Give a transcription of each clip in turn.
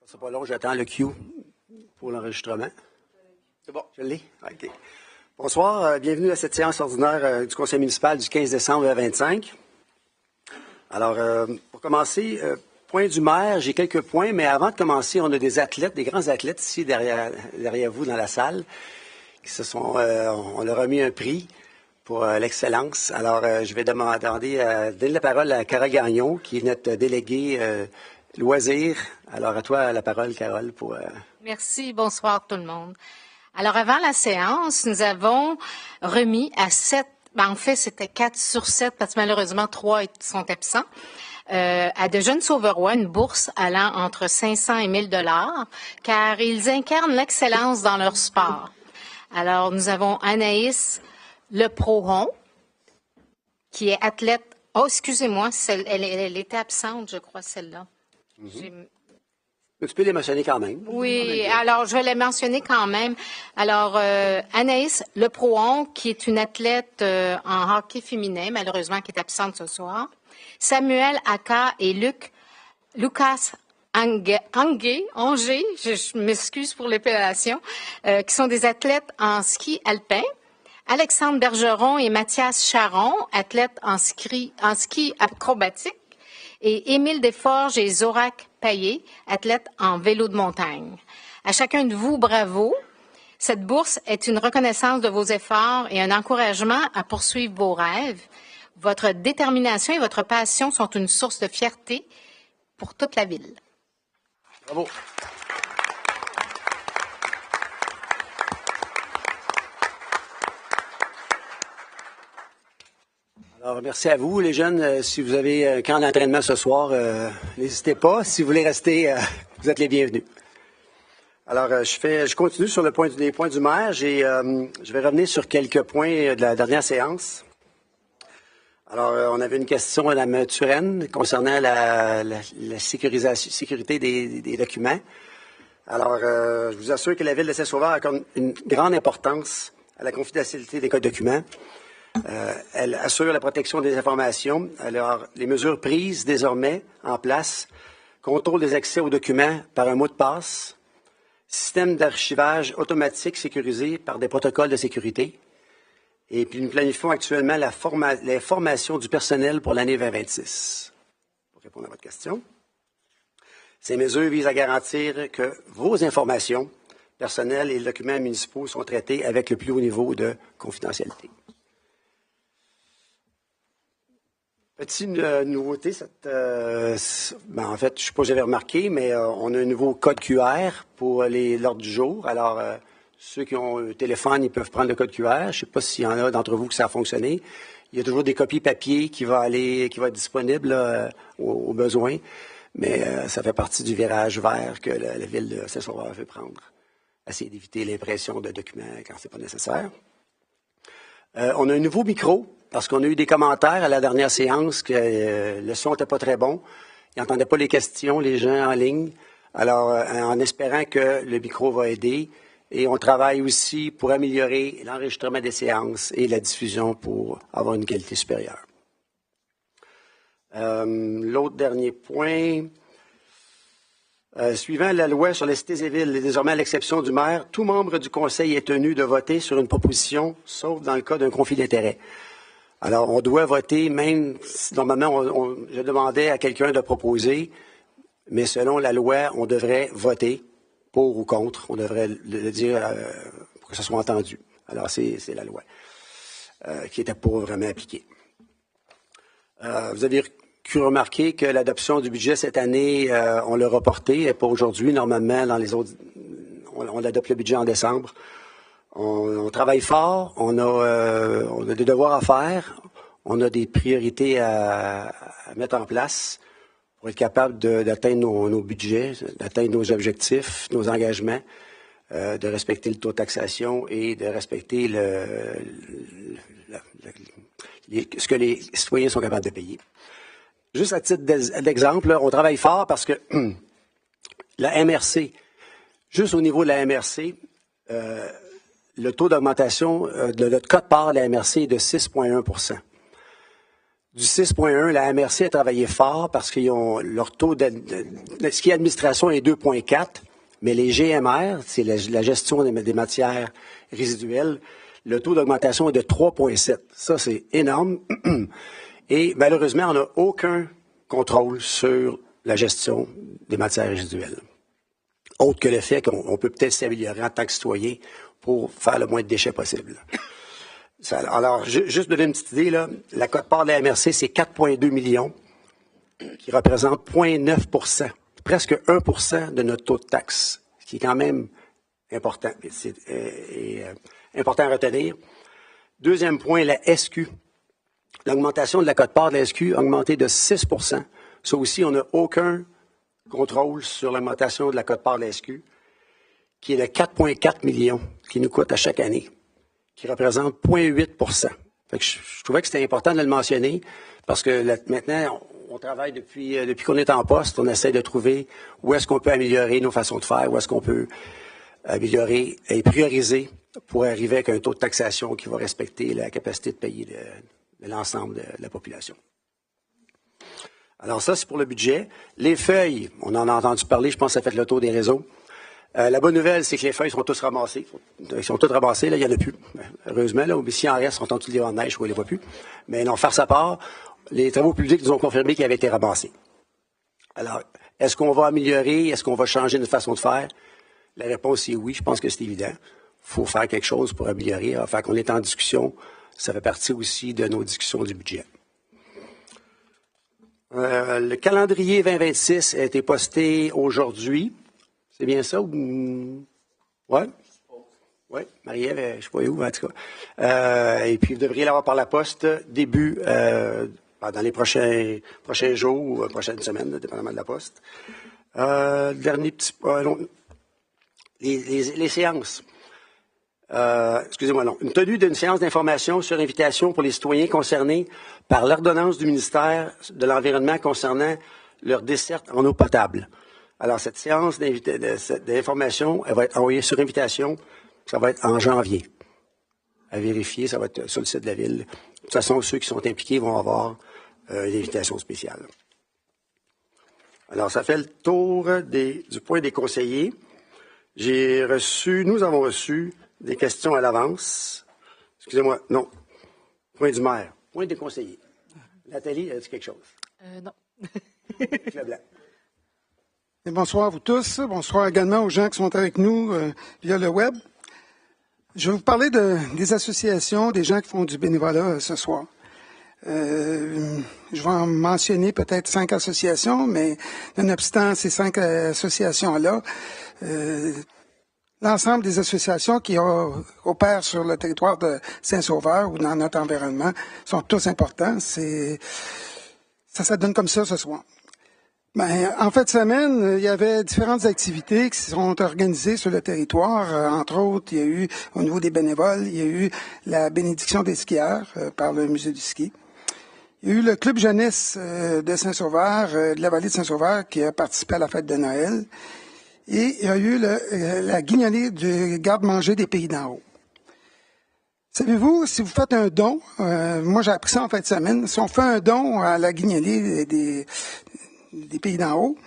C'est pas long, j'attends le cue pour l'enregistrement. C'est bon, je l'ai? OK. Bonsoir, bienvenue à cette séance ordinaire du Conseil municipal du 15 décembre 2025. Alors, pour commencer, point du maire, j'ai quelques points, mais avant de commencer, on a des athlètes, des grands athlètes ici derrière vous dans la salle, qui se sont, on leur a mis un prix pour l'excellence. Alors, je vais donner la parole à Carole Gagnon, qui est notre déléguée loisirs. Alors, à toi la parole, Carole, pour... Merci. Bonsoir tout le monde. Alors, avant la séance, nous avons remis à 7, en fait, c'était 4 sur 7, parce que malheureusement, 3 sont absents, à de jeunes sauverois une bourse allant entre 500 et 1000 $, car ils incarnent l'excellence dans leur sport. Alors, nous avons Anaïs Leprohon, qui est athlète. Oh, excusez-moi, elle était absente, je crois, celle-là. Tu peux les mentionner quand même. Oui, alors je vais les mentionner quand même. Alors, Anaïs Leprohon, qui est une athlète en hockey féminin, malheureusement, qui est absente ce soir. Samuel Aka et Lucas Angé, je m'excuse pour l'épellation, qui sont des athlètes en ski alpin. Alexandre Bergeron et Mathias Charon, athlètes en ski acrobatique. Et Émile Desforges et Zorac Payet, athlètes en vélo de montagne. À chacun de vous, bravo. Cette bourse est une reconnaissance de vos efforts et un encouragement à poursuivre vos rêves. Votre détermination et votre passion sont une source de fierté pour toute la ville. Bravo. Alors, merci à vous, les jeunes. Si vous avez un camp d'entraînement ce soir, n'hésitez pas. Si vous voulez rester, vous êtes les bienvenus. Alors, je continue sur les points du maire. Je vais revenir sur quelques points de la dernière séance. Alors, on avait une question à Mme Turenne concernant la sécurité des documents. Alors, je vous assure que la Ville de Saint-Sauveur accorde une grande importance à la confidentialité des codes documents. Elle assure la protection des informations. Alors, les mesures prises désormais en place, contrôle des accès aux documents par un mot de passe, système d'archivage automatique sécurisé par des protocoles de sécurité. Et puis, nous planifions actuellement les formations du personnel pour l'année 2026. Pour répondre à votre question, ces mesures visent à garantir que vos informations personnelles et les documents municipaux sont traités avec le plus haut niveau de confidentialité. Petite nouveauté, en fait, je ne sais pas si j'avais remarqué, mais on a un nouveau code QR pour l'ordre du jour. Alors, ceux qui ont un téléphone, ils peuvent prendre le code QR. Je ne sais pas s'il y en a d'entre vous que ça a fonctionné. Il y a toujours des copies papier qui vont être disponibles au besoin, mais ça fait partie du virage vert que la Ville de Saint-Sauveur veut prendre. Essayer d'éviter l'impression de documents quand ce n'est pas nécessaire. On a un nouveau micro, parce qu'on a eu des commentaires à la dernière séance que le son n'était pas très bon. Ils n'entendaient pas les questions, les gens en ligne. Alors, en espérant que le micro va aider. Et on travaille aussi pour améliorer l'enregistrement des séances et la diffusion pour avoir une qualité supérieure. L'autre dernier point... suivant la loi sur les cités et villes, et désormais à l'exception du maire, tout membre du conseil est tenu de voter sur une proposition, sauf dans le cas d'un conflit d'intérêts. Alors, on doit voter, même si normalement, je demandais à quelqu'un de proposer, mais selon la loi, on devrait voter pour ou contre. On devrait le dire pour que ça soit entendu. Alors, c'est la loi qui n'était pas vraiment appliquée. Vous avez remarqué que l'adoption du budget cette année, on l'a reporté, et pas aujourd'hui. Normalement, dans les autres, on adopte le budget en décembre. On travaille fort, on a des devoirs à faire, on a des priorités à mettre en place pour être capable d'atteindre nos budgets, d'atteindre nos objectifs, nos engagements, de respecter le taux de taxation et de respecter ce que les citoyens sont capables de payer. Juste à titre d'exemple, on travaille fort parce que la MRC, juste au niveau de la MRC, le taux d'augmentation de notre quote-part de la MRC est de 6,1 %. Du 6,1, la MRC a travaillé fort parce qu'ils ont leur taux ce qui est administration est 2,4, mais les GMR, c'est la gestion des matières résiduelles, le taux d'augmentation est de 3,7. Ça, c'est énorme. Et malheureusement, on n'a aucun contrôle sur la gestion des matières résiduelles. Autre que le fait qu'on peut peut-être s'améliorer en tant que citoyen pour faire le moins de déchets possible. Alors, juste donner une petite idée, là, la quote-part de la MRC, c'est 4,2 millions, qui représente 0,9 presque 1 de notre taux de taxe, ce qui est quand même important, important à retenir. Deuxième point, la SQ. L'augmentation de la quote-part de la SQ a augmenté de 6 Ça aussi, on n'a aucun contrôle sur l'augmentation de la quote-part de la SQ, qui est de 4,4 millions, qui nous coûte à chaque année, qui représente 0,8 Fait que je trouvais que c'était important de le mentionner parce que maintenant, on travaille depuis qu'on est en poste, on essaie de trouver où est-ce qu'on peut améliorer nos façons de faire, où est-ce qu'on peut améliorer et prioriser pour arriver avec un taux de taxation qui va respecter la capacité de payer de l'ensemble de la population. Alors ça, c'est pour le budget. Les feuilles, on en a entendu parler, je pense que ça fait le tour des réseaux. La bonne nouvelle, c'est que les feuilles sont tous ramassées. Ils sont toutes ramassées, là, il n'y en a plus. Heureusement, là, mais s'il en reste, on tente tous les en neige, on ne les voit plus. Mais non, faire sa part, les travaux publics nous ont confirmé qu'ils avaient été ramassés. Alors, est-ce qu'on va améliorer? Est-ce qu'on va changer notre façon de faire? La réponse est oui, je pense que c'est évident. Il faut faire quelque chose pour améliorer. Alors, fait qu'on est en discussion, ça fait partie aussi de nos discussions du budget. Le calendrier 2026 a été posté aujourd'hui. C'est bien ça? Oui? Oui, Marie-Ève, je ne sais pas où, en tout cas. Et puis, vous devriez l'avoir par la poste début, dans les prochains jours ou prochaines semaines, dépendamment de la poste. Dernier petit... les séances. Excusez-moi, non. Une tenue d'une séance d'information sur invitation pour les citoyens concernés par l'ordonnance du ministère de l'Environnement concernant leur desserte en eau potable. Alors, cette séance d'information, elle va être envoyée sur invitation. Ça va être en janvier. À vérifier, ça va être sur le site de la Ville. De toute façon, ceux qui sont impliqués vont avoir une invitation spéciale. Alors, ça fait le tour du point des conseillers. Nous avons reçu des questions à l'avance. Excusez-moi, non. Point du maire. Point des conseillers. Nathalie, as-tu quelque chose? Non. Leblanc. Et bonsoir à vous tous. Bonsoir également aux gens qui sont avec nous via le web. Je vais vous parler des associations, des gens qui font du bénévolat ce soir. Je vais en mentionner peut-être 5 associations, mais nonobstant ces 5 associations-là, l'ensemble des associations qui opèrent sur le territoire de Saint-Sauveur ou dans notre environnement sont tous importants. Ça donne comme ça ce soir. Ben, en fin de semaine, il y avait différentes activités qui sont organisées sur le territoire. Entre autres, il y a eu, au niveau des bénévoles, il y a eu la bénédiction des skieurs par le Musée du ski. Il y a eu le Club jeunesse de Saint-Sauveur, de la vallée de Saint-Sauveur, qui a participé à la fête de Noël. Et il y a eu la guignolée du garde-manger des Pays d'en haut. Savez-vous, si vous faites un don, moi j'ai appris ça en fin de semaine, si on fait un don à la guignolée des Pays d'en haut,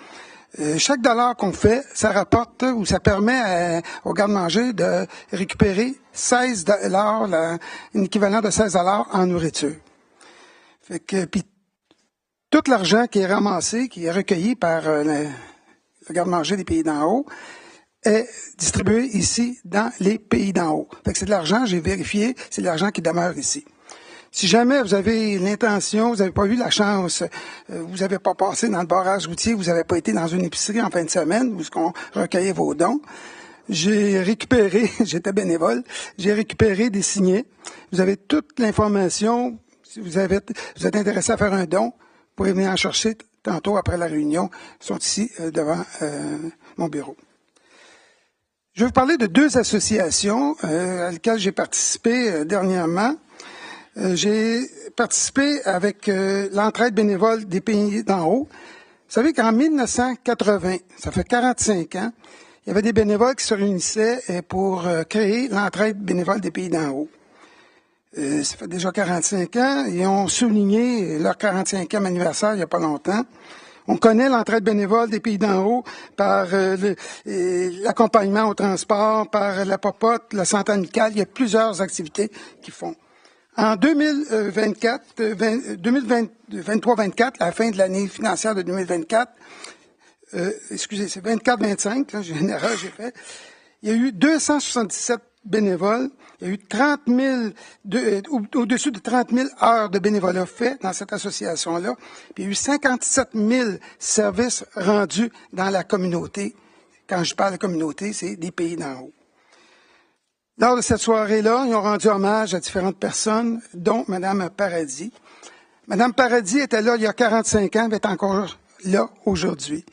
chaque dollar qu'on fait, ça rapporte ou ça permet au garde-manger de récupérer 16 $, un équivalent de 16 $ en nourriture. Fait que, puis tout l'argent qui est ramassé, qui est recueilli par le garde-manger des Pays d'en haut, est distribué ici dans les Pays d'en haut. Fait que c'est de l'argent, j'ai vérifié, c'est de l'argent qui demeure ici. Si jamais vous avez l'intention, vous n'avez pas eu la chance, vous n'avez pas passé dans le barrage routier, vous n'avez pas été dans une épicerie en fin de semaine où on recueillait vos dons, j'ai récupéré, j'étais bénévole, j'ai récupéré des signets. Vous avez toute l'information. Si vous êtes intéressé à faire un don, vous pouvez venir en chercher tantôt après la réunion. Ils sont ici devant mon bureau. Je vais vous parler de 2 associations à lesquelles j'ai participé dernièrement. J'ai participé avec l'entraide bénévole des Pays d'en haut. Vous savez qu'en 1980, ça fait 45 ans, il y avait des bénévoles qui se réunissaient pour créer l'entraide bénévole des Pays d'en haut. Ça fait déjà 45 ans. Ils ont souligné leur 45e anniversaire il n'y a pas longtemps. On connaît l'entraide bénévole des Pays d'en haut par l'accompagnement au transport, par la popote, la santé amicale. Il y a plusieurs activités qu'ils font. En 2023-24, la fin de l'année financière de 2024, excusez, c'est 24-25, j'ai une erreur, j'ai fait. Il y a eu 277 bénévoles. Il y a eu 30 000, au-dessus de 30 000 heures de bénévolat fait dans cette association-là. Puis il y a eu 57 000 services rendus dans la communauté. Quand je parle de communauté, c'est des Pays d'en haut. Lors de cette soirée-là, ils ont rendu hommage à différentes personnes, dont Mme Paradis. Mme Paradis était là il y a 45 ans, mais est encore là aujourd'hui.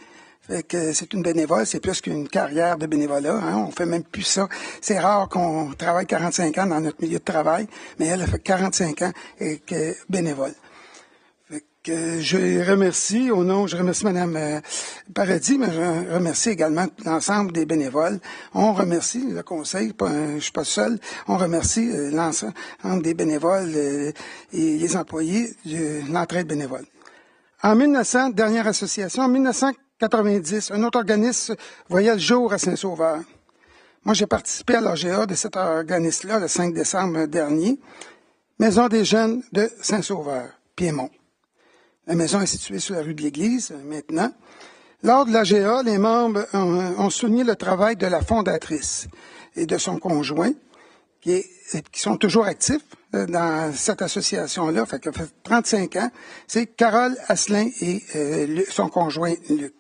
Fait que c'est une bénévole, c'est plus qu'une carrière de bénévolat. Hein? On fait même plus ça. C'est rare qu'on travaille 45 ans dans notre milieu de travail, mais elle a fait 45 ans et que bénévole. Fait que je remercie je remercie Mme Paradis, mais je remercie également l'ensemble des bénévoles. On remercie le conseil, je suis pas seul. On remercie l'ensemble des bénévoles et les employés de l'entraide bénévole. En 1900, dernière association, en 1990, un autre organisme voyait le jour à Saint-Sauveur. Moi, j'ai participé à l'OGA de cet organisme-là le 5 décembre dernier. Maison des jeunes de Saint-Sauveur, Piémont. La maison est située sur la rue de l'Église, maintenant. Lors de l'OGA, les membres ont souligné le travail de la fondatrice et de son conjoint, qui sont toujours actifs dans cette association-là, ça fait 35 ans. C'est Carole Asselin et son conjoint Luc.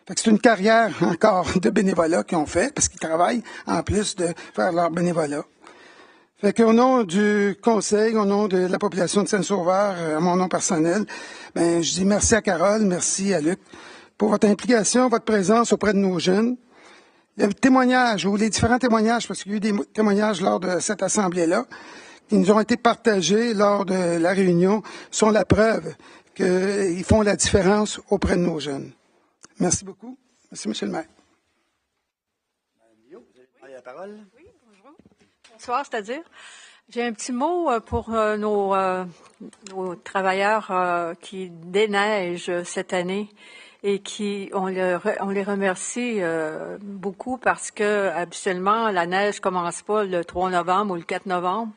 Fait que c'est une carrière encore de bénévolat qu'ils ont fait, parce qu'ils travaillent en plus de faire leur bénévolat. Fait qu'au nom du conseil, au nom de la population de Saint-Sauveur, à mon nom personnel, je dis merci à Carole, merci à Luc pour votre implication, votre présence auprès de nos jeunes. Le témoignage, ou les différents témoignages, parce qu'il y a eu des témoignages lors de cette assemblée-là, qui nous ont été partagés lors de la réunion, sont la preuve qu'ils font la différence auprès de nos jeunes. Merci beaucoup. Merci, M. le maire. Madame Bio, vous avez la parole. Oui, bonjour. Bonsoir, c'est-à-dire. J'ai un petit mot pour nos travailleurs qui déneigent cette année et on les remercie beaucoup parce que habituellement la neige commence pas le 3 novembre ou le 4 novembre.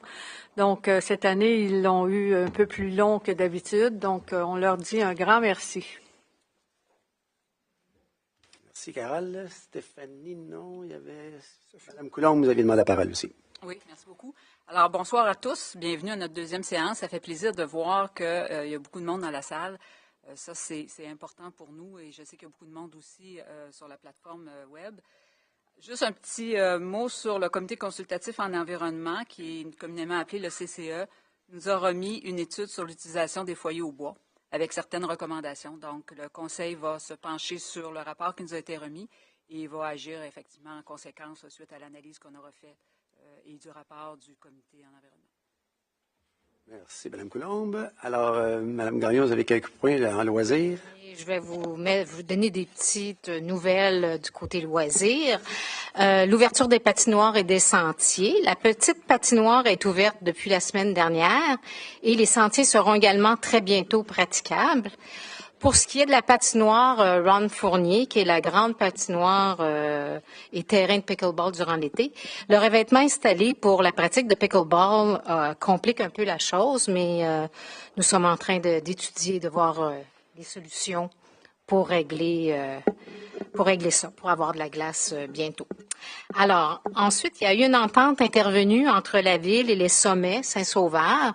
Donc cette année ils l'ont eu un peu plus long que d'habitude. Donc on leur dit un grand merci. Merci Carole. Stéphanie, non, il y avait Mme Coulombe, vous aviez demandé la parole aussi. Oui, merci beaucoup. Alors, bonsoir à tous. Bienvenue à notre deuxième séance. Ça fait plaisir de voir qu'il y a beaucoup de monde dans la salle. Ça, c'est important pour nous et je sais qu'il y a beaucoup de monde aussi sur la plateforme web. Juste un petit mot sur le comité consultatif en environnement, qui est communément appelé le CCE, nous a remis une étude sur l'utilisation des foyers au bois avec certaines recommandations. Donc, le Conseil va se pencher sur le rapport qui nous a été remis et va agir effectivement en conséquence suite à l'analyse qu'on aura faite et du rapport du comité en environnement. Merci, Mme Coulombe. Alors, Mme Gagnon, vous avez quelques points là, en loisirs. Je vais vous donner des petites nouvelles du côté loisirs. L'ouverture des patinoires et des sentiers. La petite patinoire est ouverte depuis la semaine dernière et les sentiers seront également très bientôt praticables. Pour ce qui est de la patinoire Ron Fournier, qui est la grande patinoire et terrain de pickleball durant l'été, le revêtement installé pour la pratique de pickleball complique un peu la chose, mais nous sommes en train d'étudier, de voir des solutions pour régler ça, pour avoir de la glace bientôt. Alors, ensuite, il y a eu une entente intervenue entre la Ville et les sommets Saint-Sauveur.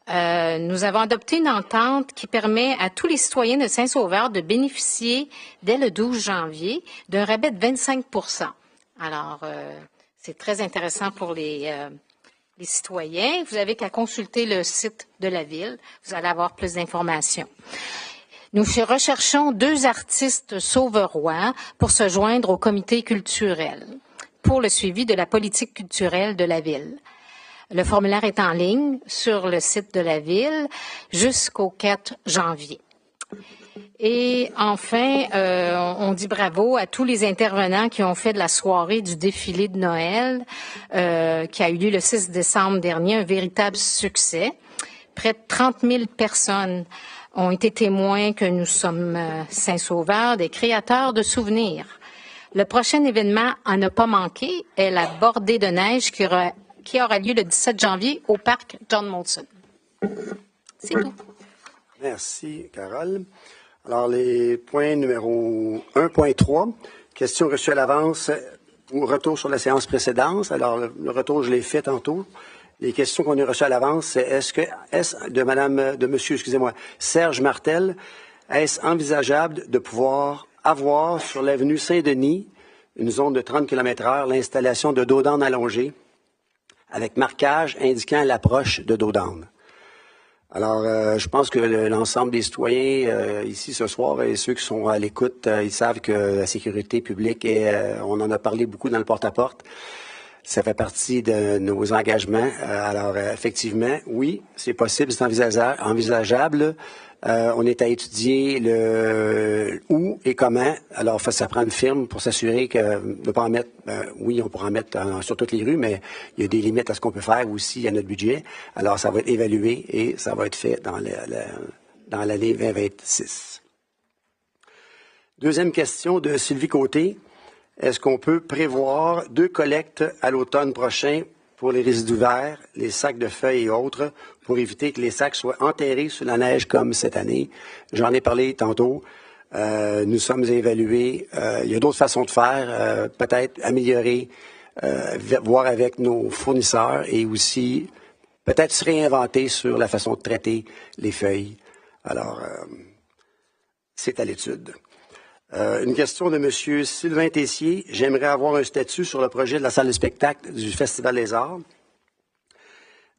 Nous avons adopté une entente qui permet à tous les citoyens de Saint-Sauveur de bénéficier, dès le 12 janvier, d'un rabais de 25 %. Alors, c'est très intéressant pour les citoyens. Vous n'avez qu'à consulter le site de la Ville. Vous allez avoir plus d'informations. Nous recherchons 2 artistes sauverois pour se joindre au comité culturel pour le suivi de la politique culturelle de la Ville. Le formulaire est en ligne sur le site de la Ville jusqu'au 4 janvier. Et enfin, on dit bravo à tous les intervenants qui ont fait de la soirée du défilé de Noël, qui a eu lieu le 6 décembre dernier, un véritable succès. Près de 30 000 personnes ont été témoins que nous sommes Saint-Sauveur, des créateurs de souvenirs. Le prochain événement à ne pas manquer est la bordée de neige qui aura lieu le 17 janvier au parc John Molson. C'est tout. Merci, Carole. Alors, les points numéro 1.3, questions reçues à l'avance ou retour sur la séance précédente. Alors, le retour, je l'ai fait tantôt. Les questions qu'on a reçues à l'avance, c'est est-ce de monsieur, Serge Martel, est-ce envisageable de pouvoir avoir sur l'avenue Saint-Denis, une zone de 30 km/h, l'installation de dos d'âne allongées avec marquage indiquant l'approche de dos d'âne? Alors, je pense que l'ensemble des citoyens ici ce soir et ceux qui sont à l'écoute, ils savent que la sécurité publique, on en a parlé beaucoup dans le porte-à-porte, ça fait partie de nos engagements. Alors, effectivement, oui, c'est possible, c'est envisageable. On est à étudier le où et comment. Alors, ça prend une firme pour s'assurer que de pas en mettre. Oui, on pourra en mettre sur toutes les rues, mais il y a des limites à ce qu'on peut faire aussi à notre budget. Alors, ça va être évalué et ça va être fait dans l'année 2026. Deuxième question de Sylvie Côté. Est-ce qu'on peut prévoir 2 collectes à l'automne prochain pour les résidus verts, les sacs de feuilles et autres, pour éviter que les sacs soient enterrés sous la neige comme cette année? J'en ai parlé tantôt. Nous sommes évalués. Il y a d'autres façons de faire, peut-être améliorer, voir avec nos fournisseurs et aussi peut-être se réinventer sur la façon de traiter les feuilles. Alors, c'est à l'étude. Une question de M. Sylvain Tessier. J'aimerais avoir un statut sur le projet de la salle de spectacle du Festival des Arts.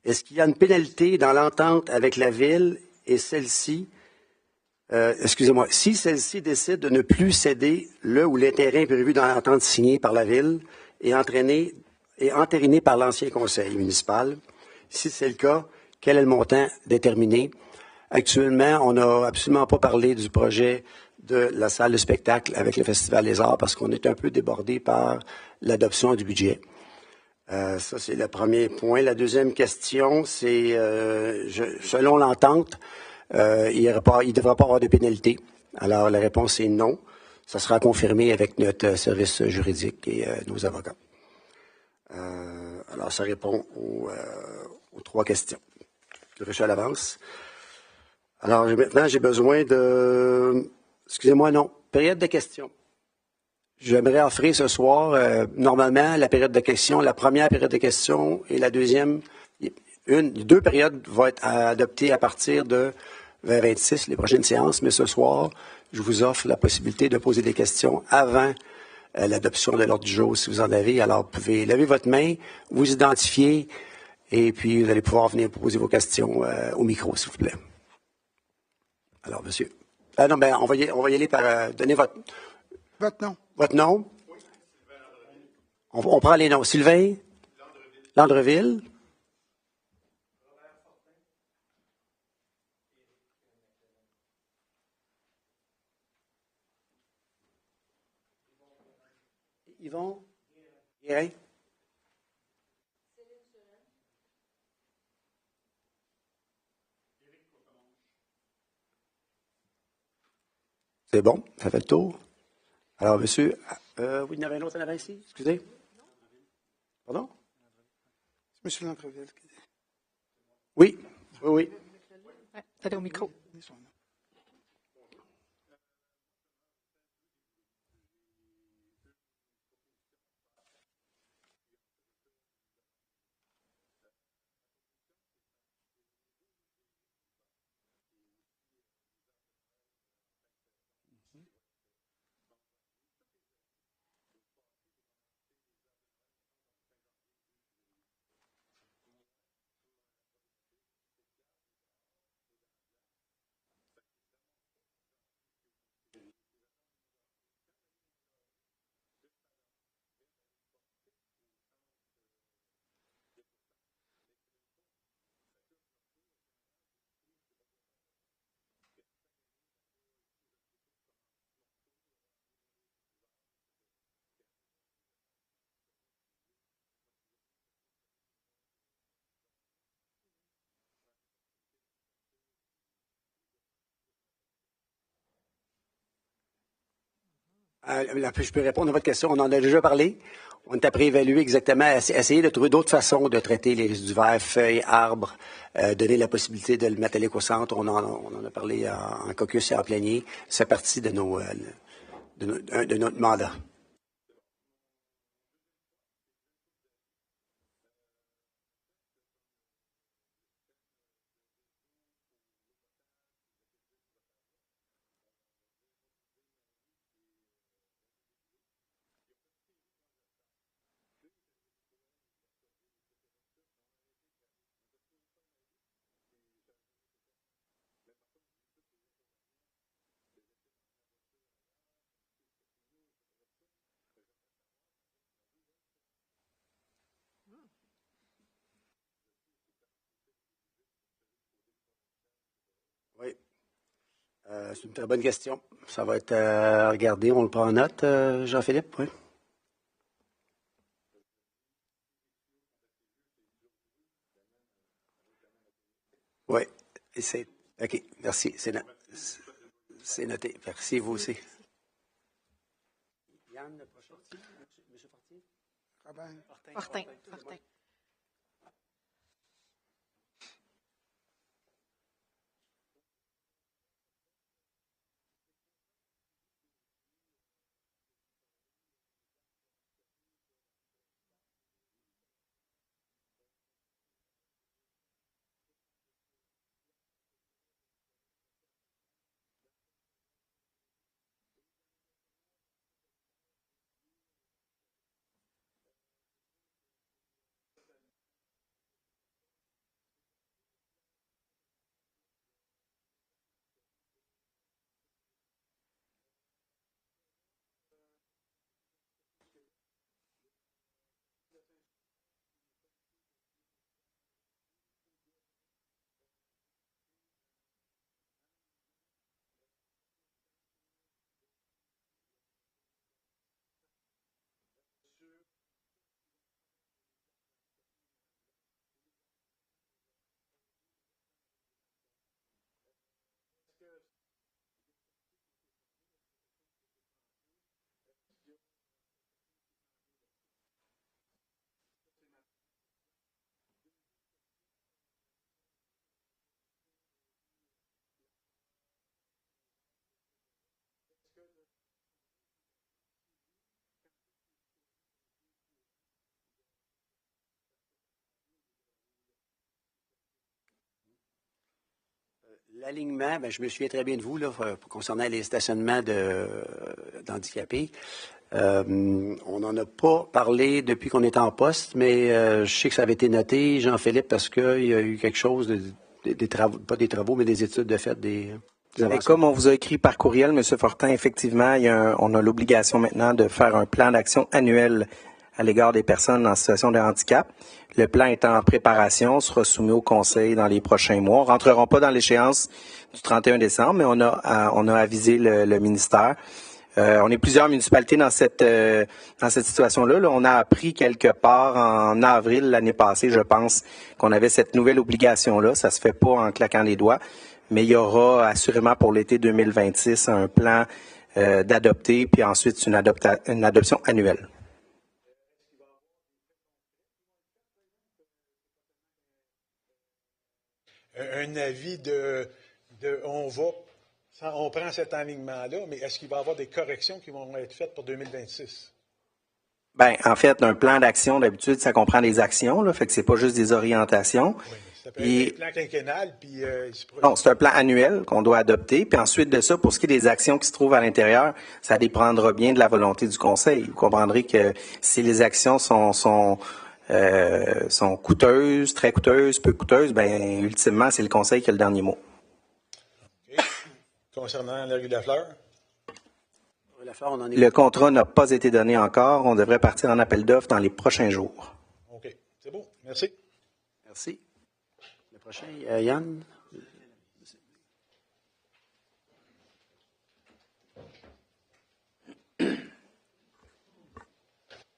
Est-ce qu'il y a une pénalité dans l'entente avec la Ville et celle-ci, si celle-ci décide de ne plus céder le ou les terrains prévus dans l'entente signée par la Ville et entérinée par l'ancien conseil municipal? Si c'est le cas, quel est le montant déterminé? Actuellement, on n'a absolument pas parlé du projet de la salle de spectacle avec le Festival des Arts parce qu'on est un peu débordé par l'adoption du budget. Ça, c'est le premier point. La deuxième question, c'est, selon l'entente, il ne devra pas avoir de pénalité. Alors, la réponse est non. Ça sera confirmé avec notre service juridique et nos avocats. Alors, ça répond aux 3 questions reçues à l'avance. Alors, maintenant, j'ai besoin de... Excusez-moi, non. Période de questions. J'aimerais offrir ce soir, normalement, la période de questions, la première période de questions et la deuxième, 2 périodes vont être adoptées à partir de 2026, les prochaines séances, mais ce soir, je vous offre la possibilité de poser des questions avant l'adoption de l'ordre du jour, si vous en avez. Alors, vous pouvez lever votre main, vous identifier, et puis vous allez pouvoir venir poser vos questions au micro, s'il vous plaît. Alors, monsieur. Non, ben, on va y aller par donner votre nom. Votre nom? On prend les noms. Sylvain? Landreville? Yvon? Guérin? C'est bon, ça fait le tour. Alors, monsieur, oui, il y en avait un autre en avant ici, excusez. Pardon? Monsieur Landreville. Oui, oui. Allez au micro. Je peux répondre à votre question. On en a déjà parlé. On est à préévaluer exactement, essayer de trouver d'autres façons de traiter les résidus verts, feuilles, arbres, donner la possibilité de le mettre à l'écocentre. On en a parlé en caucus et en plénier. C'est partie de notre mandat. Oui. C'est une très bonne question. Ça va être regardé, on le prend en note, Jean-Philippe, oui. Oui. OK, merci. C'est noté. Merci, vous aussi. Yann, le prochain. M. Fortier? Fortin. L'alignement, je me souviens très bien de vous, là, concernant les stationnements d'handicapés. On n'en a pas parlé depuis qu'on est en poste, mais je sais que ça avait été noté, Jean-Philippe, parce qu'il y a eu quelque chose, des travaux, pas des travaux, mais des études de fait, des comme on vous a écrit par courriel, M. Fortin, effectivement, on a l'obligation maintenant de faire un plan d'action annuel à l'égard des personnes en situation de handicap. Le plan est en préparation, sera soumis au Conseil dans les prochains mois. On ne rentrera pas dans l'échéance du 31 décembre, mais on a avisé le ministère. On est plusieurs municipalités dans cette situation-là. Là, on a appris quelque part en avril l'année passée, je pense, qu'on avait cette nouvelle obligation-là. Ça se fait pas en claquant les doigts, mais il y aura assurément pour l'été 2026 un plan d'adopter, puis ensuite une adoption annuelle. Un avis on prend cet alignement-là, mais est-ce qu'il va y avoir des corrections qui vont être faites pour 2026? En fait, un plan d'action, d'habitude, ça comprend des actions, là, fait que c'est pas juste des orientations. Oui, ça peut être un plan quinquennal, puis... Non, c'est un plan annuel qu'on doit adopter, puis ensuite de ça, pour ce qui est des actions qui se trouvent à l'intérieur, ça dépendra bien de la volonté du Conseil. Vous comprendrez que si les actions sont coûteuses, très coûteuses, peu coûteuses, ultimement, c'est le Conseil qui a le dernier mot. Okay. Concernant la rue de la Fleur? Le contrat n'a pas été donné encore. On devrait partir en appel d'offres dans les prochains jours. OK. C'est beau. Merci. Merci. Le prochain, Yann.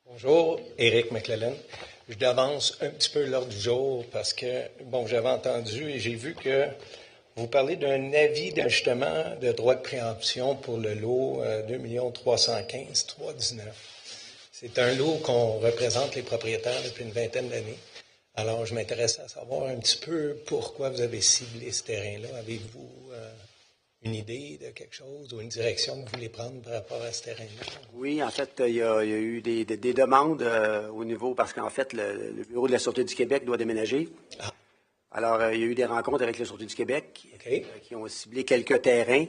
Bonjour, Éric McClellan. Je devance un petit peu l'ordre du jour parce que, j'avais entendu et j'ai vu que Vous parlez d'un avis d'ajustement de droit de préemption pour le lot 2 315 319. C'est un lot qu'on représente les propriétaires depuis une vingtaine d'années. Alors, je m'intéresse à savoir un petit peu pourquoi vous avez ciblé ce terrain-là. Avez-vous une idée de quelque chose ou une direction que vous voulez prendre par rapport à ce terrain-là? Oui, en fait, il y a eu des demandes au niveau, parce qu'en fait, le Bureau de la Sûreté du Québec doit déménager. Ah. Alors, il y a eu des rencontres avec la Sûreté du Québec OK. Qui ont ciblé quelques terrains.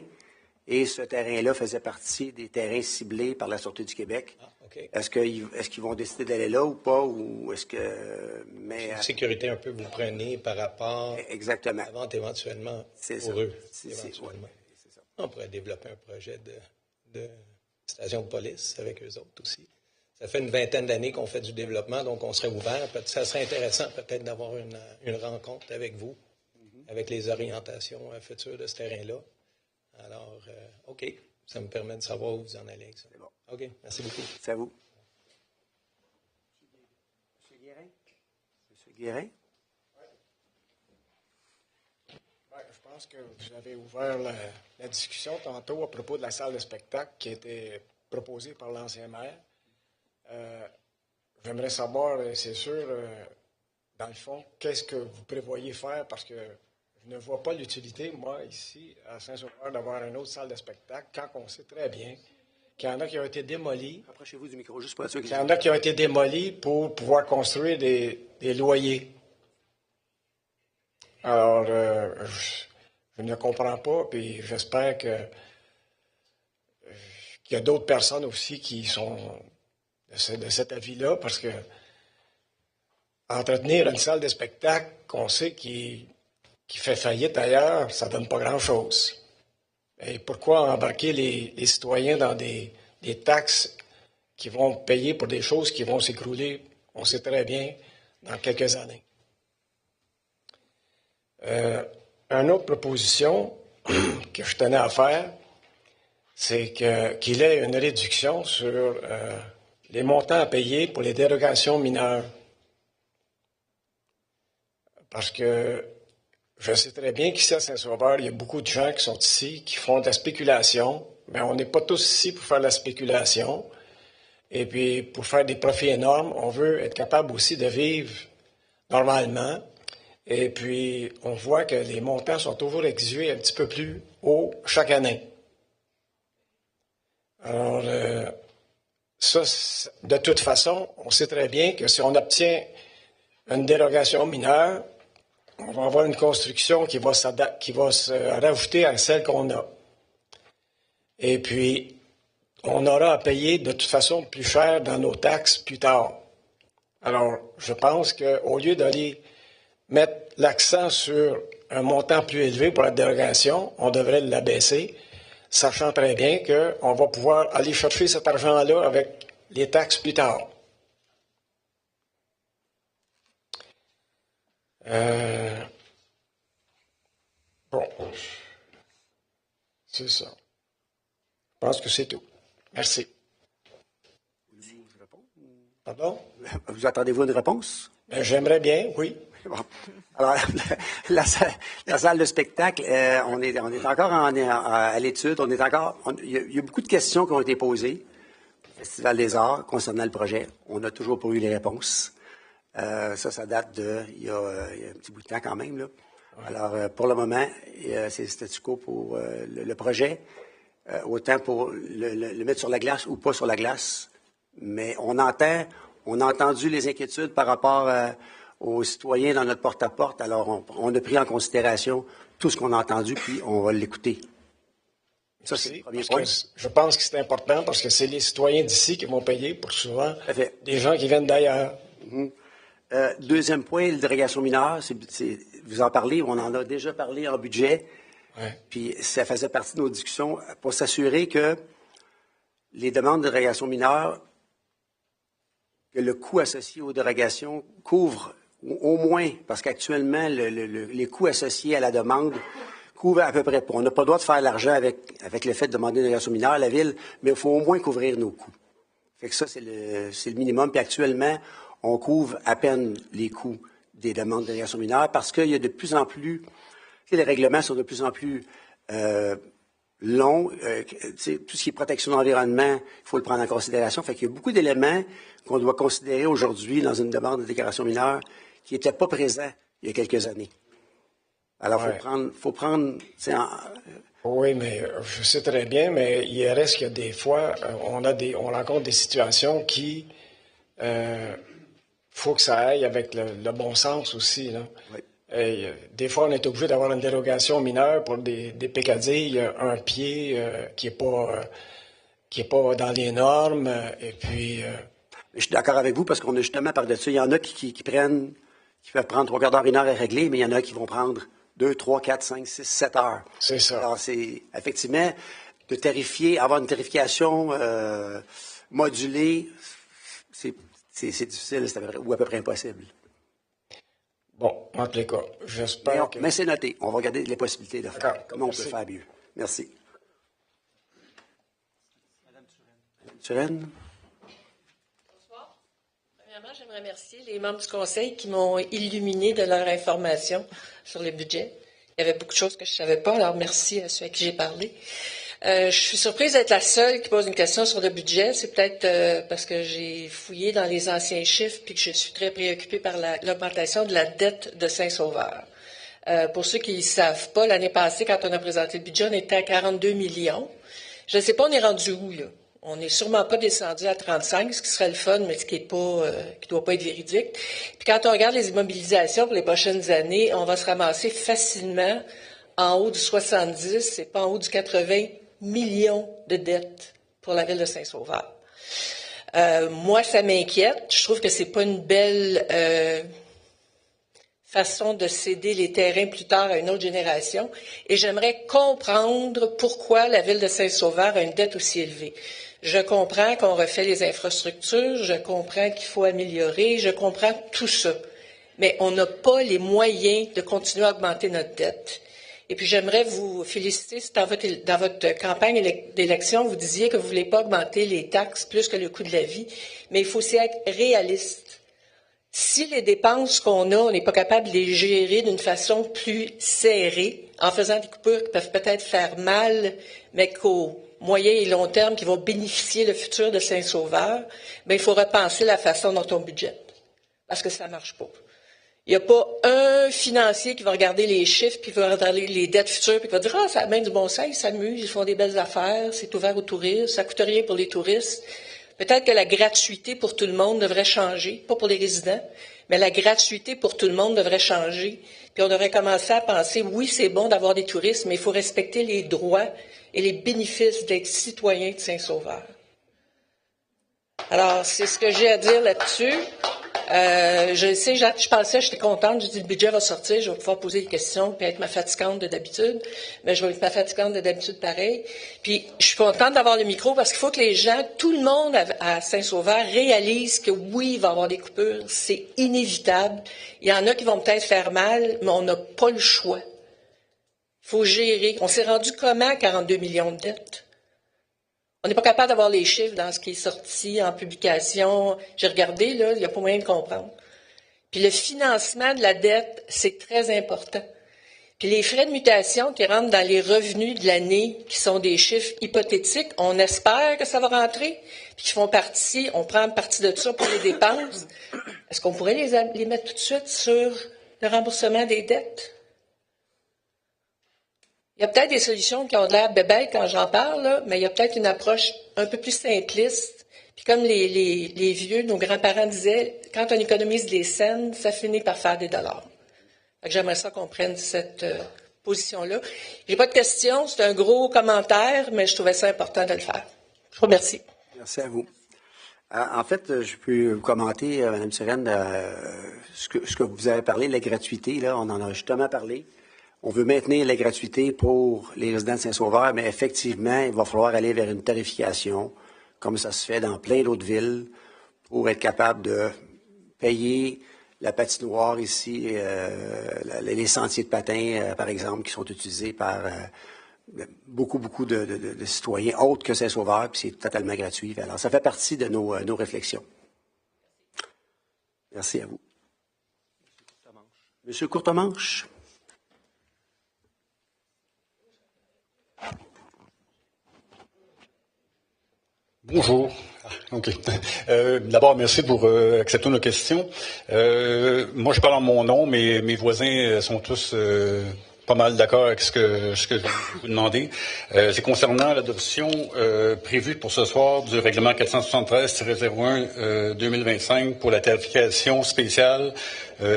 Et ce terrain-là faisait partie des terrains ciblés par la Sûreté du Québec. Ah, OK. Est-ce qu'ils vont décider d'aller là ou pas? Ou est-ce que. Mais, une sécurité un peu vous prenez par rapport exactement. à la vente éventuellement c'est pour ça. eux. C'est Éventuellement. c'est ça. On pourrait développer un projet de station de police avec eux autres aussi. Ça fait une vingtaine d'années qu'on fait du développement, donc on serait ouvert. Ça serait intéressant peut-être d'avoir une rencontre avec vous, avec les orientations futures de ce terrain-là. Alors, OK, ça me permet de savoir où vous en allez avec ça. C'est bon. OK, merci beaucoup. C'est à vous. M. Guérin? M. Guérin? Je pense que vous avez ouvert la discussion tantôt à propos de la salle de spectacle qui a été proposée par l'ancien maire. J'aimerais savoir, c'est sûr, dans le fond, qu'est-ce que vous prévoyez faire, parce que je ne vois pas l'utilité, moi, ici, à Saint-Sauveur, d'avoir une autre salle de spectacle, quand on sait très bien qu'il y en a qui ont été démolis. Approchez-vous du micro, juste pour être sûr. Il y en a qui ont été démolis pour pouvoir construire des loyers. Alors, je ne comprends pas, puis j'espère qu'il y a d'autres personnes aussi qui sont de cet avis-là, parce que entretenir une salle de spectacle qu'on sait qui fait faillite ailleurs, ça donne pas grand-chose. Et pourquoi embarquer les citoyens dans des taxes qui vont payer pour des choses qui vont s'écrouler, on sait très bien, dans quelques années? Une autre proposition que je tenais à faire, c'est qu'il y ait une réduction sur les montants à payer pour les dérogations mineures. Parce que je sais très bien qu'ici à Saint-Sauveur, il y a beaucoup de gens qui sont ici, qui font de la spéculation, mais on n'est pas tous ici pour faire de la spéculation. Et puis, pour faire des profits énormes, on veut être capable aussi de vivre normalement. Et puis, on voit que les montants sont toujours exigés un petit peu plus haut chaque année. Alors, ça, de toute façon, on sait très bien que si on obtient une dérogation mineure, on va avoir une construction qui va se rajouter à celle qu'on a. Et puis, on aura à payer de toute façon plus cher dans nos taxes plus tard. Alors, je pense qu'au lieu d'aller mettre l'accent sur un montant plus élevé pour la dérogation, on devrait l'abaisser, sachant très bien qu'on va pouvoir aller chercher cet argent-là avec les taxes plus tard. Bon, c'est ça. Je pense que c'est tout. Merci. Pardon? Vous attendez-vous une réponse? J'aimerais bien, oui. Bon. Alors, la salle de spectacle, on est encore à l'étude. Il y a beaucoup de questions qui ont été posées au Festival des Arts concernant le projet. On n'a toujours pas eu les réponses. Ça date il y a un petit bout de temps quand même, là. Ouais. Alors, pour le moment, c'est statu quo pour le projet, autant pour le mettre sur la glace ou pas sur la glace. Mais on a entendu les inquiétudes par rapport aux citoyens dans notre porte-à-porte. Alors, on a pris en considération tout ce qu'on a entendu, puis on va l'écouter. Ça, c'est le premier point. Je pense que c'est important parce que c'est les citoyens d'ici qui vont payer pour souvent des gens qui viennent d'ailleurs. Mm-hmm. Deuxième point, la dérogation mineure, vous en parlez, on en a déjà parlé en budget. Ouais. Puis ça faisait partie de nos discussions pour s'assurer que les demandes de dérogation mineure, que le coût associé aux dérogations couvre au moins, parce qu'actuellement, les coûts associés à la demande couvrent à peu près pas. On n'a pas le droit de faire l'argent avec le fait de demander une dérogation mineure à la Ville, mais il faut au moins couvrir nos coûts. Fait que ça, c'est le minimum. Puis actuellement, on couvre à peine les coûts des demandes de dérogation mineure parce qu'il y a de plus en plus Les règlements sont de plus en plus longs. Tout ce qui est protection de l'environnement, il faut le prendre en considération. Fait qu'il y a beaucoup d'éléments qu'on doit considérer aujourd'hui dans une demande de déclaration mineure qui n'étaient pas présents il y a quelques années. Alors, faut prendre oui, mais je sais très bien, mais il reste que des fois, on rencontre des situations qui faut que ça aille avec le bon sens aussi, là. Oui. Et, des fois, on est obligé d'avoir une dérogation mineure pour des pécadilles, un pied qui est pas dans les normes, et puis... Je suis d'accord avec vous parce qu'on est justement par-dessus. Il y en a qui peuvent prendre 3 quarts d'heure, 1 heure à régler, mais il y en a qui vont prendre 2, 3, 4, 5, 6, 7 heures. C'est ça. Alors, c'est effectivement de tarifier, avoir une tarification modulée, c'est difficile, ou à peu près impossible. Bon, en tous les cas, j'espère que... Mais c'est noté. On va regarder les possibilités de faire. Comment on peut faire mieux. Merci. Madame Turenne. Bonsoir. Premièrement, j'aimerais remercier les membres du Conseil qui m'ont illuminé de leur information sur le budget. Il y avait beaucoup de choses que je ne savais pas, alors merci à ceux à qui j'ai parlé. Je suis surprise d'être la seule qui pose une question sur le budget. C'est peut-être parce que j'ai fouillé dans les anciens chiffres puis que je suis très préoccupée par l'augmentation de la dette de Saint-Sauveur. Pour ceux qui ne savent pas, l'année passée, quand on a présenté le budget, on était à 42 millions. Je ne sais pas, on est rendu où, là? On n'est sûrement pas descendu à 35, ce qui serait le fun, mais ce qui est pas, qui doit pas être véridique. Puis quand on regarde les immobilisations pour les prochaines années, on va se ramasser facilement en haut du 70 et pas en haut du 80 millions de dettes pour la ville de Saint-Sauveur. Moi, ça m'inquiète. Je trouve que c'est pas une belle façon de céder les terrains plus tard à une autre génération. Et j'aimerais comprendre pourquoi la ville de Saint-Sauveur a une dette aussi élevée. Je comprends qu'on refait les infrastructures, je comprends qu'il faut améliorer, je comprends tout ça. Mais on n'a pas les moyens de continuer à augmenter notre dette. Et puis, j'aimerais vous féliciter. Dans votre campagne d'élection, vous disiez que vous ne voulez pas augmenter les taxes plus que le coût de la vie, mais il faut aussi être réaliste. Si les dépenses qu'on a, on n'est pas capable de les gérer d'une façon plus serrée, en faisant des coupures qui peuvent peut-être faire mal, mais qu'au moyen et long terme, qui vont bénéficier le futur de Saint-Sauveur, bien, il faut repenser la façon dont on budgète, parce que ça ne marche pas. Il n'y a pas un financier qui va regarder les chiffres, puis qui va regarder les dettes futures, puis qui va dire « Ah, ça a bien du bon sens, ils s'amusent, ils font des belles affaires, c'est ouvert aux touristes, ça ne coûte rien pour les touristes. » Peut-être que la gratuité pour tout le monde devrait changer, pas pour les résidents, mais la gratuité pour tout le monde devrait changer. Puis on devrait commencer à penser, oui, c'est bon d'avoir des touristes, mais il faut respecter les droits et les bénéfices d'être citoyen de Saint-Sauveur. Alors, c'est ce que j'ai à dire là-dessus. Je sais, je pensais, j'étais contente, j'ai dit le budget va sortir, je vais pouvoir poser des questions puis être ma fatigante de d'habitude, mais je vais être ma fatigante de d'habitude pareil. Puis je suis contente d'avoir le micro parce qu'il faut que les gens, tout le monde à Saint-Sauveur réalise que oui, il va y avoir des coupures, c'est inévitable. Il y en a qui vont peut-être faire mal, mais on n'a pas le choix. Il faut gérer. On s'est rendu comment à 42 millions de dettes? On n'est pas capable d'avoir les chiffres dans ce qui est sorti en publication. J'ai regardé, là, il n'y a pas moyen de comprendre. Puis le financement de la dette, c'est très important. Puis les frais de mutation qui rentrent dans les revenus de l'année, qui sont des chiffres hypothétiques, on espère que ça va rentrer, puis qui font partie, on prend une partie de ça pour les dépenses. Est-ce qu'on pourrait les mettre tout de suite sur le remboursement des dettes? Il y a peut-être des solutions qui ont l'air bébêtes quand j'en parle, là, mais il y a peut-être une approche un peu plus simpliste. Puis comme les vieux, nos grands-parents disaient, quand on économise des cents, ça finit par faire des dollars. Fait que j'aimerais ça qu'on prenne cette position-là. J'ai pas de questions, c'est un gros commentaire, mais je trouvais ça important de le faire. Je vous remercie. Merci à vous. En fait, je peux vous commenter, Mme Turenne, ce que vous avez parlé, la gratuité, là, on en a justement parlé. On veut maintenir la gratuité pour les résidents de Saint-Sauveur, mais effectivement, il va falloir aller vers une tarification, comme ça se fait dans plein d'autres villes, pour être capable de payer la patinoire ici, les sentiers de patins, par exemple, qui sont utilisés par beaucoup de citoyens autres que Saint-Sauveur, puis c'est totalement gratuit. Alors, ça fait partie de nos réflexions. Merci à vous. Monsieur Courtemanche. Bonjour. OK. D'abord, merci pour accepter nos questions. Moi, je parle en mon nom, mais mes voisins sont tous pas mal d'accord avec ce que je vais vous demander. C'est concernant l'adoption prévue pour ce soir du règlement 473-01 2025 pour la tarification spéciale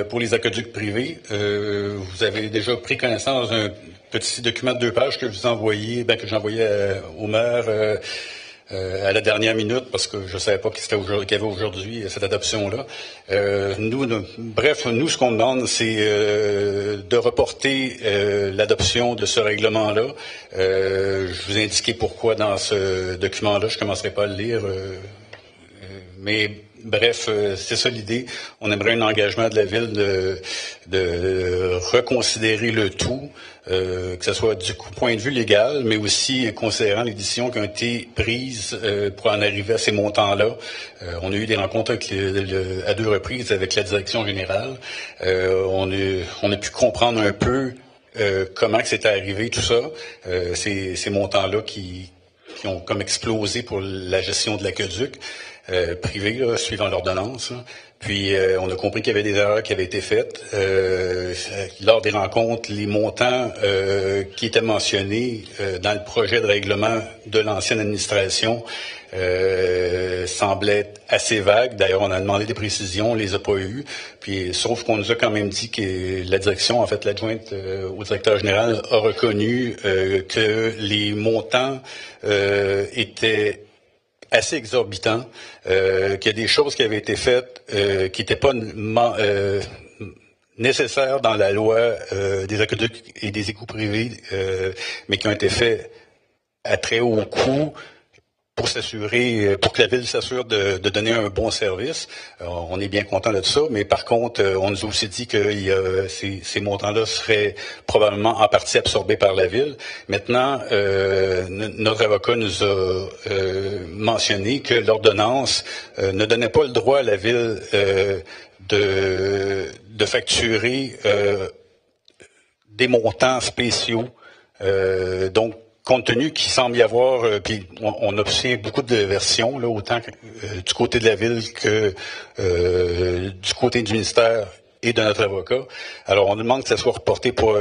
pour les aqueducs privés. Vous avez déjà pris connaissance d'un petit document de 2 pages que je vous ai envoyé, que j'ai envoyé au maire à la dernière minute parce que je ne savais pas qu'il y avait aujourd'hui cette adoption-là. Nous, ce qu'on demande, c'est de reporter l'adoption de ce règlement-là. Je vous ai indiqué pourquoi dans ce document-là. Je ne commencerai pas à le lire, mais bref, c'est ça l'idée. On aimerait un engagement de la Ville de reconsidérer le tout, que ce soit du point de vue légal, mais aussi considérant les décisions qui ont été prises pour en arriver à ces montants-là. On a eu des rencontres à 2 reprises avec la direction générale. On a pu comprendre un peu comment que c'était arrivé, tout ça. Ces montants-là qui ont comme explosé pour la gestion de l'aqueduc privé, suivant l'ordonnance. Puis, on a compris qu'il y avait des erreurs qui avaient été faites. Lors des rencontres, les montants qui étaient mentionnés dans le projet de règlement de l'ancienne administration semblaient assez vagues. D'ailleurs, on a demandé des précisions, on les a pas eues. Puis, sauf qu'on nous a quand même dit que la direction, en fait, l'adjointe au directeur général, a reconnu que les montants étaient assez exorbitant, qu'il y a des choses qui avaient été faites qui n'étaient pas nécessaires dans la loi des aqueducs et des égouts privés, mais qui ont été faites à très haut coût pour s'assurer, pour que la Ville s'assure de donner un bon service. On est bien content de ça, mais par contre, on nous a aussi dit que ces montants-là seraient probablement en partie absorbés par la Ville. Maintenant, notre avocat nous a mentionné que l'ordonnance ne donnait pas le droit à la Ville de facturer des montants spéciaux. Donc, compte tenu qu'il semble y avoir, puis on a observé beaucoup de versions, là, autant du côté de la Ville que du côté du ministère et de notre avocat. Alors, on demande que ça soit reporté pour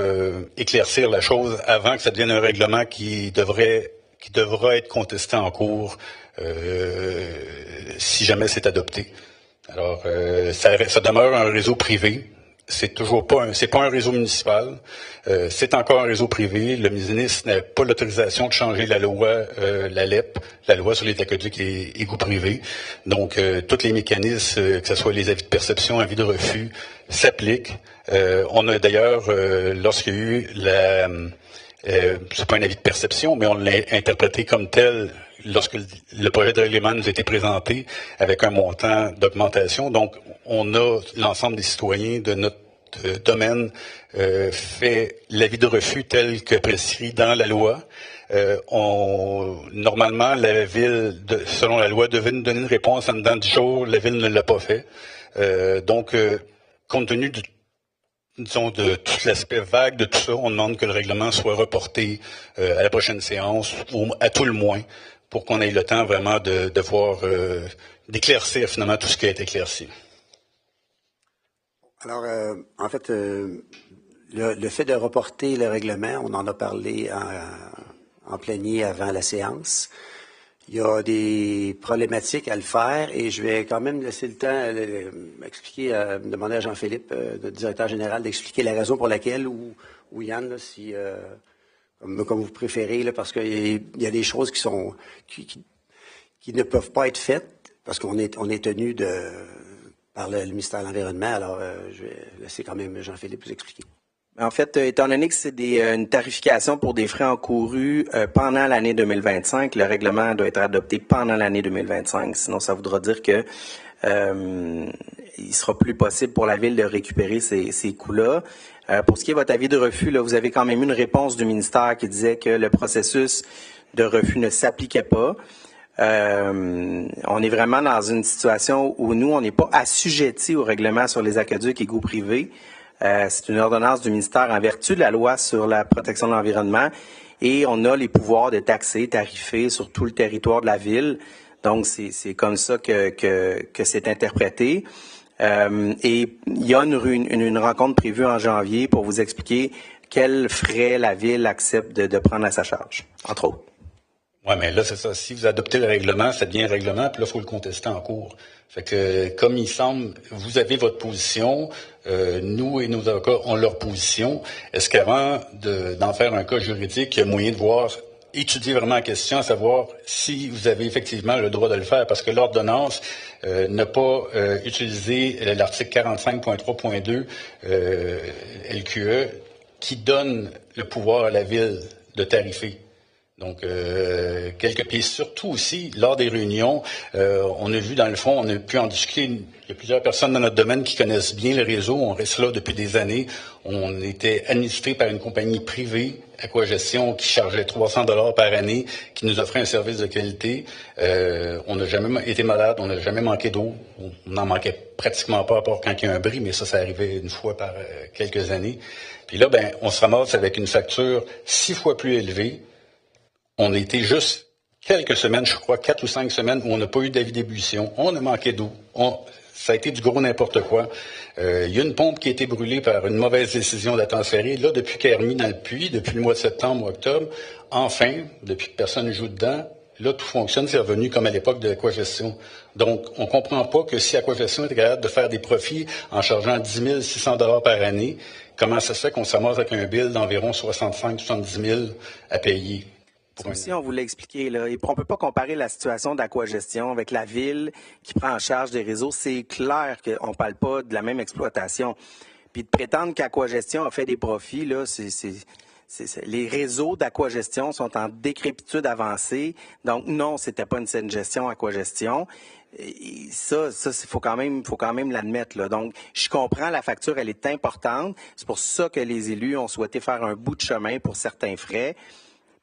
éclaircir la chose avant que ça devienne un règlement qui devra être contesté en cours si jamais c'est adopté. Alors, ça demeure un réseau privé. C'est pas un réseau municipal. C'est encore un réseau privé. Le ministre n'a pas l'autorisation de changer la loi, la LEP, la loi sur les aqueducs et égouts privés. Donc, tous les mécanismes, que ce soit les avis de perception, avis de refus, s'appliquent. On a d'ailleurs, lorsqu'il y a eu c'est pas un avis de perception, mais on l'a interprété comme tel lorsque le projet de règlement nous a été présenté avec un montant d'augmentation. Donc, on a l'ensemble des citoyens de notre domaine fait l'avis de refus tel que prescrit dans la loi. Normalement, la Ville, selon la loi, devait nous donner une réponse en dedans de 10 jours. La Ville ne l'a pas fait. Donc, compte tenu de tout l'aspect vague de tout ça, on demande que le règlement soit reporté à la prochaine séance, ou à tout le moins, pour qu'on ait le temps vraiment de voir, d'éclaircir finalement tout ce qui a été éclairci. Alors, en fait, le fait de reporter le règlement, on en a parlé en plénier avant la séance. Il y a des problématiques à le faire et je vais quand même laisser le temps demander à Jean-Philippe, notre directeur général, d'expliquer la raison pour laquelle, ou Yann, là, si, comme vous préférez, là, parce qu'il y a des choses qui ne peuvent pas être faites parce qu'on est tenu par le ministère de l'Environnement. Alors, je vais laisser quand même Jean-Philippe vous expliquer. En fait, étant donné que c'est une tarification pour des frais encourus pendant l'année 2025, le règlement doit être adopté pendant l'année 2025. Sinon, ça voudra dire que il sera plus possible pour la Ville de récupérer ces coûts-là. Pour ce qui est de votre avis de refus, là, vous avez quand même une réponse du ministère qui disait que le processus de refus ne s'appliquait pas. On est vraiment dans une situation où nous, on n'est pas assujettis au règlement sur les aqueducs égouts privés. C'est une ordonnance du ministère en vertu de la loi sur la protection de l'environnement et on a les pouvoirs de taxer, tarifer sur tout le territoire de la Ville. Donc, c'est comme ça que c'est interprété. Et il y a une rencontre prévue en janvier pour vous expliquer quels frais la Ville accepte de prendre à sa charge, entre autres. Oui, mais là, c'est ça. Si vous adoptez le règlement, ça devient un règlement, puis là, il faut le contester en cours. Fait que, comme il semble, vous avez votre position, nous et nos avocats ont leur position. Est-ce qu'avant d'en faire un cas juridique, il y a moyen de étudier vraiment la question, à savoir si vous avez effectivement le droit de le faire, parce que l'ordonnance n'a pas utilisé l'article 45.3.2 LQE qui donne le pouvoir à la Ville de tarifer. Donc, puis surtout aussi, lors des réunions, on a vu dans le fond, on a pu en discuter. Il y a plusieurs personnes dans notre domaine qui connaissent bien le réseau. On reste là depuis des années. On était administré par une compagnie privée, Aquagestion, qui chargeait 300 $ par année, qui nous offrait un service de qualité. On n'a jamais été malade, on n'a jamais manqué d'eau. On n'en manquait pratiquement pas, à part quand il y a un bris, mais ça arrivait une fois par quelques années. Puis là, on se ramasse avec une facture 6 fois plus élevée. On a été juste quelques semaines, je crois 4 ou 5 semaines, où on n'a pas eu d'avis d'ébullition. On a manqué d'eau. Ça a été du gros n'importe quoi. Il y a une pompe qui a été brûlée par une mauvaise décision de la transférer. Là, depuis qu'elle est remise dans le puits, depuis le mois de septembre ou octobre, enfin, depuis que personne ne joue dedans, là, tout fonctionne. C'est revenu comme à l'époque de Aquagestion. Donc, on ne comprend pas que si Aquagestion était capable de faire des profits en chargeant 10 600 $ par année, comment ça se fait qu'on s'amasse avec un bill d'environ 65-70 000 à payer? Ça aussi, on vous l'a expliqué, là. Et on ne peut pas comparer la situation d'Aquagestion avec la Ville qui prend en charge des réseaux. C'est clair qu'on ne parle pas de la même exploitation. Puis de prétendre qu'Aquagestion a fait des profits, là, les réseaux d'Aquagestion sont en décrépitude avancée. Donc, non, c'était pas une saine gestion, Aquagestion. Et ça, faut quand même l'admettre, là. Donc, je comprends, la facture, elle est importante. C'est pour ça que les élus ont souhaité faire un bout de chemin pour certains frais.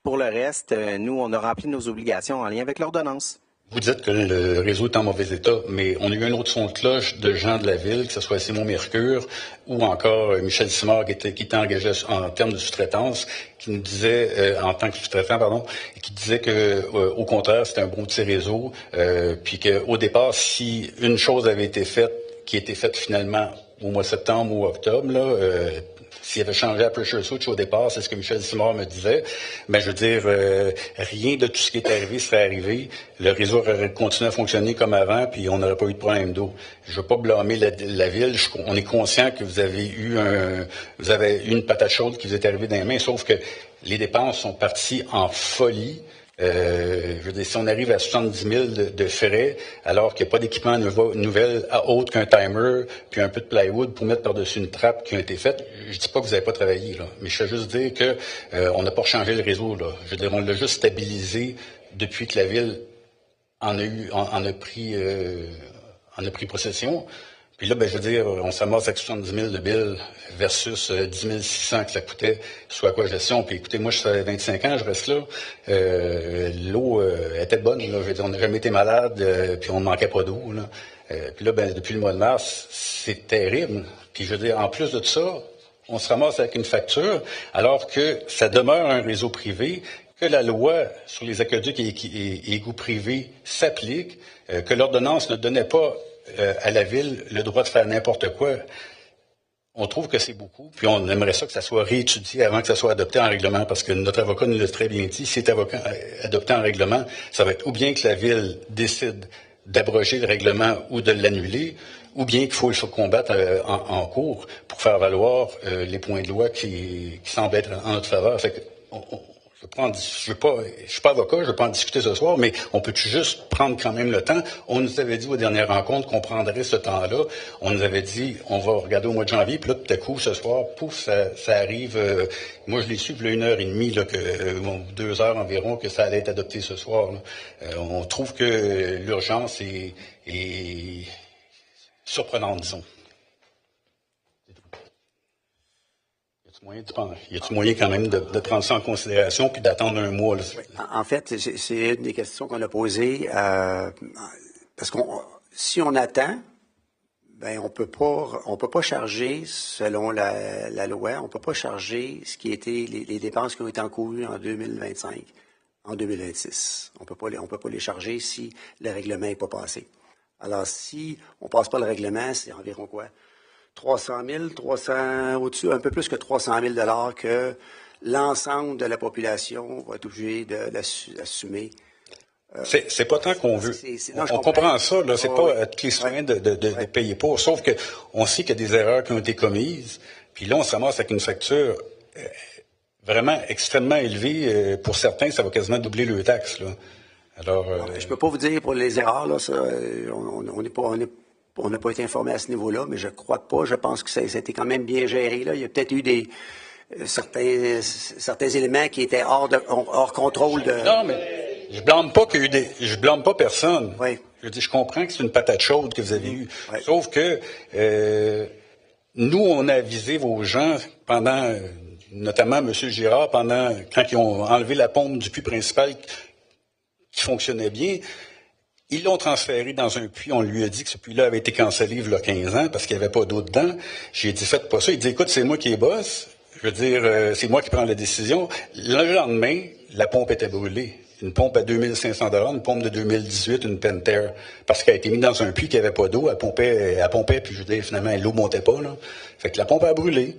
Pour le reste, nous, on a rempli nos obligations en lien avec l'ordonnance. Vous dites que le réseau est en mauvais état, mais on a eu un autre son de cloche de gens de la Ville, que ce soit Simon Mercure ou encore Michel Simard, qui était engagé en termes de sous-traitance, qui nous disait, en tant que sous-traitant, pardon, qui disait que, au contraire, c'était un bon petit réseau, puis qu'au départ, si une chose avait été faite, qui était faite finalement au mois de septembre ou octobre, là, s'il avait changé à Pressure Switch au départ, c'est ce que Michel Simard me disait. Mais je veux dire, rien de tout ce qui est arrivé serait arrivé. Le réseau aurait continué à fonctionner comme avant, puis on n'aurait pas eu de problème d'eau. Je ne veux pas blâmer la Ville. On est conscient que vous avez eu une patate chaude qui vous est arrivée dans les mains, sauf que les dépenses sont parties en folie. Je veux dire, si on arrive à 70 000 de frais, alors qu'il n'y a pas d'équipement nouvel autre qu'un timer, puis un peu de plywood pour mettre par-dessus une trappe qui a été faite, je dis pas que vous n'avez pas travaillé, là, mais je veux juste dire que on n'a pas changé le réseau, là. Je veux dire, on l'a juste stabilisé depuis que la Ville en a pris possession. Puis là, je veux dire, on s'amasse avec 70 000 de billes versus 10 600 que ça coûtait sur Aquagestion. Puis écoutez, moi, je fais 25 ans, je reste là. L'eau était bonne, là. Je veux dire, on n'a jamais été malade, puis on ne manquait pas d'eau, là. Puis là, depuis le mois de mars, c'est terrible. Puis je veux dire, en plus de ça, on se ramasse avec une facture, alors que ça demeure un réseau privé, que la loi sur les aqueducs et égouts privés s'applique, que l'ordonnance ne donnait pas à la Ville le droit de faire n'importe quoi. On trouve que c'est beaucoup, puis on aimerait ça que ça soit réétudié avant que ça soit adopté en règlement, parce que notre avocat nous l'a très bien dit, si c'est adopté en règlement, ça va être ou bien que la Ville décide d'abroger le règlement ou de l'annuler, ou bien qu'il faut le combattre en cours pour faire valoir les points de loi qui semblent être en notre faveur. Fait que je suis pas avocat, je ne veux pas en discuter ce soir, mais on peut juste prendre quand même le temps. On nous avait dit aux dernières rencontres qu'on prendrait ce temps-là. On nous avait dit, on va regarder au mois de janvier, puis là, tout à coup, ce soir, pouf, ça arrive. Moi, je l'ai su, il y a 1h30, 2 heures environ, que ça allait être adopté ce soir. On trouve que l'urgence est surprenante, disons. Y a-t-il moyen quand même de prendre ça en considération puis d'attendre un mois? Là? Oui. En fait, c'est une des questions qu'on a posées. Parce que si on attend, on peut pas charger selon la loi, on peut pas charger ce qui était les dépenses qui ont été encourues en 2025. en 2026. On peut pas les charger si le règlement n'est pas passé. Alors, si on ne passe pas le règlement, c'est environ quoi? 300 000, au-dessus, un peu plus que 300 000 $ que l'ensemble de la population va être obligé d'assumer. C'est pas tant qu'on veut. On comprend ça, là. C'est pas tous les citoyens de payer pour. Sauf que on sait qu'il y a des erreurs qui ont été commises. Puis là, on se ramasse avec une facture vraiment extrêmement élevée. Pour certains, ça va quasiment doubler le taxe, là. Alors, je peux pas vous dire pour les erreurs, là, ça, on n'a pas été informé à ce niveau-là, mais je crois pas. Je pense que ça a été quand même bien géré, là. Il y a peut-être eu certains éléments qui étaient hors contrôle de. Non, mais je blâme pas personne. Oui. Je dis, je comprends que c'est une patate chaude que vous avez eue. Oui. Sauf que nous, on a avisé vos gens pendant, notamment M. Girard, quand ils ont enlevé la pompe du puits principal qui fonctionnait bien. Ils l'ont transféré dans un puits. On lui a dit que ce puits-là avait été cancellé il y a 15 ans parce qu'il n'y avait pas d'eau dedans. J'ai dit, faites pas ça. Il dit, écoute, c'est moi qui est boss. Je veux dire, c'est moi qui prends la décision. Le lendemain, la pompe était brûlée. Une pompe à 2500 $, une pompe de 2018, une Pentair, parce qu'elle a été mise dans un puits qui n'avait pas d'eau. Elle pompait, puis je veux dire, finalement, l'eau montait pas, là. Fait que la pompe a brûlé.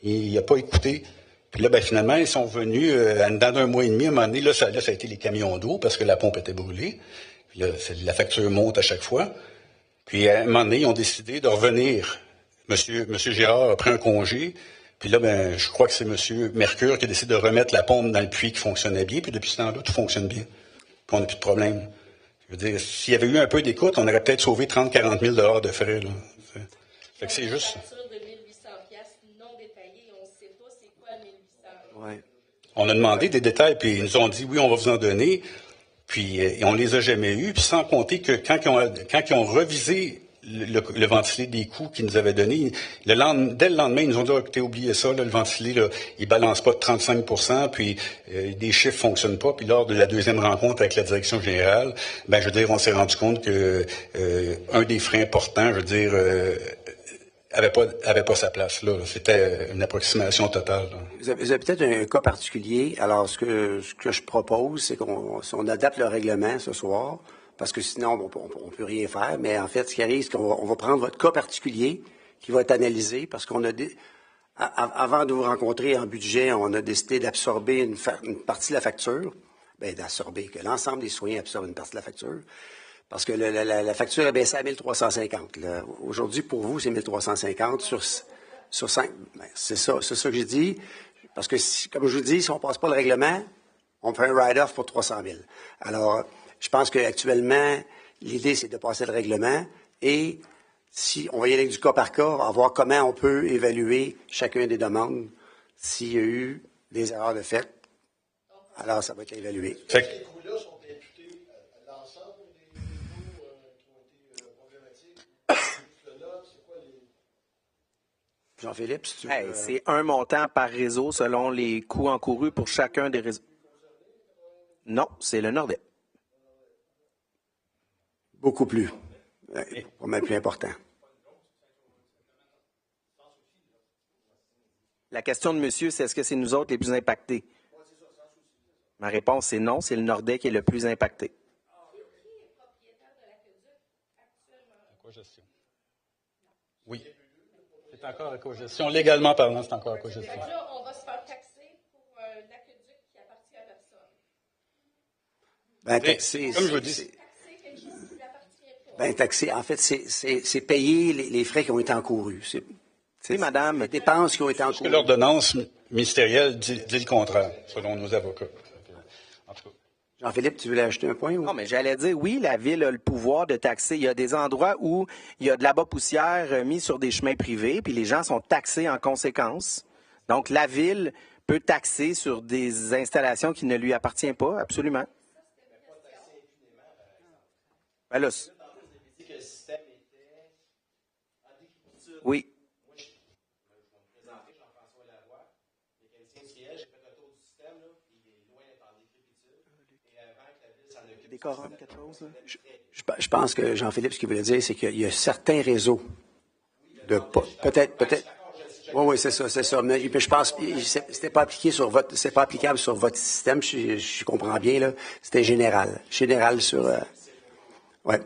Il n'a pas écouté. Puis là, finalement, ils sont venus, dans un mois et demi, à un moment donné, là, ça a été les camions d'eau, parce que la pompe était brûlée. Puis là, la facture monte à chaque fois. Puis à un moment donné, ils ont décidé de revenir. Monsieur Girard a pris un congé. Puis là, je crois que c'est M. Mercure qui a décidé de remettre la pompe dans le puits qui fonctionnait bien. Puis depuis ce temps-là, tout fonctionne bien. Puis on n'a plus de problème. Je veux dire, s'il y avait eu un peu d'écoute, on aurait peut-être sauvé 30-40 000 $ de frais, là. Fait que c'est juste. Ouais. On a demandé des détails, puis ils nous ont dit, oui, on va vous en donner. Puis on les a jamais eus. Puis sans compter que quand ils ont revisé le ventilé des coûts qu'ils nous avaient donné, dès le lendemain, ils nous ont dit, écoutez, oubliez ça, là, le ventilé, là, il balance pas de 35 %, puis des chiffres fonctionnent pas. Puis lors de la deuxième rencontre avec la direction générale, je veux dire, on s'est rendu compte que un des freins importants, je veux dire, avait pas sa place là. C'était une approximation totale. Vous avez peut-être un cas particulier. Alors, ce que je propose, c'est qu'on adapte le règlement ce soir, parce que sinon, on peut rien faire. Mais en fait, ce qui arrive, c'est qu'on va prendre votre cas particulier qui va être analysé, parce qu'on a avant de vous rencontrer en budget, on a décidé d'absorber une partie de la facture. D'absorber, que l'ensemble des citoyens absorbent une partie de la facture. Parce que la facture est baissée à 1 350. Aujourd'hui, pour vous, c'est 1 350 sur 5. C'est ça que j'ai dit. Parce que, comme je vous dis, si on ne passe pas le règlement, on fait un write-off pour 300 000. Alors, je pense qu'actuellement, l'idée, c'est de passer le règlement et si on va y aller du cas par cas, à voir comment on peut évaluer chacune des demandes s'il y a eu des erreurs de fait. Alors, ça va être évalué. Jean-Philippe, si tu veux... C'est un montant par réseau selon les coûts encourus pour chacun des réseaux. Non, c'est le Nordais. Beaucoup plus. Pas mal plus important. La question de monsieur, c'est est-ce que c'est nous autres les plus impactés? Ma réponse, c'est non, c'est le Nordais qui est le plus impacté. Oui. C'est encore à cogestion. Légalement parlant, c'est encore à cogestion. Là, on va se faire taxer pour un aqueduc qui appartient à personne. Taxer, comme je vous dis. Taxer, en fait, c'est payer les frais qui ont été encourus. C'est madame. Les dépenses qui ont été Parce encourues. que l'ordonnance ministérielle dit le contraire, selon nos avocats. En tout cas. Jean-Philippe, tu voulais ajouter un point? Ou? Non, mais j'allais dire, oui, la Ville a le pouvoir de taxer. Il y a des endroits où il y a de la bas-poussière mis sur des chemins privés, puis les gens sont taxés en conséquence. Donc, la Ville peut taxer sur des installations qui ne lui appartiennent pas, absolument. Ben là, oui. Décorum, quelque chose? Je pense que Jean-Philippe, ce qu'il voulait dire, c'est qu'il y a certains réseaux de peut-être. Oui, c'est ça, c'est ça. Mais je pense que c'était pas appliqué sur votre, c'est pas applicable sur votre système, je comprends bien, là. C'était général. Général sur, ouais.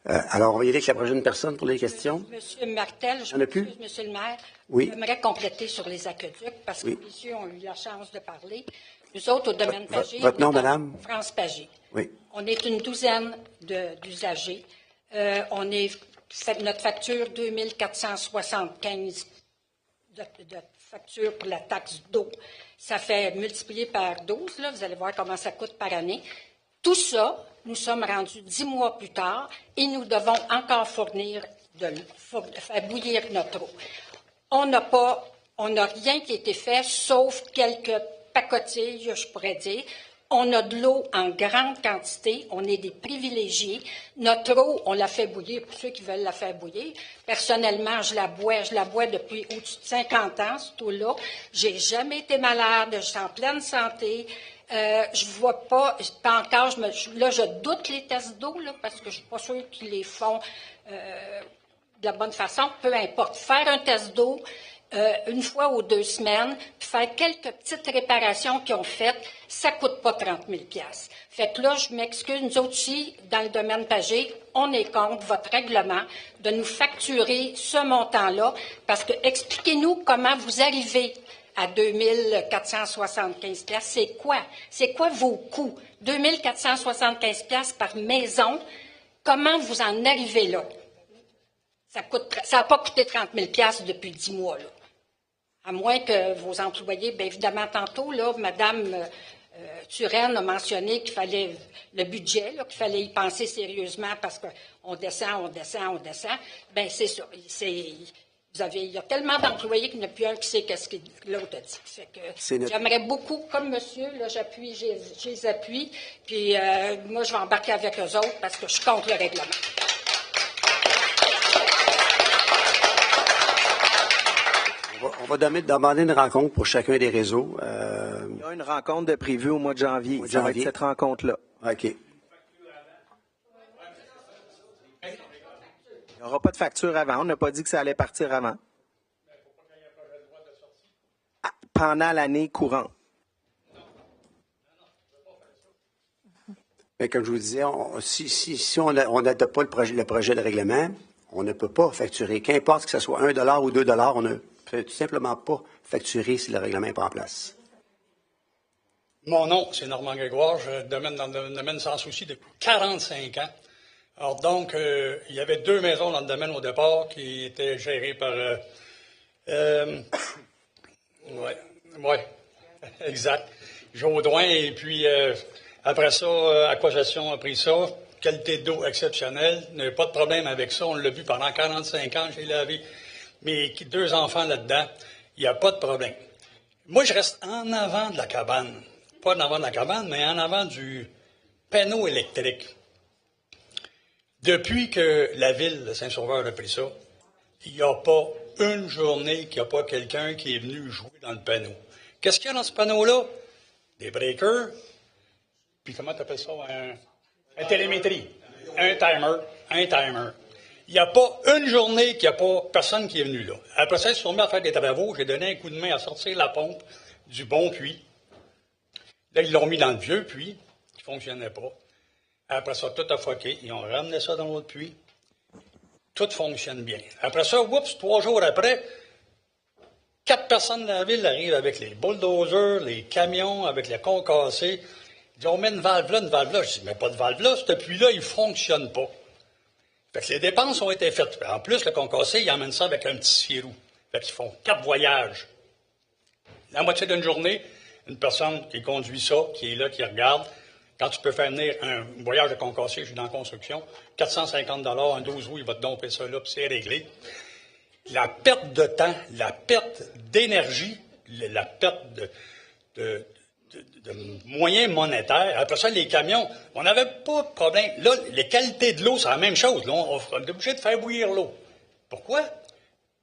Alors, on va y aller avec la prochaine personne pour les questions. Monsieur Martel, je m'excuse, Monsieur le maire. Oui. J'aimerais compléter sur les aqueducs parce que oui. les messieurs ont eu la chance de parler. Nous autres, au domaine Pagé. Votre nom, madame? France Pagé. Oui. On est une douzaine d'usagers. Notre facture 2475 de facture pour la taxe d'eau. Ça fait multiplier par 12, là, vous allez voir comment ça coûte par année. Tout ça, nous sommes rendus 10 mois plus tard et nous devons encore fournir faire bouillir notre eau. On n'a rien qui a été fait, sauf quelques pacotilles, je pourrais dire. On a de l'eau en grande quantité, on est des privilégiés. Notre eau, on la fait bouillir pour ceux qui veulent la faire bouillir. Personnellement, je la bois depuis au-dessus de 50 ans, cette eau-là. J'ai jamais été malade, je suis en pleine santé. Je vois pas encore, je doute les tests d'eau, là, parce que je suis pas sûre qu'ils les font de la bonne façon. Peu importe. Faire un test d'eau, une fois ou 2 semaines, puis faire quelques petites réparations qu'ils ont faites, ça ne coûte pas 30 000 $. Fait que là, je m'excuse, nous autres aussi, dans le domaine Pagé, on est contre votre règlement de nous facturer ce montant-là, parce que expliquez-nous comment vous arrivez à 2 475 $. C'est quoi? C'est quoi vos coûts? 2 475 $ par maison, comment vous en arrivez là? Ça n'a pas coûté 30 000 $ depuis 10 mois, là. À moins que vos employés, bien évidemment, tantôt, là, Mme Turenne a mentionné qu'il fallait le budget, là, qu'il fallait y penser sérieusement parce qu'on descend. Bien, c'est ça. Il y a tellement d'employés qu'il n'y en a plus un qui sait ce que l'autre a dit. Fait que j'aimerais beaucoup, comme monsieur, là, je les appuie, puis moi, je vais embarquer avec eux autres parce que je suis contre le règlement. On va demander une rencontre pour chacun des réseaux. Il y a une rencontre de prévue au mois de janvier. Ça va être cette rencontre-là. OK. Il n'y aura pas de facture avant. On n'a pas dit que ça allait partir avant. Pendant l'année courante. Mais comme je vous disais, si on n'adopte pas le projet de règlement, on ne peut pas facturer. Qu'importe que ce soit 1 $ ou 2 $, on ne peut tout simplement pas facturer si le règlement n'est pas en place. Mon nom, c'est Normand Grégoire. Je domine dans le domaine sans souci depuis 45 ans. Alors donc, il y avait 2 maisons dans le domaine au départ qui étaient gérées par... exact. Jaudoin, et puis après ça, Aquagestion a pris ça. Qualité d'eau exceptionnelle. Il n'y avait pas de problème avec ça. On l'a vu pendant 45 ans, j'ai lavé mes 2 enfants là-dedans. Il n'y a pas de problème. Moi, je reste en avant de la cabane. Pas en avant de la cabane, mais en avant du panneau électrique. Depuis que la ville de Saint-Sauveur a pris ça, il n'y a pas une journée qu'il n'y a pas quelqu'un qui est venu jouer dans le panneau. Qu'est-ce qu'il y a dans ce panneau-là? Des breakers, puis comment tu appelles ça? Un télémétrie, un timer. Il n'y a pas une journée qu'il n'y a pas personne qui est venu là. Après ça, ils se sont mis à faire des travaux. J'ai donné un coup de main à sortir la pompe du bon puits. Là, ils l'ont mis dans le vieux puits, qui ne fonctionnait pas. Après ça, tout a foqué. Ils ont ramené ça dans l'autre puits. Tout fonctionne bien. Après ça, 3 jours après, 4 personnes de la ville arrivent avec les bulldozers, les camions, avec les concassés. Ils disent, on met une valve là. Je dis, mais pas de valve là, ce puits-là, il ne fonctionne pas. Fait que les dépenses ont été faites. En plus, le concassé, il emmène ça avec un petit sirou. Fait qu'ils font 4 voyages. La moitié d'une journée, une personne qui conduit ça, qui est là, qui regarde. Quand tu peux faire venir un voyage de concassé, je suis dans la construction, 450 $, un 12 roues, il va te domper ça là, puis c'est réglé. La perte de temps, la perte d'énergie, la perte de moyens monétaires. Après ça, les camions, on n'avait pas de problème. Là, les qualités de l'eau, c'est la même chose. Là, on est obligé de faire bouillir l'eau. Pourquoi?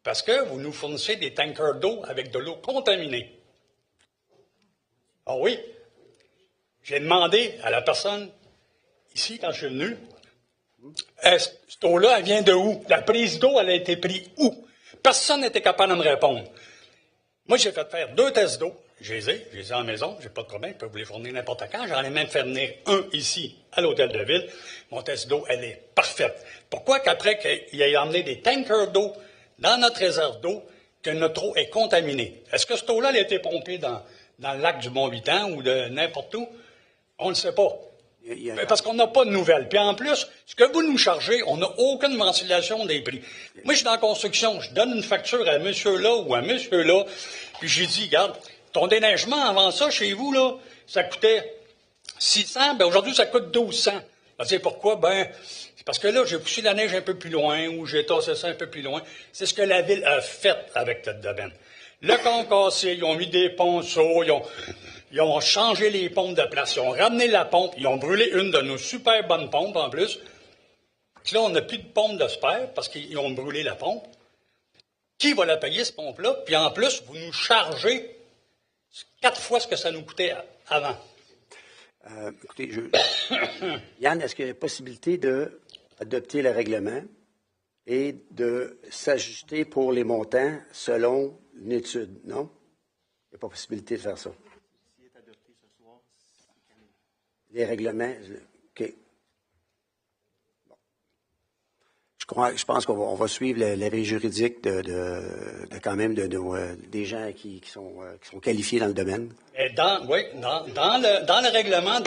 Parce que vous nous fournissez des tankers d'eau avec de l'eau contaminée. Ah oui? J'ai demandé à la personne, ici, quand je suis venu, cette eau-là, elle vient de où? La prise d'eau, elle a été prise où? Personne n'était capable de me répondre. Moi, j'ai fait faire 2 tests d'eau. Je les ai à la maison, j'ai pas de problème, je peux vous les fournir n'importe quand. J'en ai même fait venir un ici, à l'hôtel de ville. Mon test d'eau, elle est parfaite. Pourquoi qu'après qu'il ait emmené des tankers d'eau dans notre réserve d'eau, que notre eau est contaminée? Est-ce que cette eau-là elle a été pompée dans le lac du Mont-Vitan ou de n'importe où? On ne le sait pas. Parce qu'on n'a pas de nouvelles. Puis en plus, ce que vous nous chargez, on n'a aucune ventilation des prix. Moi, je suis dans la construction, je donne une facture à monsieur-là ou à monsieur-là, puis j'ai dit, regarde, ton déneigement avant ça, chez vous, là, ça coûtait 600, ben aujourd'hui, ça coûte 1200. On dit pourquoi? Ben, c'est parce que là, j'ai poussé la neige un peu plus loin ou j'ai tassé ça un peu plus loin. C'est ce que la ville a fait avec cette domaine. Le concassé, ils ont mis des ponceaux, ils ont changé les pompes de place, ils ont ramené la pompe, ils ont brûlé une de nos super bonnes pompes en plus. Puis là, on n'a plus de pompe de spare parce qu'ils ont brûlé la pompe. Qui va la payer, cette pompe-là? Puis en plus, vous nous chargez 4 fois ce que ça nous coûtait avant. Écoutez, Yann, est-ce qu'il y a possibilité d'adopter le règlement et de s'ajuster pour les montants selon une étude, non? Il n'y a pas possibilité de faire ça. Les règlements, OK. Bon. Je pense qu'on va suivre l'avis juridique quand même des gens qui sont qualifiés dans le domaine. Et dans le règlement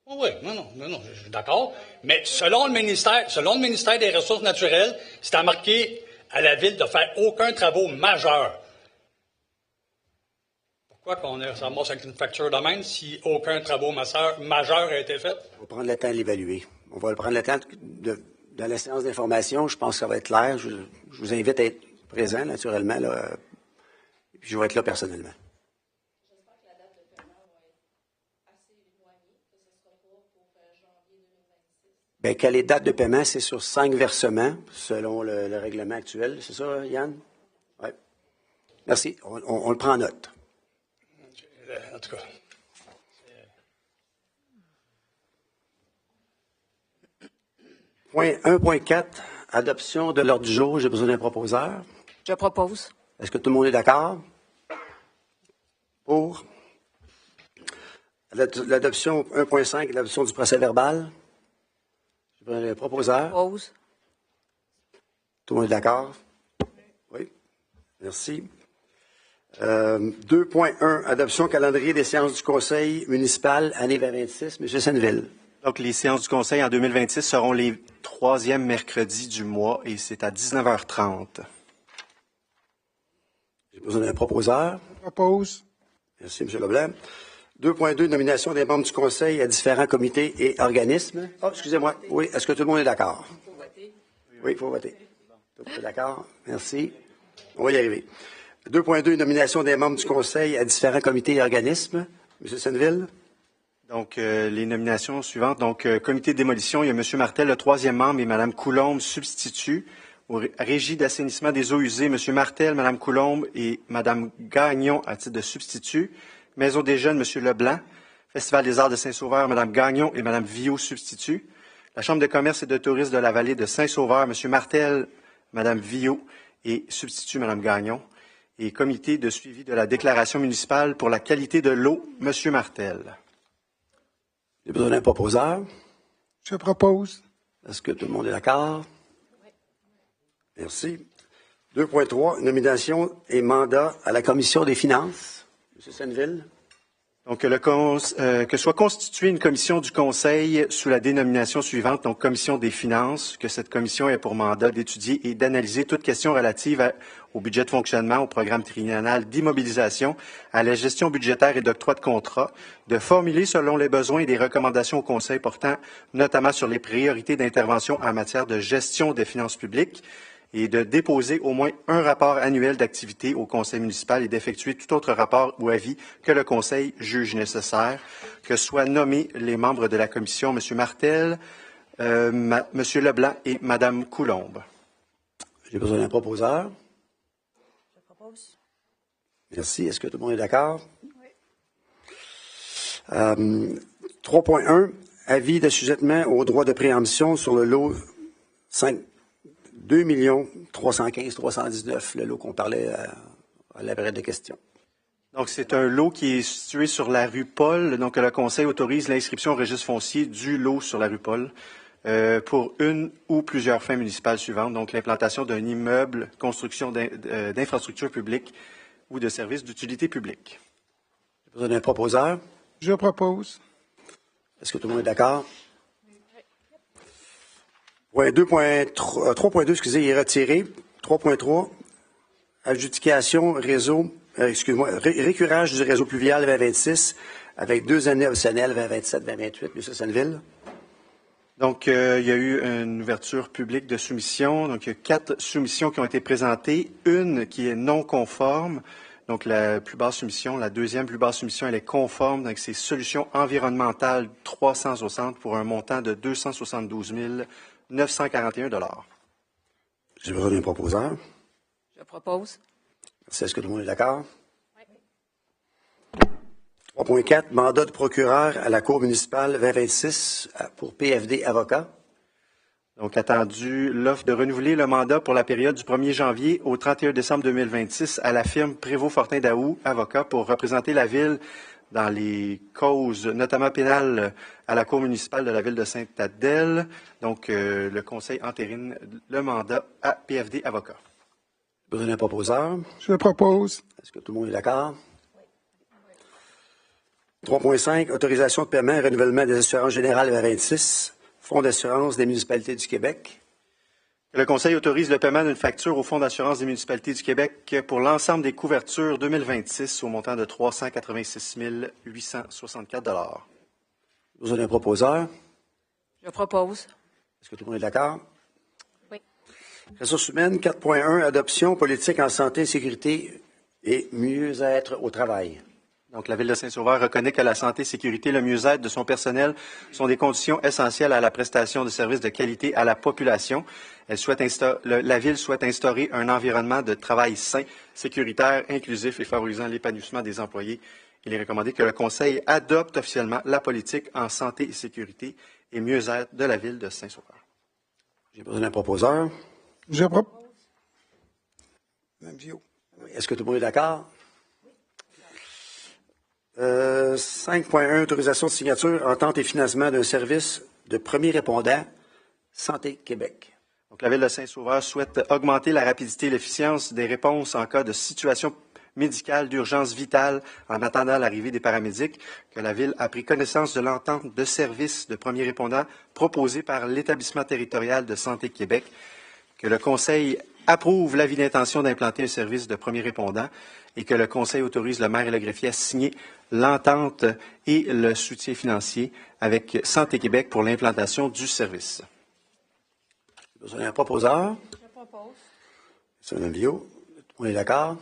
Oui, non, je suis d'accord. Mais selon le ministère des Ressources naturelles, c'est à marquer à la Ville de faire aucun travaux majeurs. Pourquoi qu'on se ramasse avec une facture de même si aucun travaux majeur a été fait? On va prendre le temps de l'évaluer. On va prendre le temps dans la séance d'information. Je pense que ça va être clair. Je vous invite à être présent, naturellement. Là, puis je vais être là personnellement. J'espère que la date de paiement va être assez éloignée, que ce ne sera pas pour janvier 2026. Bien, quand les dates de paiement, c'est sur 5 versements, selon le règlement actuel. C'est ça, Yann? Oui. Merci. On le prend en note. En tout cas. Point 1.4, adoption de l'ordre du jour. J'ai besoin d'un proposeur. Je propose. Est-ce que tout le monde est d'accord? Pour l'adoption 1.5, l'adoption du procès-verbal. J'ai besoin d'un proposeur. Propose. Tout le monde est d'accord? Oui. Merci. 2.1, adoption calendrier des séances du Conseil municipal, année 2026. M. Senneville. Donc, les séances du Conseil en 2026 seront les 3e mercredis du mois et c'est à 19h30. J'ai besoin d'un proposeur. Je propose. Merci, M. Leblanc. 2.2, nomination des membres du Conseil à différents comités et organismes. Oh, excusez-moi. Oui, est-ce que tout le monde est d'accord? Il faut voter. Oui, il faut voter. Tout le monde est d'accord? Merci. On va y arriver. 2.2, nomination des membres du Conseil à différents comités et organismes. M. Senneville. Donc, les nominations suivantes. Donc, comité de démolition, il y a M. Martel, le 3e membre, et Mme Coulombe, substitut. Régie d'assainissement des eaux usées, M. Martel, Mme Coulombe et Mme Gagnon à titre de substitut. Maison des jeunes, M. Leblanc. Festival des arts de Saint-Sauveur, Mme Gagnon et Mme Viau, substitut. La Chambre de commerce et de tourisme de la vallée de Saint-Sauveur, M. Martel, Mme Viau et substitut, Mme Gagnon. Et comité de suivi de la déclaration municipale pour la qualité de l'eau, M. Martel. J'ai besoin d'un proposeur. Je propose. Est-ce que tout le monde est d'accord? Oui. Merci. 2.3, nomination et mandat à la Commission des finances. M. Senneville. Donc, que soit constituée une commission du Conseil sous la dénomination suivante, donc Commission des finances, que cette commission ait pour mandat d'étudier et d'analyser toute question relative au budget de fonctionnement, au programme triennal d'immobilisation, à la gestion budgétaire et d'octroi de contrats, de formuler selon les besoins et des recommandations au Conseil portant notamment sur les priorités d'intervention en matière de gestion des finances publiques, et de déposer au moins un rapport annuel d'activité au Conseil municipal et d'effectuer tout autre rapport ou avis que le Conseil juge nécessaire, que soient nommés les membres de la Commission, M. Martel, M. Leblanc et Mme Coulombe. J'ai besoin d'un proposeur. Je propose. Merci. Est-ce que tout le monde est d'accord? Oui. 3.1, avis d'assujettissement au droit de préemption sur le lot 5. 2 315 319, le lot qu'on parlait à la période de questions. Donc, c'est un lot qui est situé sur la rue Paul. Donc, le Conseil autorise l'inscription au registre foncier du lot sur la rue Paul pour une ou plusieurs fins municipales suivantes. Donc, l'implantation d'un immeuble, construction d'infrastructures publiques ou de services d'utilité publique. J'ai besoin d'un proposeur. Je propose. Est-ce que tout le monde est d'accord? Point 3.2, excusez, est retiré. 3.3, adjudication réseau, récurage du réseau pluvial 2026 avec 2 années optionnelles 2027-2028, M. Senneville. Donc, il y a eu une ouverture publique de soumission. Donc, il y a 4 soumissions qui ont été présentées. Une qui est non conforme. Donc, la plus basse soumission, la deuxième plus basse soumission, elle est conforme avec ses solutions environnementales 360 pour un montant de 272 941 $. J'ai besoin d'un proposeur. Je propose. Merci. Est-ce que tout le monde est d'accord? Oui. 3.4, mandat de procureur à la Cour municipale 2026 pour PFD Avocat. Donc, attendu l'offre de renouveler le mandat pour la période du 1er janvier au 31 décembre 2026 à la firme Prévost-Fortin-Daou, avocat, pour représenter la Ville dans les causes, notamment pénales, à la Cour municipale de la Ville de Sainte-Adèle. Donc, le Conseil entérine le mandat à PFD Avocat. Besoin d'un proposeur. Je propose. Est-ce que tout le monde est d'accord? 3.5, autorisation de paiement et renouvellement des assurances générales 2026. Fonds d'assurance des municipalités du Québec. Le Conseil autorise le paiement d'une facture au Fonds d'assurance des municipalités du Québec pour l'ensemble des couvertures 2026 au montant de 386 864 $. Besoin d'un proposeur. Je propose. Est-ce que tout le monde est d'accord? Oui. Ressources humaines, 4.1, adoption politique en santé, sécurité et mieux-être au travail. Donc, la Ville de Saint-Sauveur reconnaît que la santé, sécurité et le mieux-être de son personnel sont des conditions essentielles à la prestation de services de qualité à la population. La Ville souhaite instaurer un environnement de travail sain, sécuritaire, inclusif et favorisant l'épanouissement des employés. Il est recommandé que le Conseil adopte officiellement la politique en santé, sécurité et mieux-être de la Ville de Saint-Sauveur. J'ai besoin d'un proposeur. Je propose. Mme Gio. Est-ce que tout le monde est d'accord? 5.1, autorisation de signature, entente et financement d'un service de premier répondant, Santé Québec. Donc, la Ville de Saint-Sauveur souhaite augmenter la rapidité et l'efficience des réponses en cas de situation médicale d'urgence vitale en attendant l'arrivée des paramédics, que la Ville a pris connaissance de l'entente de service de premier répondant proposée par l'Établissement territorial de Santé Québec, que le Conseil approuve l'avis d'intention d'implanter un service de premier répondant et que le Conseil autorise le maire et le greffier à signer l'entente et le soutien financier avec Santé Québec pour l'implantation du service. J'ai besoin d'un proposeur. Je propose. C'est un bio. On est d'accord?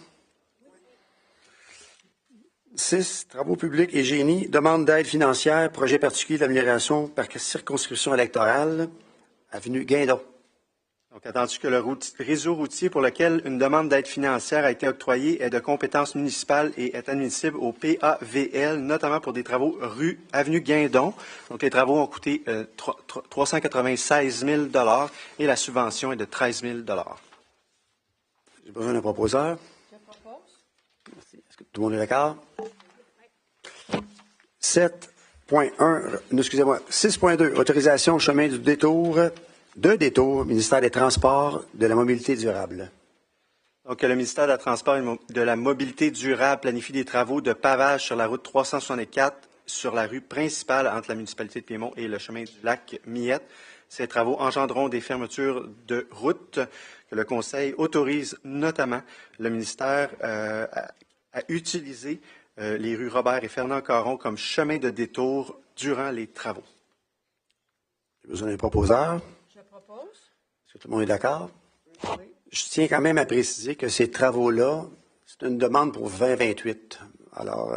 6, travaux publics et génie, demande d'aide financière, projet particulier d'amélioration par circonscription électorale, avenue Guindon. Donc, attendu que le réseau routier pour lequel une demande d'aide financière a été octroyée est de compétence municipale et est admissible au PAVL, notamment pour des travaux rue Avenue Guindon. Donc, les travaux ont coûté 396 000 $ et la subvention est de 13 000 $. J'ai besoin d'un proposeur. Je propose. Merci. Est-ce que tout le monde est d'accord? 6.2, autorisation chemin du détour, ministère des Transports, de la mobilité durable. Donc, le ministère des Transports et de la mobilité durable planifie des travaux de pavage sur la route 364 sur la rue principale entre la municipalité de Piémont et le chemin du lac Miette. Ces travaux engendreront des fermetures de routes que le Conseil autorise notamment le ministère à utiliser les rues Robert et Fernand-Caron comme chemin de détour durant les travaux. J'ai besoin d'un proposeur. Je propose. Est-ce que tout le monde est d'accord? Oui. Je tiens quand même à préciser que ces travaux-là, c'est une demande pour 2028. Alors,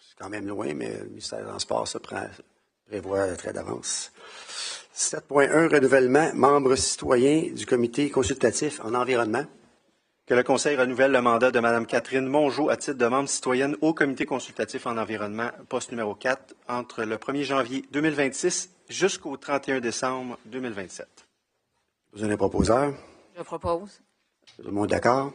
c'est quand même loin, mais le ministère des Transports se prévoit très d'avance. 7.1, renouvellement, membre citoyen du comité consultatif en environnement. Que le Conseil renouvelle le mandat de Mme Catherine Mongeau à titre de membre citoyenne au comité consultatif en environnement, poste numéro 4, entre le 1er janvier 2026 jusqu'au 31 décembre 2027. Vous avez un proposeur? Je propose. Tout le monde d'accord?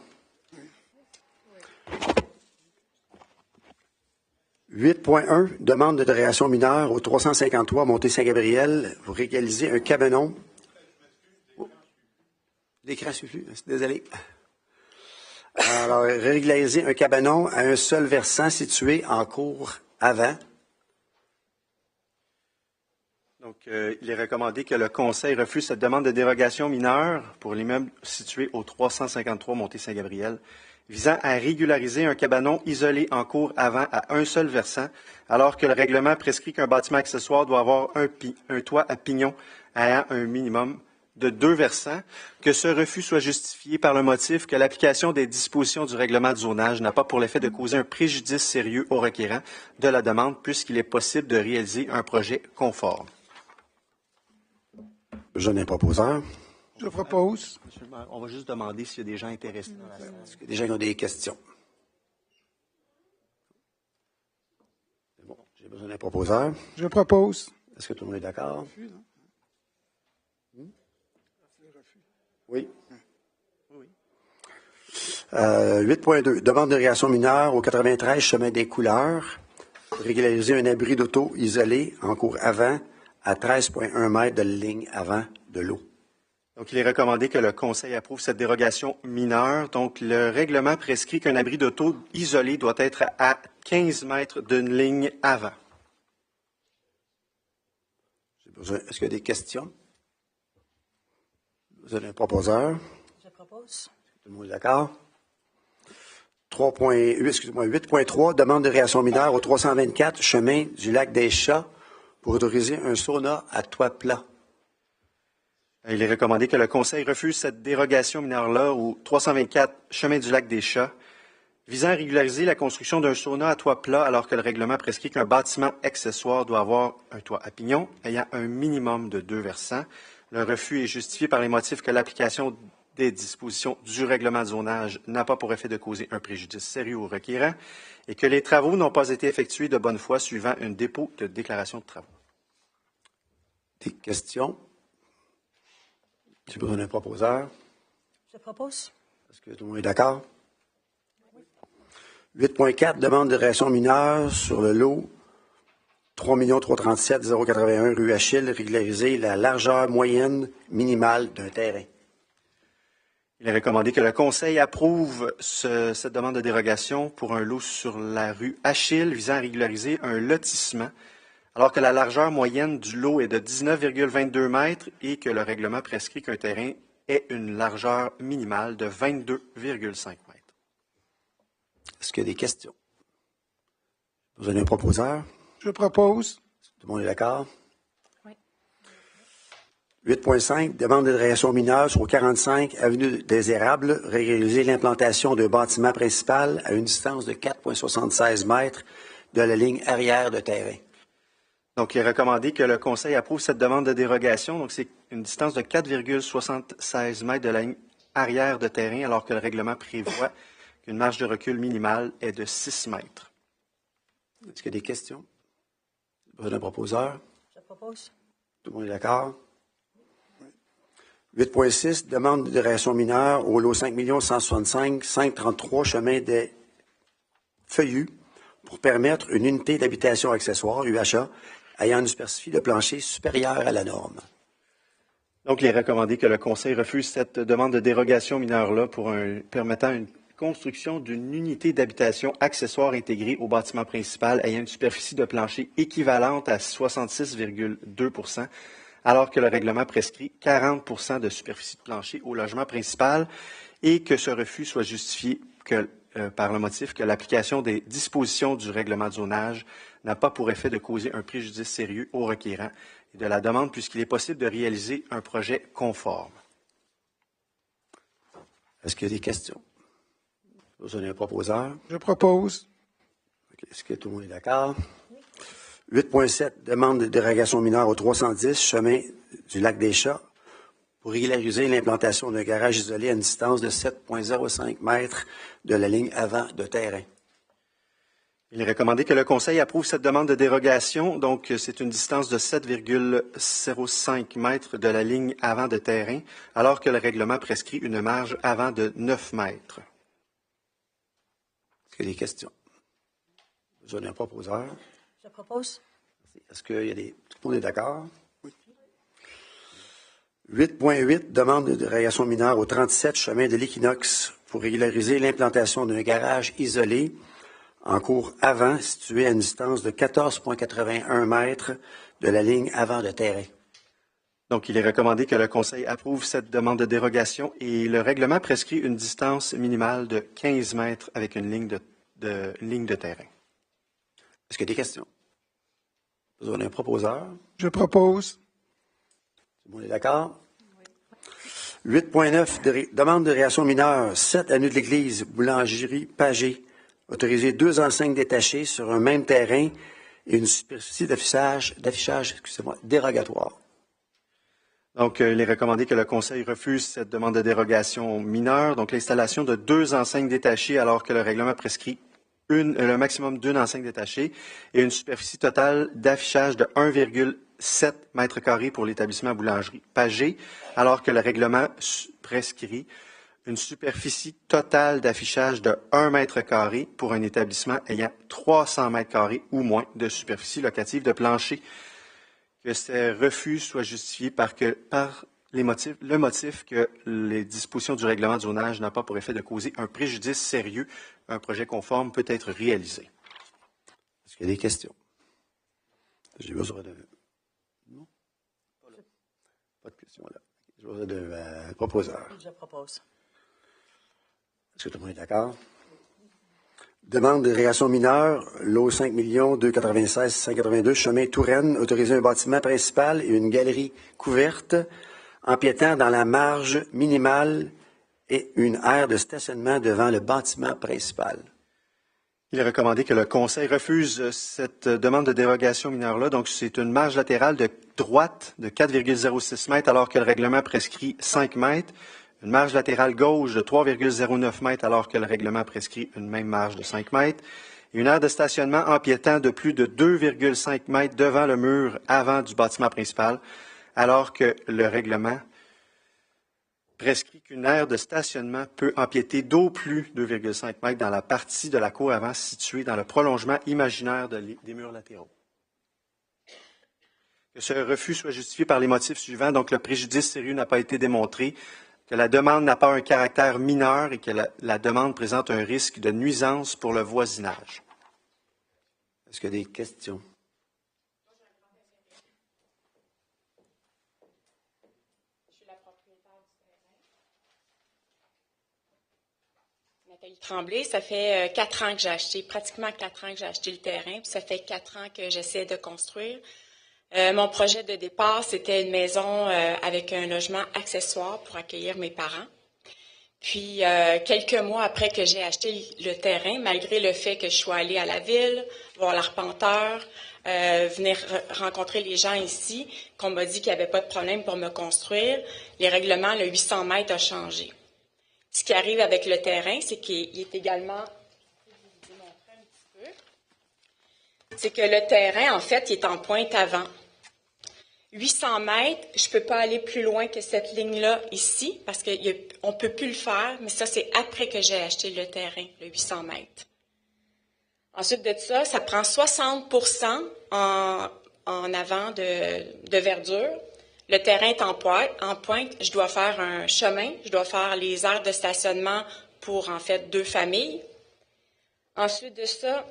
8.1, demande de dérogation mineure au 353 Montée-Saint-Gabriel pour réaliser un cabanon. Oh, l'écran ne suit plus, désolé. Alors, régulariser un cabanon à un seul versant situé en cour avant. Donc, il est recommandé que le Conseil refuse cette demande de dérogation mineure pour l'immeuble situé au 353 Montée-Saint-Gabriel, visant à régulariser un cabanon isolé en cour avant à un seul versant, alors que le règlement prescrit qu'un bâtiment accessoire doit avoir un toit à pignon ayant un minimum de 2 versants, que ce refus soit justifié par le motif que l'application des dispositions du règlement de zonage n'a pas pour l'effet de causer un préjudice sérieux au requérant de la demande, puisqu'il est possible de réaliser un projet conforme. Je n'ai pas proposeur. Je propose. Monsieur le maire, on va juste demander s'il y a des gens intéressés dans la salle. Est-ce qu'il y a des gens qui ont des questions? C'est bon, j'ai besoin d'un proposeur. Je propose. Est-ce que tout le monde est d'accord? Oui. 8.2, demande de régulation mineure au 93 chemin des Couleurs pour régulariser un abri d'auto isolé en cour avant à 13,1 mètres de la ligne avant de l'eau. Donc, il est recommandé que le Conseil approuve cette dérogation mineure. Donc, le règlement prescrit qu'un abri d'auto isolé doit être à 15 mètres d'une ligne avant. Est-ce qu'il y a des questions? Vous avez un proposeur? Je propose. Tout le monde est d'accord? 8.3, demande de régulation mineure au 324 chemin du lac des Chats pour autoriser un sauna à toit plat. Il est recommandé que le Conseil refuse cette dérogation mineure-là au 324 chemin du lac des Chats, visant à régulariser la construction d'un sauna à toit plat alors que le règlement prescrit qu'un bâtiment accessoire doit avoir un toit à pignon ayant un minimum de 2 versants. Le refus est justifié par les motifs que l'application des dispositions du règlement de zonage n'a pas pour effet de causer un préjudice sérieux au requérant et que les travaux n'ont pas été effectués de bonne foi suivant un dépôt de déclaration de travaux. Des questions? J'ai besoin d'un proposeur. Je propose. Est-ce que tout le monde est d'accord? 8.4, demande de régulation mineure sur le lot 3 337 081 rue Achille, régulariser la largeur moyenne minimale d'un terrain. Il est recommandé que le Conseil approuve cette demande de dérogation pour un lot sur la rue Achille visant à régulariser un lotissement, alors que la largeur moyenne du lot est de 19,22 mètres et que le règlement prescrit qu'un terrain ait une largeur minimale de 22,5 mètres. Est-ce qu'il y a des questions? Vous avez un proposeur? Je propose. Tout le monde est d'accord? Oui. 8.5, demande de régulation mineure sur 45 avenue des Érables, réaliser l'implantation d'un bâtiment principal à une distance de 4,76 mètres de la ligne arrière de terrain. Donc, il est recommandé que le Conseil approuve cette demande de dérogation. Donc, c'est une distance de 4,76 mètres de la ligne arrière de terrain, alors que le règlement prévoit qu'une marge de recul minimale est de 6 mètres. Est-ce qu'il y a des questions? Vous avez un proposeur? Je propose. Tout le monde est d'accord? 8.6, demande de régulation mineure au lot 5 165 533 chemin des Feuillus pour permettre une unité d'habitation accessoire, UHA, ayant une superficie de plancher supérieure à la norme. Donc, il est recommandé que le Conseil refuse cette demande de dérogation mineure-là permettant une construction d'une unité d'habitation accessoire intégrée au bâtiment principal ayant une superficie de plancher équivalente à 66,2 % alors que le règlement prescrit 40 % de superficie de plancher au logement principal et que ce refus soit justifié par le motif que l'application des dispositions du règlement de zonage n'a pas pour effet de causer un préjudice sérieux au requérant et de la demande puisqu'il est possible de réaliser un projet conforme. Est-ce qu'il y a des questions? Vous avez un proposeur? Je propose. Est-ce que tout le monde est d'accord? 8.7, demande de dérogation mineure au 310, chemin du lac des Chats, pour régulariser l'implantation d'un garage isolé à une distance de 7,05 mètres de la ligne avant de terrain. Il est recommandé que le Conseil approuve cette demande de dérogation. Donc, c'est une distance de 7,05 mètres de la ligne avant de terrain, alors que le règlement prescrit une marge avant de 9 mètres. Est-ce qu'il y a des questions? Besoin d'un proposeur? Je propose. Est-ce qu'il y a des... Tout le monde est d'accord? Oui. 8.8, demande de dérogation mineure au 37 chemin de l'Équinoxe pour régulariser l'implantation d'un garage isolé en cours avant, situé à une distance de 14,81 mètres de la ligne avant de terrain. Donc, il est recommandé que le Conseil approuve cette demande de dérogation et le règlement prescrit une distance minimale de 15 mètres avec une ligne de terrain. Est-ce qu'il y a des questions? Besoin d'un proposeur? Je propose. Tout le monde est d'accord? Oui. 8.9, demande de réaction mineure, 7 avenue de l'Église, boulangerie Pagé. Autoriser 2 enseignes détachées sur un même terrain et une superficie d'affichage dérogatoire. Donc, il est recommandé que le Conseil refuse cette demande de dérogation mineure, donc l'installation de 2 enseignes détachées alors que le règlement prescrit le maximum d'une enseigne détachée et une superficie totale d'affichage de 1,7 mètres carrés pour l'établissement boulangerie Pagé, alors que le règlement prescrit une superficie totale d'affichage de 1 mètre carré pour un établissement ayant 300 mètres carrés ou moins de superficie locative de plancher. Que ces refus soient justifiés par le motif que les dispositions du règlement de zonage n'ont pas pour effet de causer un préjudice sérieux. Un projet conforme peut être réalisé. Est-ce qu'il y a des questions? J'ai besoin de... Non? Pas de questions là. J'ai besoin de proposeur. Je propose. Est-ce que tout le monde est d'accord? Demande de réaction mineure, lot 5 296 582, chemin Touraine, autoriser un bâtiment principal et une galerie couverte, empiétant dans la marge minimale et une aire de stationnement devant le bâtiment principal. Il est recommandé que le Conseil refuse cette demande de dérogation mineure-là. Donc, c'est une marge latérale de droite de 4,06 mètres alors que le règlement prescrit 5 mètres. Une marge latérale gauche de 3,09 mètres alors que le règlement prescrit une même marge de 5 mètres. Et une aire de stationnement empiétant de plus de 2,5 mètres devant le mur avant du bâtiment principal alors que le règlement prescrit qu'une aire de stationnement peut empiéter d'au plus 2,5 mètres dans la partie de la cour avant située dans le prolongement imaginaire des murs latéraux. Que ce refus soit justifié par les motifs suivants, donc le préjudice sérieux n'a pas été démontré, que la demande n'a pas un caractère mineur et que la demande présente un risque de nuisance pour le voisinage. Est-ce qu'il y a des questions? Je suis la propriétaire du terrain. Nathalie Tremblay, ça fait 4 ans que j'ai acheté, pratiquement 4 ans que j'ai acheté le terrain, puis ça fait 4 ans que j'essaie de construire. Mon projet de départ, c'était une maison avec un logement accessoire pour accueillir mes parents. Puis, quelques mois après que j'ai acheté le terrain, malgré le fait que je sois allée à la ville, voir l'arpenteur, venir rencontrer les gens ici, qu'on m'a dit qu'il n'y avait pas de problème pour me construire, les règlements, le 800 mètres a changé. Ce qui arrive avec le terrain, c'est qu'il est également... C'est que le terrain, en fait, il est en pointe avant. 800 mètres, je ne peux pas aller plus loin que cette ligne-là ici, parce qu'on ne peut plus le faire, mais ça, c'est après que j'ai acheté le terrain, le 800 mètres. Ensuite de ça, ça prend 60% en avant de verdure. Le terrain est en pointe. Je dois faire un chemin. Je dois faire les aires de stationnement pour, en fait, 2 familles. Ensuite de ça,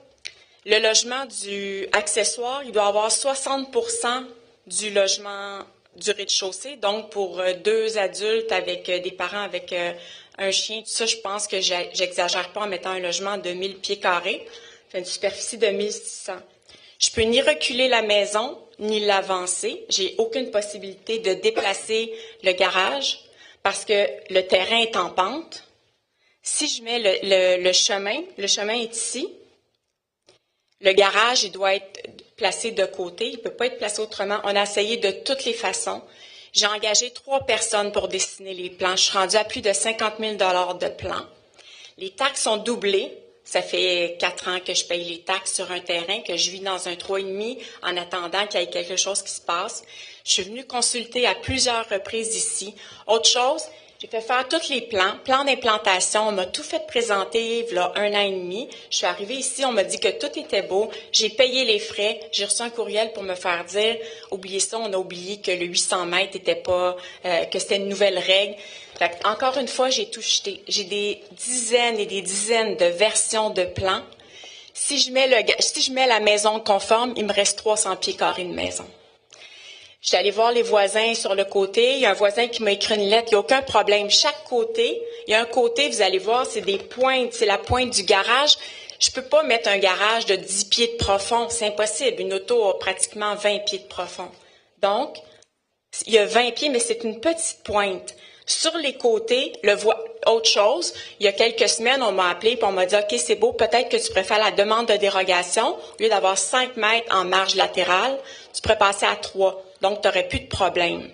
le logement du accessoire, il doit avoir 60% du logement du rez-de-chaussée. Donc, pour 2 adultes avec des parents avec un chien, tout ça, je pense que j'exagère pas en mettant un logement de 1000 pieds carrés. C'est une superficie de 1600. Je peux ni reculer la maison, ni l'avancer. J'ai aucune possibilité de déplacer le garage parce que le terrain est en pente. Si je mets le chemin est ici. Le garage, il doit être placé de côté. Il ne peut pas être placé autrement. On a essayé de toutes les façons. J'ai engagé 3 personnes pour dessiner les plans. Je suis rendue à plus de 50 000 $ de plans. Les taxes sont doublées Ça fait 4 ans que je paye les taxes sur un terrain, que je vis dans un 3,5 en attendant qu'il y ait quelque chose qui se passe. Je suis venue consulter à plusieurs reprises ici. Autre chose, j'ai fait faire tous les plans d'implantation. On m'a tout fait présenter il y a 1 an et demi. Je suis arrivée ici, on m'a dit que tout était beau. J'ai payé les frais. J'ai reçu un courriel pour me faire dire, oubliez ça, on a oublié que le 800 mètres était pas, que c'était une nouvelle règle. Fait que, encore une fois, j'ai tout jeté. J'ai des dizaines et des dizaines de versions de plans. Si je mets la maison conforme, il me reste 300 pieds carrés de maison. Je suis allée voir les voisins sur le côté. Il y a un voisin qui m'a écrit une lettre. Il n'y a aucun problème. Chaque côté, il y a un côté, vous allez voir, c'est des pointes. C'est la pointe du garage. Je peux pas mettre un garage de 10 pieds de profond. C'est impossible. Une auto a pratiquement 20 pieds de profond. Donc, il y a 20 pieds, mais c'est une petite pointe. Sur les côtés, autre chose, il y a quelques semaines, on m'a appelé et on m'a dit « OK, c'est beau, peut-être que tu pourrais faire la demande de dérogation. Au lieu d'avoir 5 mètres en marge latérale, tu pourrais passer à 3. Donc, tu n'aurais plus de problème. »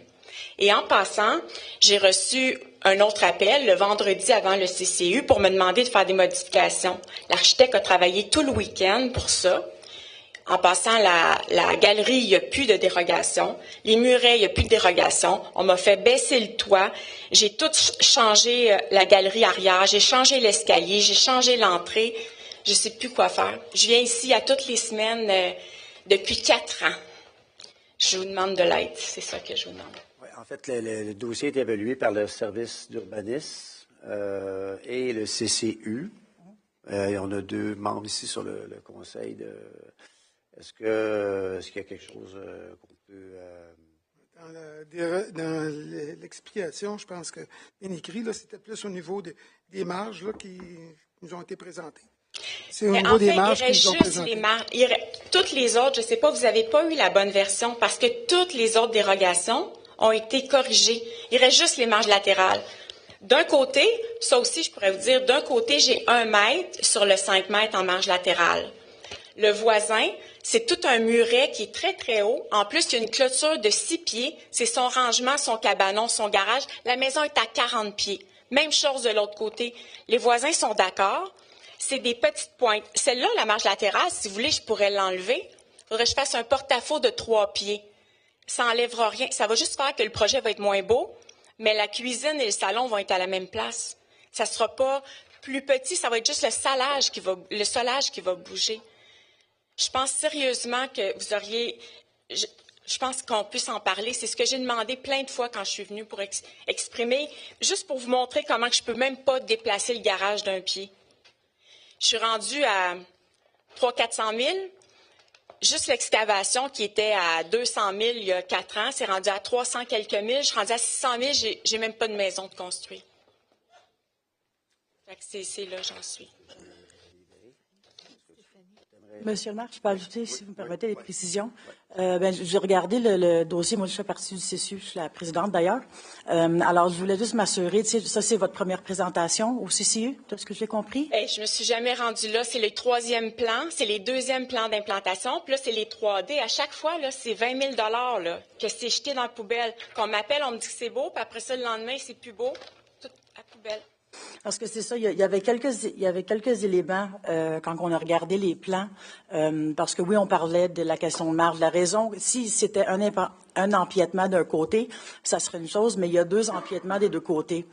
Et en passant, j'ai reçu un autre appel le vendredi avant le CCU pour me demander de faire des modifications. L'architecte a travaillé tout le week-end pour ça. En passant, la galerie, il n'y a plus de dérogation. Les murets, il n'y a plus de dérogation. On m'a fait baisser le toit. J'ai tout changé la galerie arrière. J'ai changé l'escalier. J'ai changé l'entrée. Je ne sais plus quoi faire. Je viens ici à toutes les semaines depuis 4 ans. Je vous demande de l'aide. C'est ça que je vous demande. Oui, en fait, le dossier est évalué par le service d'urbanisme et le CCU. On a 2 membres ici sur le conseil de... Est-ce qu'il y a quelque chose qu'on peut... Dans l'explication, je pense que bien écrit, là, c'était plus au niveau des marges là, qui nous ont été présentées. C'est au niveau des marges qui nous ont présentées. Toutes les autres, je ne sais pas, vous n'avez pas eu la bonne version parce que toutes les autres dérogations ont été corrigées. Il reste juste les marges latérales. D'un côté, ça aussi, je pourrais vous dire, d'un côté, j'ai 1 mètre sur le 5 mètres en marge latérale. Le voisin, c'est tout un muret qui est très, très haut. En plus, il y a une clôture de 6 pieds. C'est son rangement, son cabanon, son garage. La maison est à 40 pieds. Même chose de l'autre côté. Les voisins sont d'accord. C'est des petites pointes. Celle-là, la marge latérale, si vous voulez, je pourrais l'enlever. Il faudrait que je fasse un porte-à-faux de 3 pieds. Ça n'enlèvera rien. Ça va juste faire que le projet va être moins beau, mais la cuisine et le salon vont être à la même place. Ça ne sera pas plus petit, ça va être juste le solage qui va bouger. Je pense sérieusement que vous auriez... Je pense qu'on puisse en parler. C'est ce que j'ai demandé plein de fois quand je suis venue pour exprimer, juste pour vous montrer comment je ne peux même pas déplacer le garage d'un pied. Je suis rendue à 300 000 400 000. Juste l'excavation qui était à 200 000 il y a 4 ans, c'est rendu à 300 quelques mille. Je suis rendue à 600 000, j'ai même pas de maison de construire. C'est là j'en suis. Monsieur le maire, je peux ajouter, si vous me permettez, des précisions. J'ai regardé le dossier. Moi, je fais partie du CCU. Je suis la présidente, d'ailleurs. Alors, je voulais juste m'assurer. Ça, c'est votre première présentation au CCU, de ce que j'ai compris? Je me suis jamais rendue là. C'est le 3e plan. C'est les 2e plans d'implantation. Puis là, c'est les 3D. À chaque fois, là, c'est 20 000 là, que c'est jeté dans la poubelle. Qu'on m'appelle, on me dit que c'est beau. Puis après ça, le lendemain, c'est plus beau. Tout à la poubelle. Parce que c'est ça, il y avait quelques éléments quand on a regardé les plans, parce que oui, on parlait de la question de marge. La raison, si c'était un empiètement d'un côté, ça serait une chose, mais il y a 2 empiètements des 2 côtés.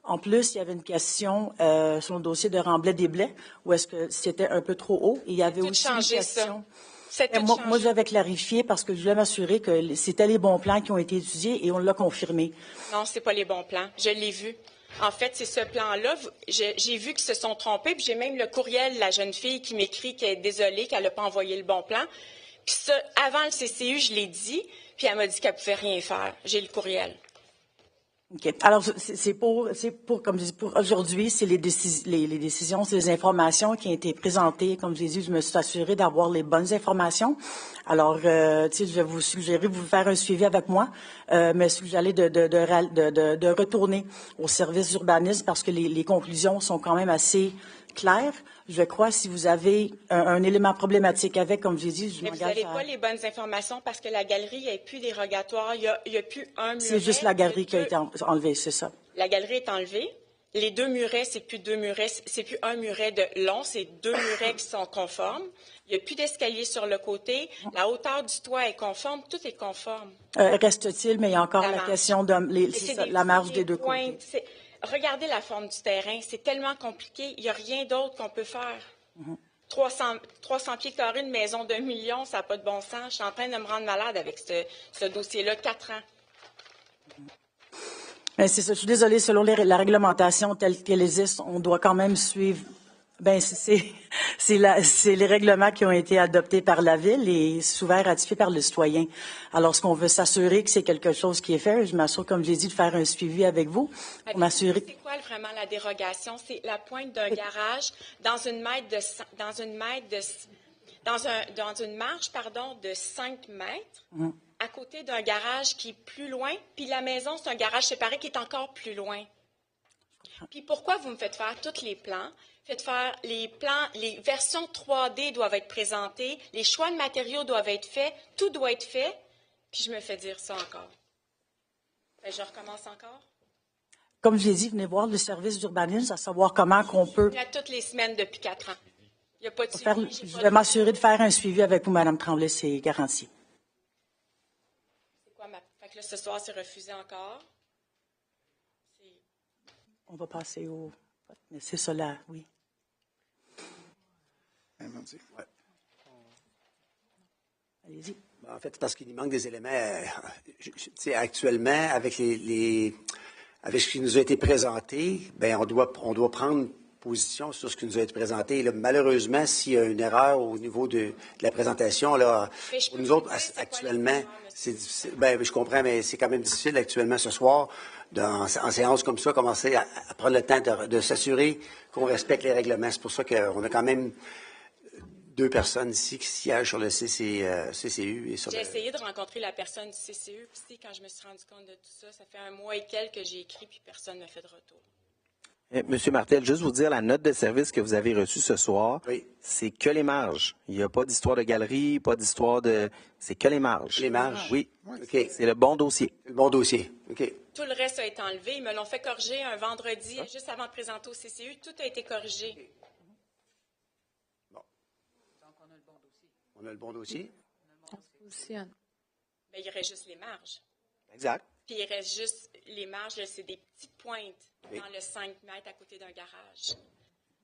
En plus, il y avait une question sur le dossier de Remblai-des-Blais, où est-ce que c'était un peu trop haut. Et il y avait aussi une question... Moi, j'avais clarifié parce que je voulais m'assurer que c'était les bons plans qui ont été étudiés et on l'a confirmé. Non, c'est pas les bons plans. Je l'ai vu. En fait, c'est ce plan-là. J'ai vu qu'ils se sont trompés, puis j'ai même le courriel de la jeune fille qui m'écrit qu'elle est désolée, qu'elle n'a pas envoyé le bon plan. Puis ça, avant le CCU, je l'ai dit, puis elle m'a dit qu'elle ne pouvait rien faire. J'ai le courriel. OK. Alors, c'est pour comme je dis, pour aujourd'hui, c'est les décisions, c'est les informations qui ont été présentées. Comme je l'ai dit, je me suis assurée d'avoir les bonnes informations. Alors, je vais vous suggérer de vous faire un suivi avec moi, mais suggérer de retourner au service d'urbanisme parce que les conclusions sont quand même assez claires. Je crois, si vous avez un élément problématique avec, comme j'ai dit, je m'engage à... Mais vous n'avez pas les bonnes informations parce que la galerie n'est plus dérogatoire. Il y a plus un muret. C'est juste la galerie qui a été enlevée, c'est ça. La galerie est enlevée. les 2 murets, c'est plus 2 murets, c'est plus un muret de long, c'est 2 murets qui sont conformes. Il n'y a plus d'escalier sur le côté. La hauteur du toit est conforme, tout est conforme. Reste-t-il, mais il y a encore la question de la marge des deux côtés. Regardez la forme du terrain, c'est tellement compliqué, il n'y a rien d'autre qu'on peut faire. 300 pieds carrés de maison d'1 million, ça n'a pas de bon sens. Je suis en train de me rendre malade avec ce dossier-là, 4 ans. Ben, c'est ça. Je suis désolée, selon la réglementation telle qu'elle existe, on doit quand même suivre. Ben, c'est les règlements qui ont été adoptés par la Ville et souvent ratifiés par le citoyen. Alors, ce qu'on veut s'assurer que c'est quelque chose qui est fait, je m'assure, comme j'ai dit, de faire un suivi avec vous pour m'assurer. C'est quoi vraiment la dérogation? C'est la pointe d'un garage dans une marge de 5 mètres. À côté d'un garage qui est plus loin, puis la maison, c'est un garage séparé qui est encore plus loin. Puis pourquoi vous me faites faire tous les plans? Faites faire les plans, les versions 3D doivent être présentées, les choix de matériaux doivent être faits, tout doit être fait, puis je me fais dire ça encore. Ben, je recommence encore? Comme je l'ai dit, venez voir le service d'urbanisme, à savoir comment qu'on peut. Il y a toutes les semaines depuis 4 ans. Il n'y a pas de suivi. Je vais m'assurer de faire un suivi avec vous, Mme Tremblay, c'est garanti. Fait que là, ce soir, c'est refusé encore. On va passer au... Mais c'est ça là, oui. Ouais. Allez-y. En fait, c'est parce qu'il manque des éléments. Actuellement, avec avec ce qui nous a été présenté, ben on doit prendre position sur ce qui nous a été présenté. Là, malheureusement, s'il y a une erreur au niveau de la présentation, là, pour nous autres, actuellement, c'est difficile. Ben, je comprends, mais c'est quand même difficile actuellement ce soir, en séance comme ça, commencer à prendre le temps de s'assurer qu'on respecte les règlements. C'est pour ça qu'on a quand même 2 personnes ici qui siègent sur le CCU. J'ai essayé de rencontrer la personne du CCU, puis quand je me suis rendu compte de tout ça, ça fait 1 mois et quelques que j'ai écrit, puis personne ne m'a fait de retour. Monsieur Martel, juste vous dire, la note de service que vous avez reçue ce soir, c'est que les marges. Il n'y a pas d'histoire de galerie, pas d'histoire de... C'est que les marges. Les marges? Oui. OK. C'est le bon dossier. Le bon dossier. OK. Tout le reste a été enlevé. Ils me l'ont fait corriger un vendredi, juste avant de présenter au CCU. Tout a été corrigé. Bon. Donc, on a le bon dossier. On a le bon dossier? Mais il reste juste les marges. Exact. Puis il reste juste les marges, là, c'est des petites pointes dans le 5 mètres à côté d'un garage.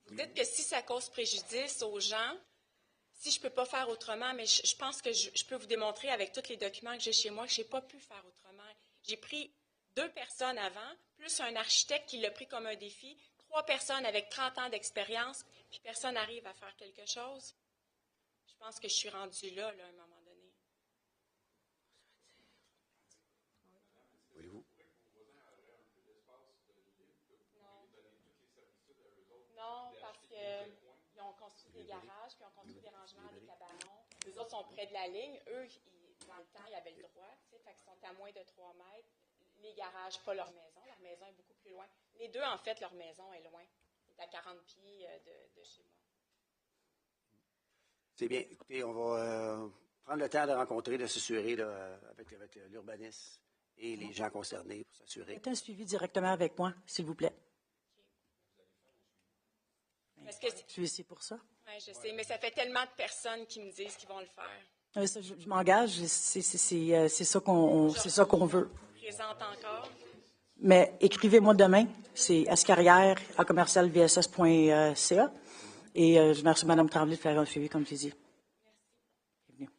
Vous dites que si ça cause préjudice aux gens, si je ne peux pas faire autrement, mais je pense que je peux vous démontrer avec tous les documents que j'ai chez moi que je n'ai pas pu faire autrement. J'ai pris 2 personnes avant, plus un architecte qui l'a pris comme un défi, 3 personnes avec 30 ans d'expérience, puis personne n'arrive à faire quelque chose. Je pense que je suis rendue là, à un moment donné. Non, parce qu'ils ont construit des garages, puis ils ont construit des rangements, des cabanons. Les autres sont près de la ligne. Eux, dans le temps, ils avaient le droit, fait qu'ils sont à moins de 3 mètres. Les garages, pas leur maison. Leur maison est beaucoup plus loin. Les 2, en fait, leur maison est loin. C'est à 40 pieds de chez moi. C'est bien. Écoutez, on va prendre le temps de rencontrer, de s'assurer avec l'urbanisme et les gens concernés pour s'assurer. Faites un suivi directement avec moi, s'il vous plaît. Parce que je suis ici pour ça. Oui, je sais, mais ça fait tellement de personnes qui me disent qu'ils vont le faire. Ça, je m'engage, c'est ça qu'on veut. Présente encore. Mais écrivez-moi demain, c'est ascarrière@commercialvss.ca et je remercie Mme Tremblay de faire un suivi, comme je l'ai dit. Bienvenue.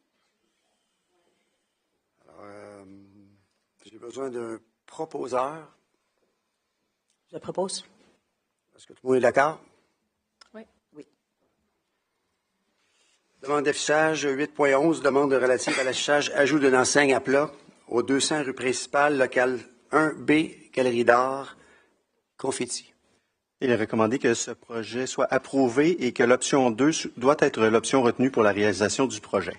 Alors, j'ai besoin d'un proposeur. Je propose. Est-ce que tout le monde est d'accord? Oui. Demande d'affichage 8.11, demande relative à l'affichage ajout d'une enseigne à plat au 200 rue principale, local 1B, Galerie d'art, Confetti. Il est recommandé que ce projet soit approuvé et que l'option 2 doit être l'option retenue pour la réalisation du projet.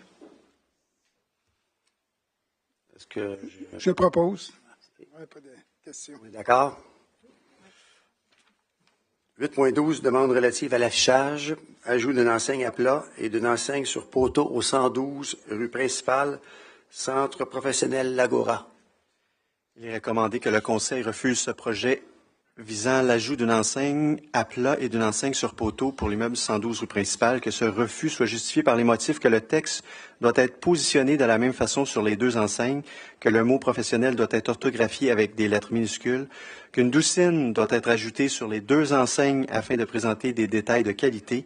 Est-ce que je propose. Pas de questions. D'accord. 8.12, demande relative à l'affichage, ajout d'une enseigne à plat et d'une enseigne sur poteau au 112 rue principale, Centre professionnel L'Agora. Il est recommandé que le Conseil refuse ce projet visant l'ajout d'une enseigne à plat et d'une enseigne sur poteau pour l'immeuble 112 rue principale, que ce refus soit justifié par les motifs que le texte doit être positionné de la même façon sur les deux enseignes, que le mot professionnel doit être orthographié avec des lettres minuscules, qu'une doucine doit être ajoutée sur les deux enseignes afin de présenter des détails de qualité,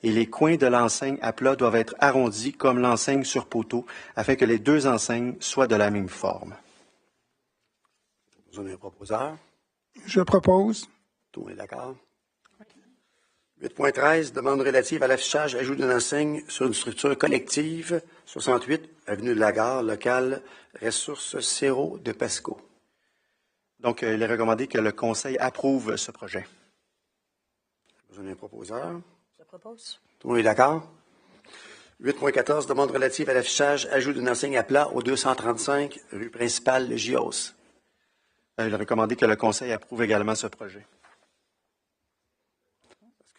et les coins de l'enseigne à plat doivent être arrondis comme l'enseigne sur poteau, afin que les deux enseignes soient de la même forme. Vous avez un proposeur? Je propose. Tout le monde est d'accord? 8.13, demande relative à l'affichage, ajout d'une enseigne sur une structure collective, 68, avenue de la Gare, local Ressources Céro de Pesco. Donc, il est recommandé que le Conseil approuve ce projet. Vous avez un proposeur? Je propose. Tout le monde est d'accord? 8.14, demande relative à l'affichage, ajout d'une enseigne à plat au 235 rue principale de Gios. Il est recommandé que le Conseil approuve également ce projet.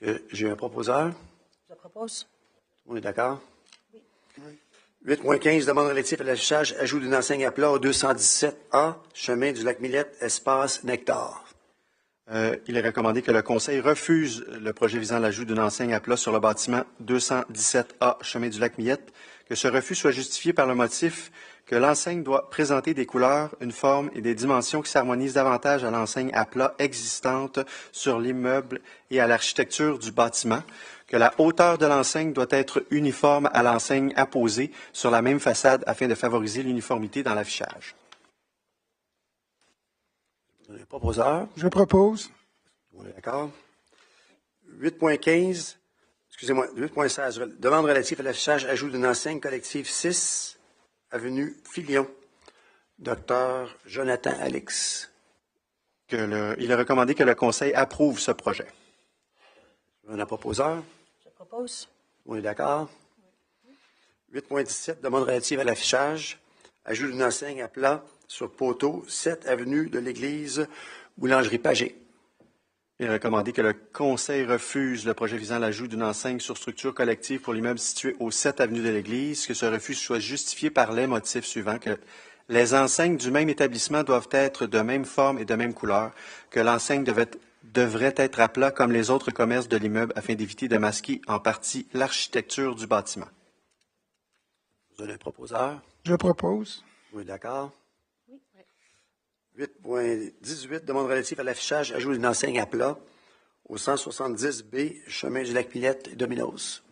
Est-ce que j'ai un proposeur? Je propose. Tout le monde est d'accord? Oui. 8.15, demande relative à l'affichage, ajout d'une enseigne à plat au 217A, chemin du lac Millette, espace Nectar. Il est recommandé que le Conseil refuse le projet visant l'ajout d'une enseigne à plat sur le bâtiment 217A, chemin du lac Millette, que ce refus soit justifié par le motif que l'enseigne doit présenter des couleurs, une forme et des dimensions qui s'harmonisent davantage à l'enseigne à plat existante sur l'immeuble et à l'architecture du bâtiment, que la hauteur de l'enseigne doit être uniforme à l'enseigne apposée sur la même façade afin de favoriser l'uniformité dans l'affichage. Un proposeur? Je propose. Oui, d'accord. 8.15, excusez-moi, 8.16, demande relative à l'affichage, ajout d'une enseigne collective 6, avenue Filion, Docteur Jonathan Alix. Il est recommandé que le Conseil approuve ce projet. Un proposeur? Je propose. On est d'accord? 8.17, demande relative à l'affichage, ajout d'une enseigne à plat sur poteau, 7 avenue de l'Église, Boulangerie Pagé. Il est recommandé que le Conseil refuse le projet visant l'ajout d'une enseigne sur structure collective pour l'immeuble situé au 7 avenue de l'Église, que ce refus soit justifié par les motifs suivants, que les enseignes du même établissement doivent être de même forme et de même couleur, que l'enseigne devrait être à plat comme les autres commerces de l'immeuble afin d'éviter de masquer en partie l'architecture du bâtiment. Vous avez un proposeur? Je propose. Oui, d'accord. 8.18, demande relative à l'affichage, ajout d'une enseigne à plat au 170B, chemin du lac Millette, Dominos.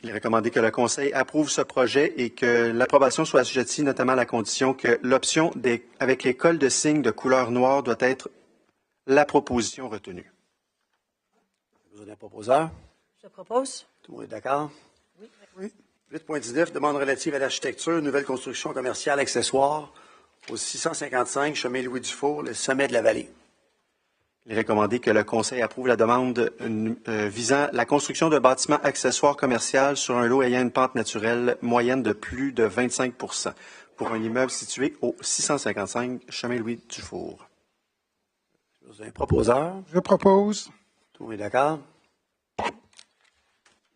Il est recommandé que le Conseil approuve ce projet et que l'approbation soit assujettie notamment à la condition que l'option avec les cols de signes de couleur noire doit être la proposition retenue. Vous avez un proposeur? Je propose. Tout le monde est d'accord? Oui. 8.19, demande relative à l'architecture, nouvelle construction commerciale accessoire au 655 chemin Louis Dufour, le sommet de la vallée. Il est recommandé que le Conseil approuve la demande visant la construction de bâtiments accessoires commerciaux sur un lot ayant une pente naturelle moyenne de plus de 25 pour un immeuble situé au 655 chemin Louis Dufour. Vous avez un proposeur? Je propose. Tout le monde est d'accord?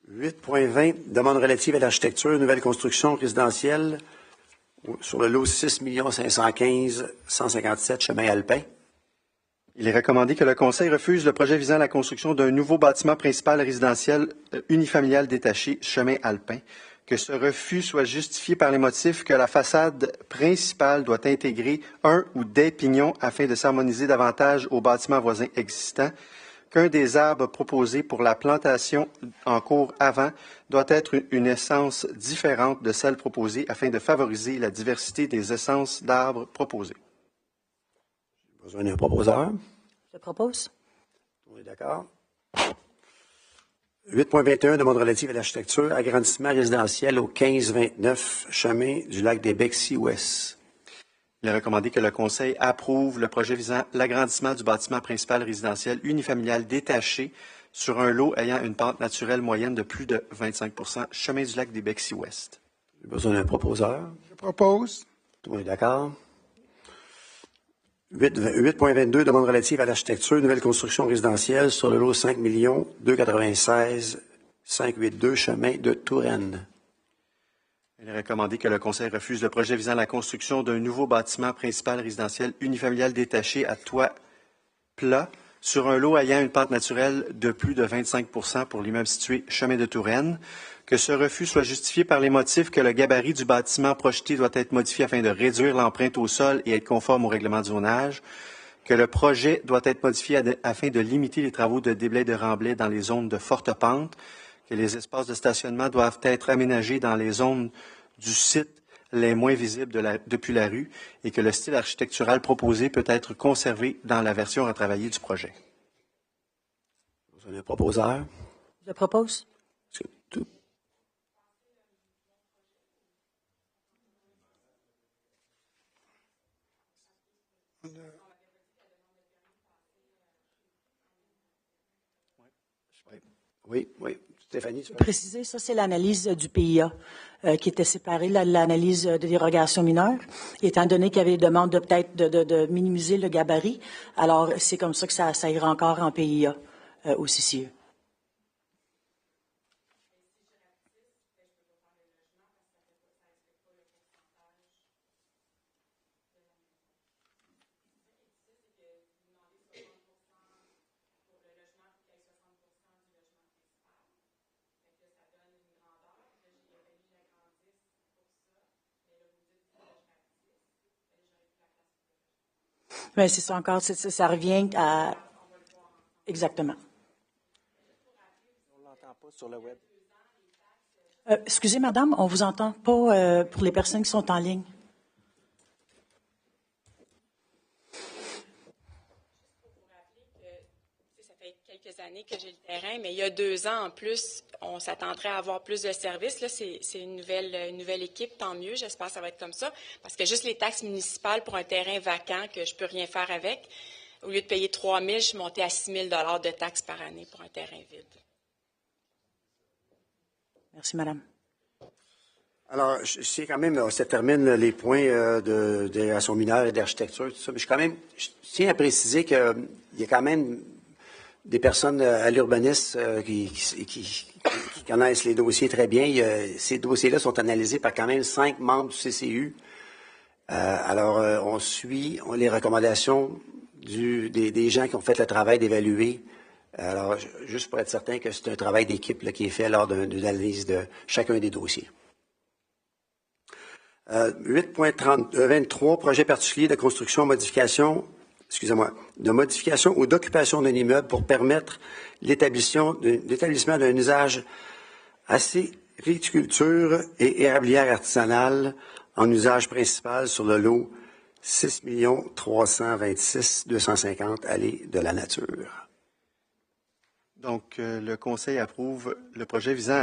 8.20, demande relative à l'architecture, nouvelle construction résidentielle sur le lot 6 515 157 chemin Alpin. Il est recommandé que le Conseil refuse le projet visant la construction d'un nouveau bâtiment principal résidentiel unifamilial détaché, chemin Alpin, que ce refus soit justifié par les motifs que la façade principale doit intégrer un ou des pignons afin de s'harmoniser davantage aux bâtiments voisins existants, qu'un des arbres proposés pour la plantation en cours avant doit être une essence différente de celle proposée afin de favoriser la diversité des essences d'arbres proposées. J'ai besoin d'un proposeur. Je propose. On est d'accord. 8.21, demande relative à l'architecture, agrandissement résidentiel au 1529 chemin du lac des Becs-Ouest. Il est recommandé que le Conseil approuve le projet visant l'agrandissement du bâtiment principal résidentiel unifamilial détaché sur un lot ayant une pente naturelle moyenne de plus de 25 chemin du lac des Becs-Ouest. J'ai besoin d'un proposeur. Je propose. Tout le monde est d'accord. 8.22, demande relative à l'architecture, nouvelle construction résidentielle sur le lot 5 296 582 chemin de Touraine. Il est recommandé que le Conseil refuse le projet visant la construction d'un nouveau bâtiment principal résidentiel unifamilial détaché à toit plat sur un lot ayant une pente naturelle de plus de 25 % pour l'immeuble situé chemin de Touraine, que ce refus soit justifié par les motifs que le gabarit du bâtiment projeté doit être modifié afin de réduire l'empreinte au sol et être conforme au règlement de zonage, que le projet doit être modifié afin de limiter les travaux de déblai de remblai dans les zones de forte pente, que les espaces de stationnement doivent être aménagés dans les zones du site les moins visibles depuis la rue et que le style architectural proposé peut être conservé dans la version retravaillée du projet. Vous avez un proposeur? Je propose. Oui. Stéphanie, tu peux préciser, ça, c'est l'analyse du PIA qui était séparée de l'analyse de dérogation mineure, étant donné qu'il y avait des demandes de minimiser le gabarit. Alors, c'est comme ça que ça ira encore en PIA au CCE. Mais c'est ça encore, ça revient à... Exactement. On ne l'entend pas sur le web. Excusez, madame, on ne vous entend pas pour les personnes qui sont en ligne. Ça fait quelques années que j'ai le terrain, mais il y a 2 ans en plus, on s'attendrait à avoir plus de services. Là, c'est une nouvelle équipe, tant mieux. J'espère que ça va être comme ça. Parce que juste les taxes municipales pour un terrain vacant que je ne peux rien faire avec, au lieu de payer 3 000, je suis montée à 6 000 $ de taxes par année pour un terrain vide. Merci, madame. Alors, c'est quand même, ça termine les points de dérogation mineure et d'architecture, tout ça. Mais je tiens à préciser qu'il y a quand même des personnes à l'urbanisme qui connaissent les dossiers très bien. Ces dossiers-là sont analysés par quand même 5 membres du CCU. Alors, on suit les recommandations des gens qui ont fait le travail d'évaluer. Alors, juste pour être certain que c'est un travail d'équipe là, qui est fait lors d'une analyse de chacun des dossiers. 8.23, projet particulier de construction, de modification ou d'occupation d'un immeuble pour permettre l'établissement d'un usage acériculture et érablière artisanale en usage principal sur le lot 6 326 250 allées de la nature. Donc, le Conseil approuve le projet visant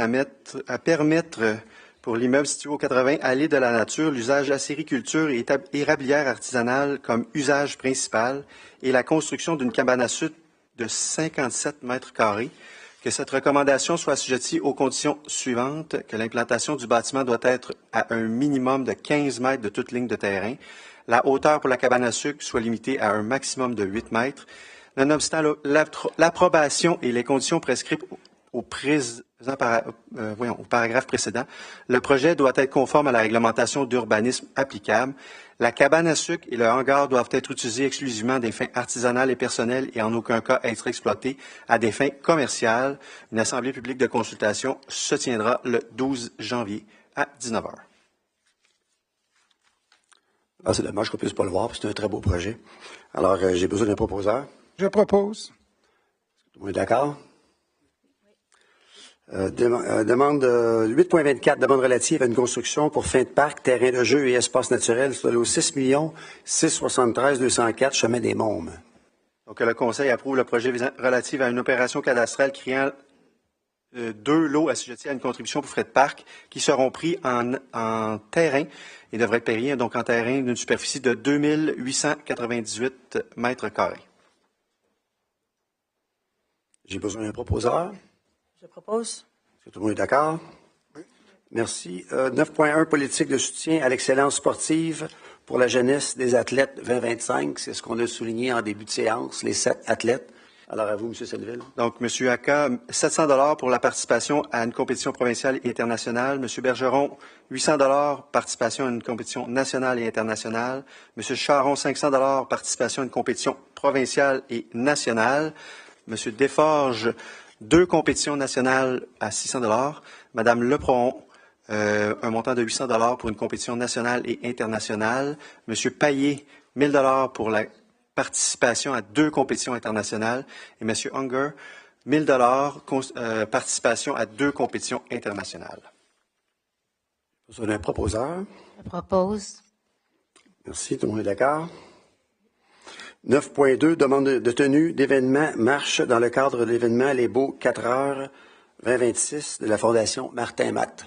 à permettre pour l'immeuble situé au 80 allées de la nature l'usage acériculture et érablière artisanale comme usage principal et la construction d'une cabane à sucre de 57 mètres carrés, que cette recommandation soit assujettie aux conditions suivantes, que l'implantation du bâtiment doit être à un minimum de 15 mètres de toute ligne de terrain, la hauteur pour la cabane à sucre soit limitée à un maximum de 8 mètres, nonobstant l'approbation et les conditions prescrites au paragraphe précédent, le projet doit être conforme à la réglementation d'urbanisme applicable. La cabane à sucre et le hangar doivent être utilisés exclusivement à des fins artisanales et personnelles et en aucun cas être exploités à des fins commerciales. Une assemblée publique de consultation se tiendra le 12 janvier à 19h. C'est dommage qu'on ne puisse pas le voir, parce que c'est un très beau projet. Alors, j'ai besoin d'un proposeur. Je propose. Tout le monde est d'accord? Demande 8.24, demande relative à une construction pour fin de parc, terrain de jeu et espace naturel sur le lot 6 673 204 chemin des Mômes. Donc, le Conseil approuve le projet relatif à une opération cadastrale créant 2 lots assujettis à une contribution pour frais de parc qui seront pris en terrain et devraient être payés donc en terrain d'une superficie de 2898 mètres carrés. J'ai besoin d'un proposeur. Je propose. Est-ce que tout le monde est d'accord? Oui. Merci. 9.1, politique de soutien à l'excellence sportive pour la jeunesse des athlètes 2025. C'est ce qu'on a souligné en début de séance, les 7 athlètes. Alors, à vous, M. Selleville. Donc, M. Aka, 700 $ pour la participation à une compétition provinciale et internationale. M. Bergeron, 800 $ participation à une compétition nationale et internationale. M. Charon, 500 $ participation à une compétition provinciale et nationale. M. Desforges, 2 compétitions nationales à 600 $. Mme Leprohon, un montant de 800 $ pour une compétition nationale et internationale. M. Payet, 1 000 $ pour la participation à 2 compétitions internationales. Et M. Unger, 1 000 $ participation à 2 compétitions internationales. Vous avez un proposeur? Je propose. Merci, tout le monde est d'accord. 9.2, demande de tenue d'événement marche dans le cadre de l'événement Les Beaux 4 heures 2026 de la Fondation Martin Matt.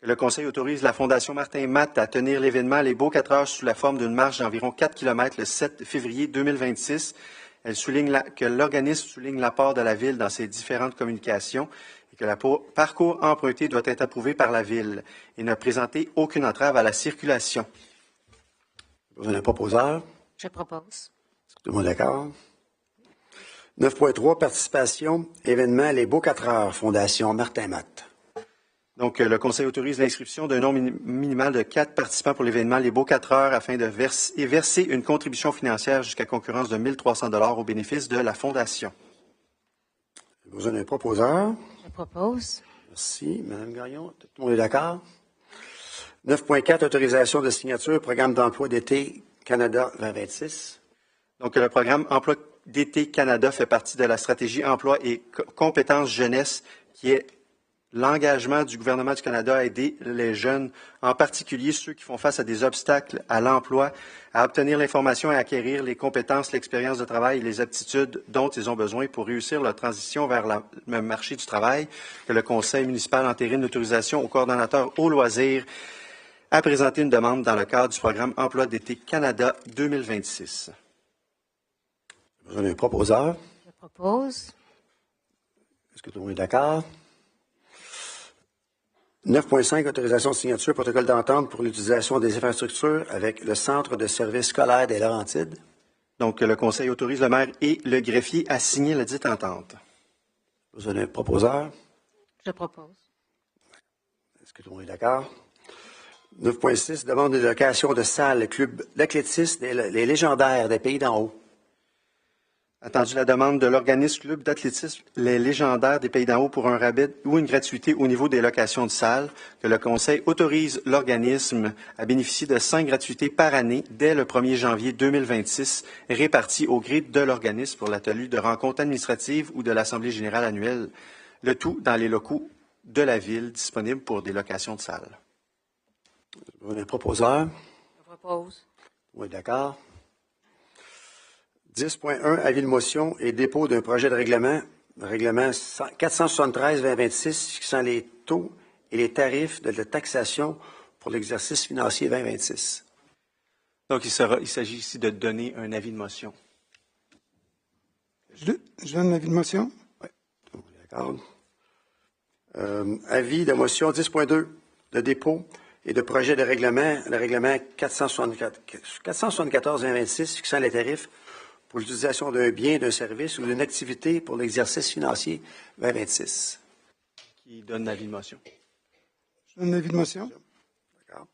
Le Conseil autorise la Fondation Martin Matt à tenir l'événement Les Beaux 4 heures sous la forme d'une marche d'environ 4 km le 7 février 2026. Elle souligne que l'organisme souligne l'apport de la Ville dans ses différentes communications et que le parcours emprunté doit être approuvé par la Ville et ne présenter aucune entrave à la circulation. Vous avez un proposeur? Je propose. Tout le monde est d'accord? 9.3, participation, événement Les Beaux 4 heures, Fondation Martin Matt. Donc, le Conseil autorise l'inscription d'un nombre minimal de 4 participants pour l'événement Les Beaux 4 heures afin de verser une contribution financière jusqu'à concurrence de 1 300 $ au bénéfice de la Fondation. Vous avez un proposeur? Je propose. Merci. Mme Gagnon, tout le monde est d'accord? 9.4, autorisation de signature, programme d'emploi d'été Canada 2026. Donc, le programme Emploi d'été Canada fait partie de la stratégie Emploi et compétences jeunesse qui est l'engagement du gouvernement du Canada à aider les jeunes, en particulier ceux qui font face à des obstacles à l'emploi, à obtenir l'information et à acquérir les compétences, l'expérience de travail et les aptitudes dont ils ont besoin pour réussir leur transition vers le marché du travail, que le Conseil municipal entérine l'autorisation au coordonnateur au loisir à présenter une demande dans le cadre du programme Emploi d'été Canada 2026. Vous avez un proposeur? Je propose. Est-ce que tout le monde est d'accord? 9.5, autorisation de signature, protocole d'entente pour l'utilisation des infrastructures avec le Centre de services scolaires des Laurentides. Donc, le Conseil autorise le maire et le greffier à signer la dite entente. Vous avez un proposeur? Je propose. Est-ce que tout le monde est d'accord? 9.6, demande de location de salle, club d'athlétisme, les légendaires des pays d'en haut. Attendu la demande de l'organisme Club d'athlétisme Les Légendaires des Pays d'en haut pour un rabais ou une gratuité au niveau des locations de salles, que le Conseil autorise l'organisme à bénéficier de 5 gratuités par année dès le 1er janvier 2026, réparties au gré de l'organisme pour la tenue de rencontres administratives ou de l'Assemblée générale annuelle, le tout dans les locaux de la Ville disponibles pour des locations de salles. Vous avez un proposeur? Je propose. Oui, d'accord. 10.1, avis de motion et dépôt d'un projet de règlement 473-2026 fixant les taux et les tarifs de la taxation pour l'exercice financier 2026. Donc, il s'agit ici de donner un avis de motion. Je donne l'avis de motion? Oui, d'accord. Avis de motion 10.2, de dépôt et de projet de règlement, le règlement 474-2026 fixant les tarifs pour l'utilisation d'un bien, d'un service ou d'une activité pour l'exercice financier 2026. Qui donne l'avis de motion? Je donne l'avis de motion. D'accord.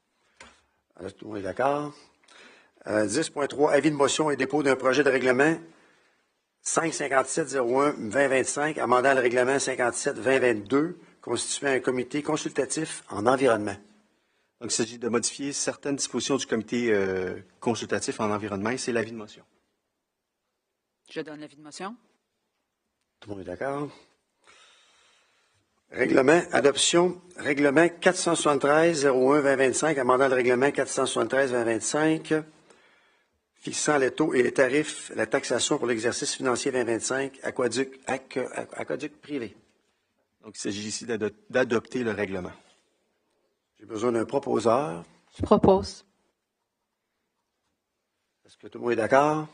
Alors, tout le monde est d'accord. 10.3, avis de motion et dépôt d'un projet de règlement 557-01-2025, amendant le règlement 57-2022, constituant un comité consultatif en environnement. Donc, il s'agit de modifier certaines dispositions du comité consultatif en environnement et c'est l'avis de motion. Je donne l'avis de motion. Tout le monde est d'accord. Règlement, adoption, règlement 473-01-2025, amendant le règlement 473-2025, fixant les taux et les tarifs, la taxation pour l'exercice financier 2025, aqueduc privé. Donc, il s'agit ici d'adopter le règlement. J'ai besoin d'un proposeur. Je propose. Est-ce que tout le monde est d'accord?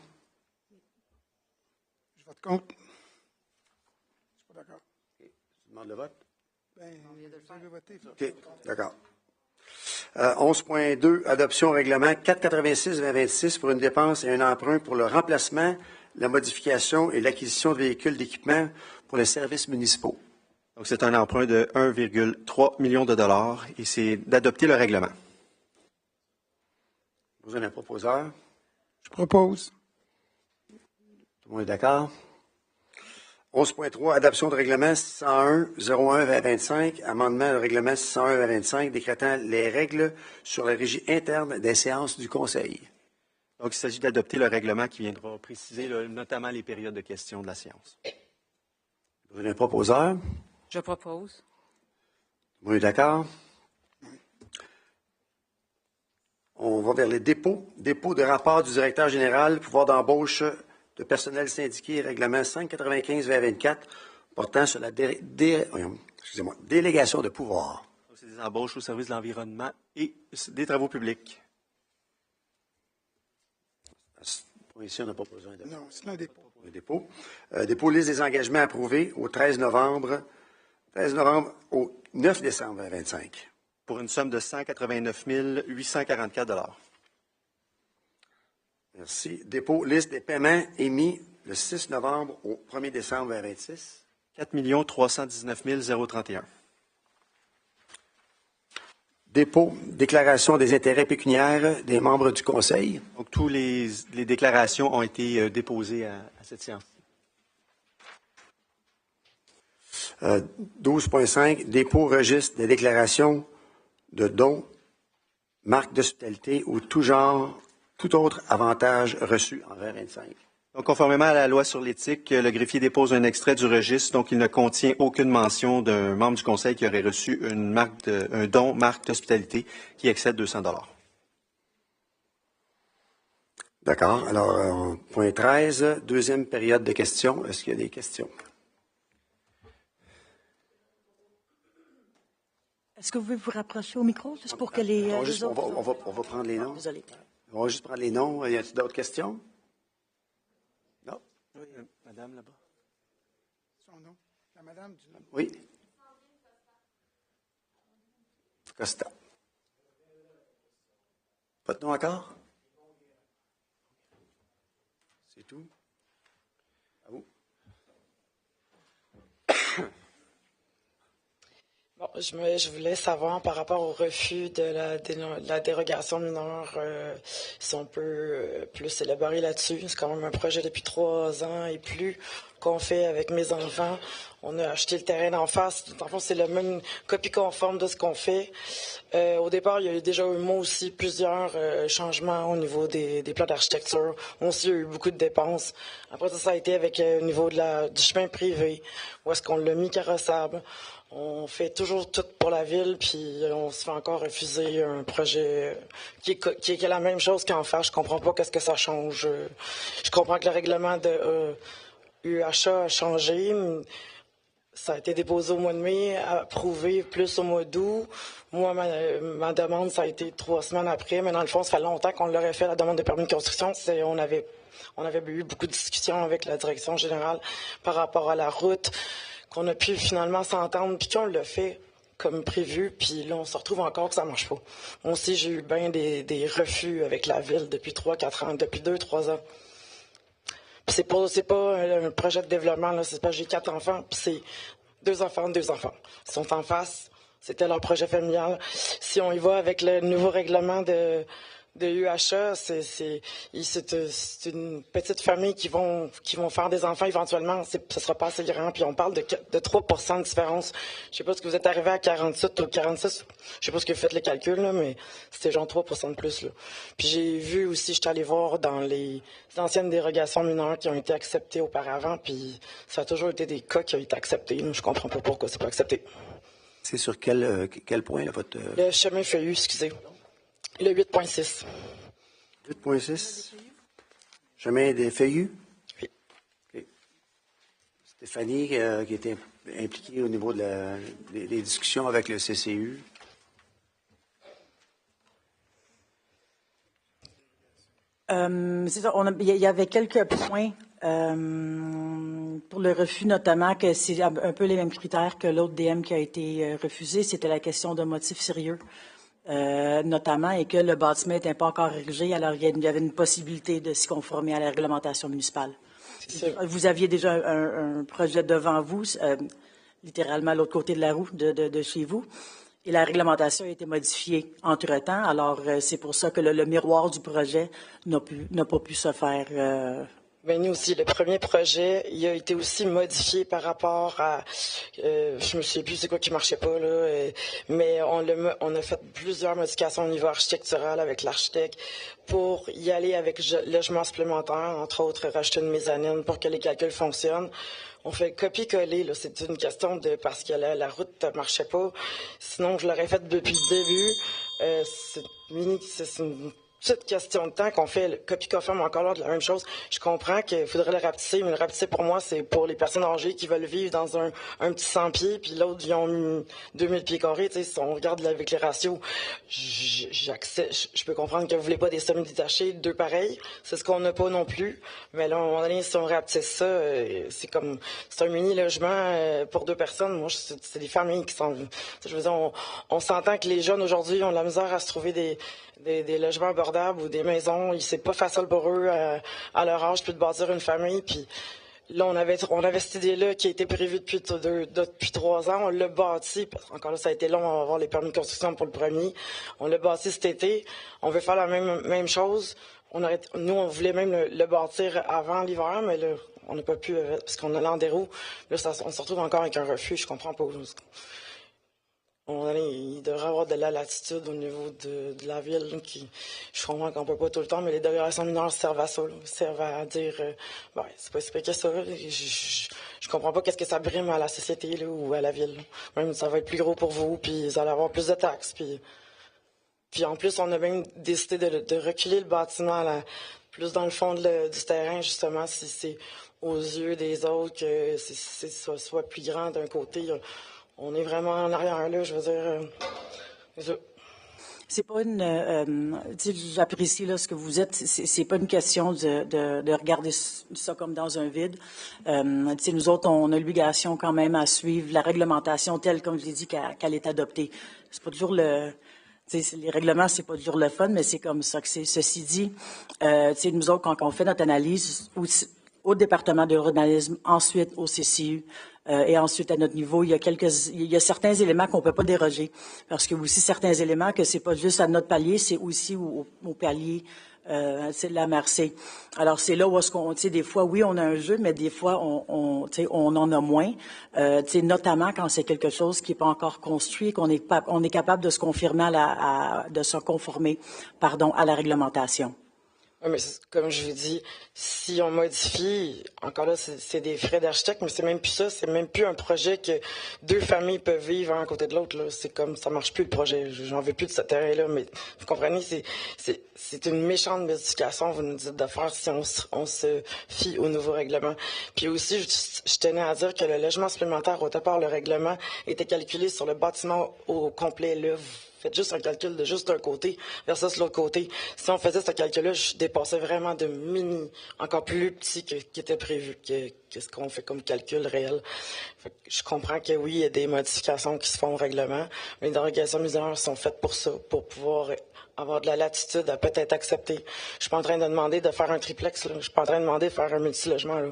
Je vote contre. Je ne suis pas d'accord. Okay. Tu demandes le vote? Vous avez voté. OK, d'accord. 11.2, adoption règlement 486-2026 pour une dépense et un emprunt pour le remplacement la modification et l'acquisition de véhicules d'équipement pour les services municipaux. Donc, c'est un emprunt de 1,3 million de dollars et c'est d'adopter le règlement. Vous avez un proposeur? Je propose. Tout le monde est d'accord? 11.3, adoption de règlement 601-01-25, amendement de règlement 601-25, décrétant les règles sur la régie interne des séances du Conseil. Donc, il s'agit d'adopter le règlement qui viendra préciser notamment les périodes de questions de la séance. Vous avez un proposeur? Je propose. Tout le monde est d'accord? On va vers les dépôts. Dépôt de rapport du directeur général, pouvoir d'embauche de personnel syndiqué, règlement 595-24, portant sur la délégation de pouvoir. C'est des embauches au service de l'environnement et des travaux publics. Ici, on n'a pas besoin de... Non, c'est un dépôt. Un dépôt. Dépôt liste des engagements approuvés au 13 novembre au 9 décembre 2025. Pour une somme de 189 844 $. Merci. Dépôt liste des paiements émis le 6 novembre au 1er décembre 2026. 4 319 031. Dépôt, déclaration des intérêts pécuniaires des membres du Conseil. Donc, toutes les déclarations ont été déposées à cette séance. 12.5, dépôt registre des déclarations de dons, marques d'hospitalité ou tout autre avantage reçu envers 25. Donc, conformément à la loi sur l'éthique, le greffier dépose un extrait du registre, donc il ne contient aucune mention d'un membre du Conseil qui aurait reçu un don, marque d'hospitalité qui excède 200 $. D'accord. Alors, point 13, deuxième période de questions. Est-ce qu'il y a des questions? Est-ce que vous pouvez vous rapprocher au micro, juste pour que les autres... On va prendre les noms. Désolé. On va juste prendre les noms. Y a-t-il d'autres questions? Non? Oui, madame là-bas. Son nom. La madame du nom. Oui. Costa. Pas de nom encore? C'est tout? À vous? Bon, je voulais savoir par rapport au refus de la dérogation mineure, si on peut plus élaborer là-dessus. C'est quand même un projet depuis 3 ans et plus qu'on fait avec mes enfants. On a acheté le terrain d'en face. Dans le fond, c'est la même copie conforme de ce qu'on fait. Au départ, il y a eu déjà eu, moi aussi, plusieurs changements au niveau des plans d'architecture. Moi aussi, il y a eu beaucoup de dépenses. Après ça a été avec au niveau du chemin privé, où est-ce qu'on l'a mis carrossable. On fait toujours tout pour la ville, puis on se fait encore refuser un projet qui est la même chose qu'en face. Je comprends pas qu'est-ce que ça change. Je comprends que le règlement de UHA a changé. Ça a été déposé au mois de mai, approuvé plus au mois d'août. Moi, ma demande, ça a été 3 semaines après, mais dans le fond, ça fait longtemps qu'on l'aurait fait, la demande de permis de construction. On avait eu beaucoup de discussions avec la direction générale par rapport à la route, qu'on a pu finalement s'entendre, puis qu'on l'a fait comme prévu, puis là, on se retrouve encore que ça marche pas. Moi aussi, j'ai eu bien des refus avec la ville depuis 3-4 ans, depuis 2-3 ans. Puis c'est pas un projet de développement, là, c'est pas j'ai 4 enfants, puis c'est 2 enfants. Ils sont en face, c'était leur projet familial. Si on y va avec le nouveau règlement de UHA, c'est une petite famille qui vont faire des enfants éventuellement. Ce sera pas assez grand. Puis on parle de 3 % de différence. Je sais pas ce que vous êtes arrivé à 47 ou 46. Je sais pas ce que vous faites le calcul, là, mais c'était genre 3 % de plus. Là. Puis j'ai vu aussi, j'étais allé voir dans les anciennes dérogations mineures qui ont été acceptées auparavant. Puis ça a toujours été des cas qui ont été acceptés. Là. Je comprends pas pourquoi c'est pas accepté. C'est sur quel point, là, votre... Le chemin feuillu, excusez. Le 8.6. 8.6. Chemin des Feuillus? Oui. Okay. Stéphanie, qui était impliquée au niveau des discussions avec le CCU. C'est ça, il y avait quelques points pour le refus, notamment que c'est un peu les mêmes critères que l'autre DM qui a été refusé. C'était la question de motifs sérieux. Notamment, et que le bâtiment n'était pas encore érigé, alors il y avait une possibilité de s'y conformer à la réglementation municipale. Vous aviez déjà un projet devant vous, littéralement à l'autre côté de la roue de chez vous. Et la réglementation a été modifiée entre-temps. Alors, c'est pour ça que le miroir du projet n'a pas pu se faire. Ben, nous aussi, le premier projet, il a été aussi modifié par rapport à, je me souviens plus c'est quoi qui marchait pas là, mais on a fait plusieurs modifications au niveau architectural avec l'architecte pour y aller avec logement supplémentaire, entre autres rajouter une mezzanine pour que les calculs fonctionnent. On fait copier-coller, là, c'est une question de parce que la route ne marchait pas. Sinon, je l'aurais fait depuis le début. C'est une petite question de temps qu'on fait le copie-confirme encore là de la même chose. Je comprends qu'il faudrait le rapetisser, mais le rapetisser pour moi, c'est pour les personnes âgées qui veulent vivre dans un petit 100 pieds, puis l'autre, ils ont mis 2000 pieds carrés. Tu sais, si on regarde avec les ratios, je peux comprendre que vous voulez pas des semi-détachés, deux pareils. C'est ce qu'on n'a pas non plus. Mais là, à un moment donné, si on rapetisse ça, c'est un mini-logement pour deux personnes. Moi, c'est des familles qui sont... Je veux dire, on s'entend que les jeunes aujourd'hui ont de la misère à se trouver des logements abordables ou des maisons. C'est pas facile pour eux à leur âge puis de bâtir une famille. Puis là, on avait cette idée-là qui a été prévue depuis 3 ans. On l'a bâti. Encore là, ça a été long. On va avoir les permis de construction pour le premier. On l'a bâti cet été. On veut faire la même chose. Nous, on voulait même le bâtir avant l'hiver, mais là, on n'a pas pu parce qu'on a l'endéro. Là, on se retrouve encore avec un refus. Je comprends pas. Il devrait y avoir de la latitude au niveau de la ville. Je comprends qu'on ne peut pas tout le temps, mais les dérogations mineures servent à ça. Servent à dire c'est pas si pire que ça. Je comprends pas qu'est-ce que ça brime à la société là, ou à la ville. Même ça va être plus gros pour vous, puis vous allez avoir plus de taxes. Puis en plus, on a même décidé de reculer le bâtiment plus dans le fond du terrain, justement, si c'est aux yeux des autres que soit plus grand d'un côté. On est vraiment en arrière, là, je veux dire. C'est pas j'apprécie là ce que vous êtes. C'est pas une question de regarder ça comme dans un vide. Nous autres, on a l'obligation quand même à suivre la réglementation telle, comme je l'ai dit, qu'elle est adoptée. C'est pas toujours les règlements, c'est pas toujours le fun, mais c'est comme ça que c'est. Ceci dit, nous autres, quand on fait notre analyse au département de l'urbanisme, ensuite au CCU, et ensuite, à notre niveau, il y a certains éléments qu'on peut pas déroger. Parce que aussi certains éléments que c'est pas juste à notre palier, c'est aussi au palier, c'est de la MRC. Alors, c'est là où est-ce qu'on, des fois, oui, on a un jeu, mais des fois, on en a moins. Notamment quand c'est quelque chose qui n'est pas encore construit, qu'on est capable de se confirmer de se conformer, à la réglementation. Oui, mais comme je vous dis, si on modifie, encore là, c'est des frais d'architecte, mais c'est même plus ça, c'est même plus un projet que deux familles peuvent vivre un à côté de l'autre. C'est comme, ça marche plus le projet. J'en veux plus de ce terrain-là, mais vous comprenez, c'est une méchante modification, vous nous dites de faire si on se fie au nouveau règlement. Puis aussi, je tenais à dire que le logement supplémentaire, au départ, le règlement était calculé sur le bâtiment au complet. Là, faites juste un calcul de juste d'un côté versus l'autre côté. Si on faisait ce calcul-là, je dépassais vraiment de encore plus petit qui était prévu, que ce qu'on fait comme calcul réel. Fait que je comprends que oui, il y a des modifications qui se font au règlement, mais les dérogations mineures sont faites pour ça, pour pouvoir avoir de la latitude à peut-être accepter. Je suis pas en train de demander de faire un triplex, là. Je suis pas en train de demander de faire un multilogement, là.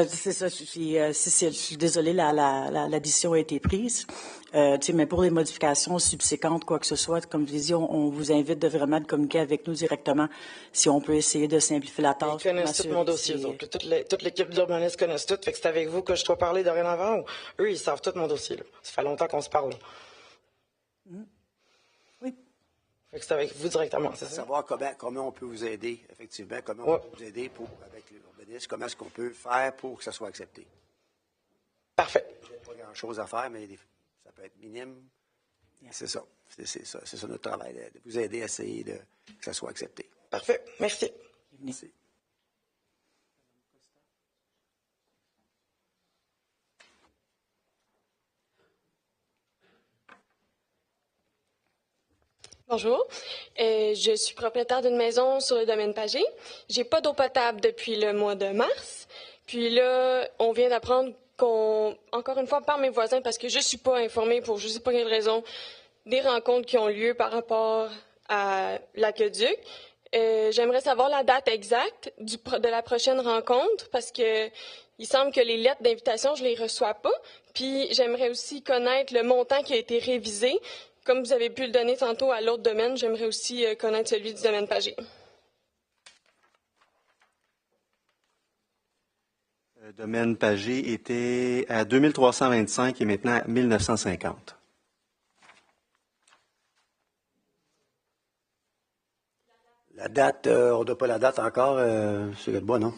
C'est ça, je suis désolée, la décision a été prise. Mais pour les modifications subséquentes, quoi que ce soit, comme je l'ai dit, on vous invite de vraiment communiquer avec nous directement si on peut essayer de simplifier la tâche. Ils connaissent tout mon dossier, eux autres. Toute l'équipe d'urbanistes connaissent tout. Fait que c'est avec vous que je dois parler dorénavant ou eux, ils savent tout mon dossier, là. Ça fait longtemps qu'on se parle, là. Oui. Fait que c'est avec vous directement, c'est ça? Savoir comment on peut vous aider, effectivement, comment on peut vous aider avec l'urbanisme, comment est-ce qu'on peut faire pour que ça soit accepté. Parfait. Il n'y a pas grand-chose à faire, mais ça peut être minime. C'est ça. C'est ça notre travail, de vous aider à essayer que ça soit accepté. Parfait. Merci. Merci. Bonjour, je suis propriétaire d'une maison sur le domaine Pagé. J'ai pas d'eau potable depuis le mois de mars. Puis là, on vient d'apprendre encore une fois par mes voisins, parce que je suis pas informée pour je sais pas quelle raison, des rencontres qui ont lieu par rapport à l'aqueduc. J'aimerais savoir la date exacte de la prochaine rencontre parce que il semble que les lettres d'invitation, je les reçois pas. Puis j'aimerais aussi connaître le montant qui a été révisé. Comme vous avez pu le donner tantôt à l'autre domaine, j'aimerais aussi connaître celui du domaine Pagé. Le domaine Pagé était à 2325 et maintenant à 1950. La date, on ne doit pas la date encore, c'est le bois, non?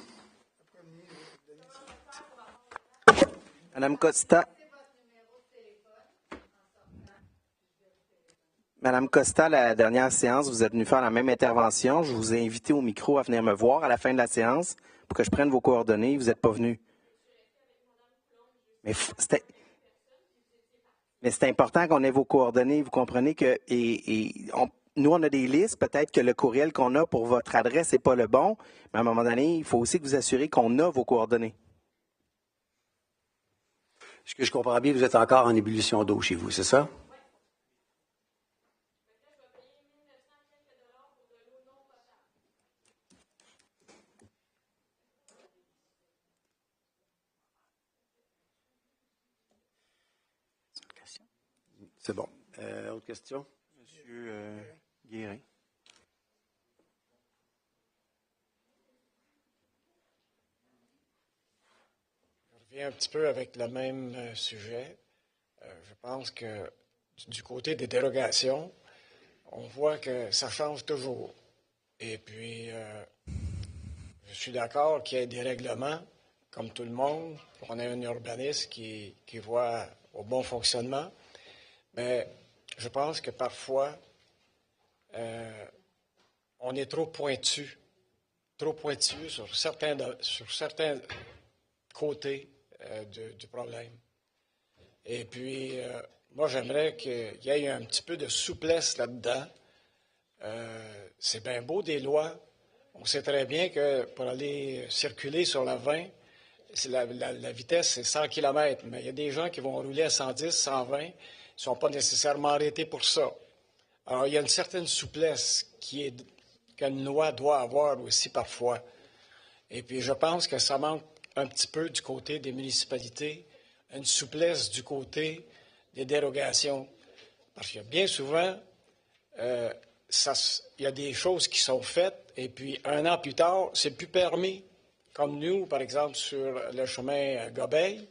Madame Costa. Madame Costa, la dernière séance, vous êtes venue faire la même intervention. Je vous ai invité au micro à venir me voir à la fin de la séance pour que je prenne vos coordonnées. Vous n'êtes pas venu. Mais c'est important qu'on ait vos coordonnées. Vous comprenez que nous, on a des listes. Peut-être que le courriel qu'on a pour votre adresse n'est pas le bon. Mais à un moment donné, il faut aussi que vous assurez qu'on a vos coordonnées. Est-ce que je comprends bien, vous êtes encore en ébullition d'eau chez vous, c'est ça? C'est bon. Autre question? Monsieur Guérin. Je reviens un petit peu avec le même sujet. Je pense que du côté des dérogations, on voit que ça change toujours. Et puis, je suis d'accord qu'il y ait des règlements, comme tout le monde. On a un urbaniste qui voit au bon fonctionnement. Mais je pense que parfois, on est trop pointu sur certains côtés du problème. Et puis, moi, j'aimerais qu'il y ait un petit peu de souplesse là-dedans. C'est bien beau des lois. On sait très bien que pour aller circuler sur la 20, la vitesse, c'est 100 km. Mais il y a des gens qui vont rouler à 110, 120. Ils ne sont pas nécessairement arrêtés pour ça. Alors, il y a une certaine souplesse qu'une loi doit avoir aussi parfois. Et puis, je pense que ça manque un petit peu du côté des municipalités, une souplesse du côté des dérogations. Parce que bien souvent, il y a des choses qui sont faites, et puis un an plus tard, c'est plus permis. Comme nous, par exemple, sur le chemin Gobeil,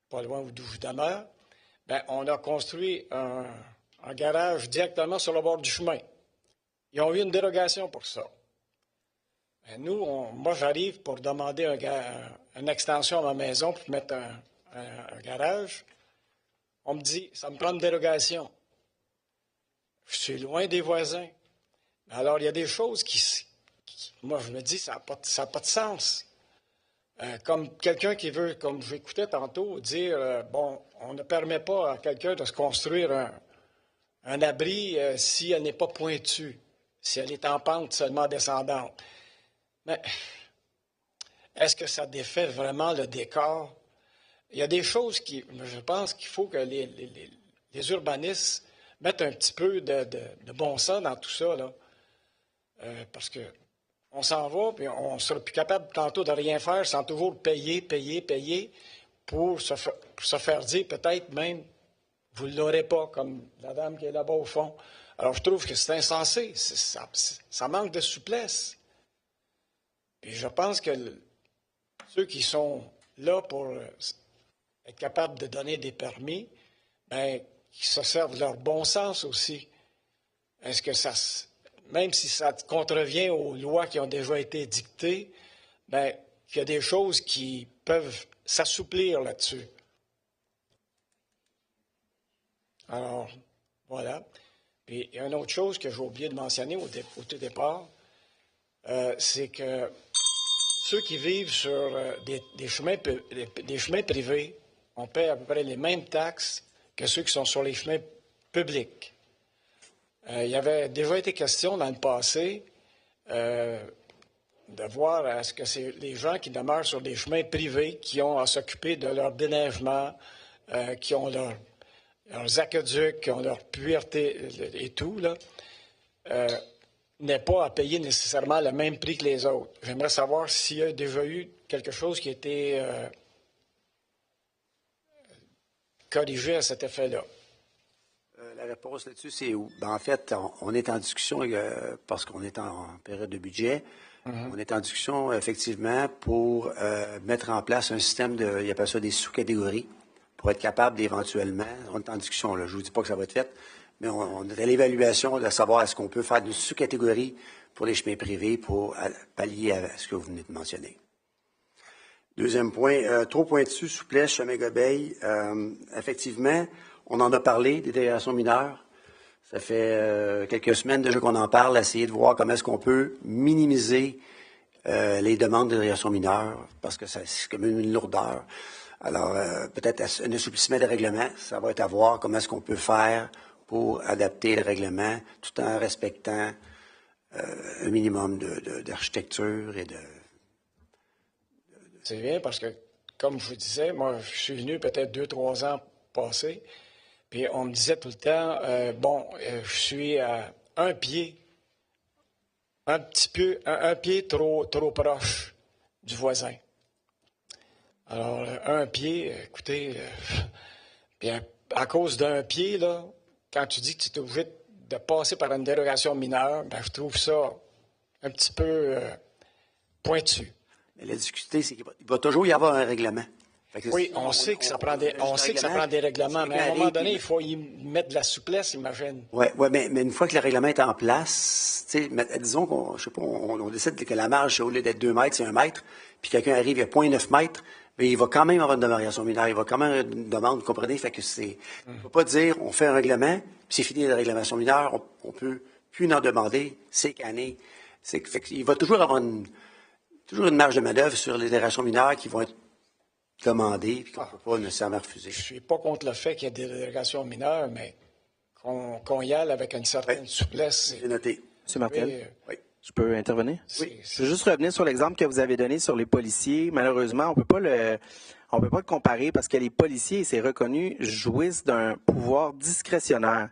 pas loin d'où je demeure, ben, on a construit un garage directement sur le bord du chemin. Ils ont eu une dérogation pour ça. Ben, moi, j'arrive pour demander une extension à ma maison pour mettre un garage. On me dit, ça me prend une dérogation. Je suis loin des voisins. Alors, il y a des choses moi, je me dis, ça n'a pas de sens. Comme quelqu'un qui veut, comme j'écoutais tantôt, dire, on ne permet pas à quelqu'un de se construire un abri si elle n'est pas pointue, si elle est en pente seulement descendante. Mais est-ce que ça défait vraiment le décor? Il y a des choses je pense qu'il faut que les urbanistes mettent un petit peu de bon sens dans tout ça, là. Parce que on s'en va, puis on ne sera plus capable tantôt de rien faire sans toujours payer pour se faire dire peut-être même, vous ne l'aurez pas, comme la dame qui est là-bas au fond. Alors, je trouve que c'est insensé. Ça manque de souplesse. Puis je pense que ceux qui sont là pour être capables de donner des permis, bien, qu'ils se servent de leur bon sens aussi. Est-ce que même si ça contrevient aux lois qui ont déjà été dictées, bien, il y a des choses qui peuvent s'assouplir là-dessus. Alors, voilà. Puis, il y a une autre chose que j'ai oublié de mentionner au tout départ, c'est que ceux qui vivent sur des chemins privés, on paie à peu près les mêmes taxes que ceux qui sont sur les chemins publics. Il y avait déjà été question dans le passé de voir est-ce que c'est les gens qui demeurent sur des chemins privés qui ont à s'occuper de leur déneigement, qui ont leurs aqueducs, qui ont leur pureté et tout, là. n'ait pas à payer nécessairement le même prix que les autres. J'aimerais savoir s'il y a déjà eu quelque chose qui a été corrigé à cet effet-là. La réponse là-dessus, c'est où? Ben, en fait, on est en discussion parce qu'on est en période de budget. On est en discussion, effectivement, pour mettre en place un système de, il appelle ça des sous-catégories, pour être capable d'éventuellement, on est en discussion, là, je ne vous dis pas que ça va être fait, mais on est à l'évaluation de savoir est-ce qu'on peut faire une sous-catégorie pour les chemins privés pour pallier à ce que vous venez de mentionner. Deuxième point, trop pointu, souplesse, chemin Gobeil. Effectivement, on en a parlé, des dérogations mineures. Ça fait quelques semaines déjà qu'on en parle, essayer de voir comment est-ce qu'on peut minimiser les demandes de dérogation mineure, parce que c'est comme une lourdeur. Alors, peut-être un assouplissement des règlements, ça va être à voir comment est-ce qu'on peut faire pour adapter le règlement tout en respectant un minimum d'architecture et de... C'est bien parce que, comme je vous disais, moi, je suis venu peut-être 2-3 ans passés, puis on me disait tout le temps, je suis à un pied, un pied trop proche du voisin. Alors, un pied, écoutez, puis à cause d'un pied, là, quand tu dis que tu es obligé de passer par une dérogation mineure, ben, je trouve ça un petit peu pointu. Mais la difficulté, c'est qu'il va toujours y avoir un règlement. Oui, on sait que ça prend des règlements, mais à un moment donné, il faut y mettre de la souplesse, imagine. Oui, mais une fois que le règlement est en place, disons qu'on, je sais pas, on décide que la marge, au lieu d'être 2 mètres, c'est 1 mètre, puis quelqu'un arrive, il y a 0,9 mètres, mais il va quand même avoir une dérogation mineure, il va quand même avoir une demande, vous comprenez? Fait que c'est, on ne peut pas dire, on fait un règlement, puis c'est fini la régulation mineure, on peut plus en demander, c'est canné. Fait qu'il va toujours avoir toujours une marge de manœuvre sur les dérogations mineures qui vont être demandées et qu'on ne peut pas nécessairement refuser. Je ne suis pas contre le fait qu'il y ait des dérogations mineures, mais qu'on y aille avec une certaine souplesse. C'est noté. M. Martel, oui. Je peux intervenir? Oui. Je veux juste revenir sur l'exemple que vous avez donné sur les policiers. Malheureusement, on peut pas le comparer parce que les policiers, c'est reconnu, jouissent d'un pouvoir discrétionnaire,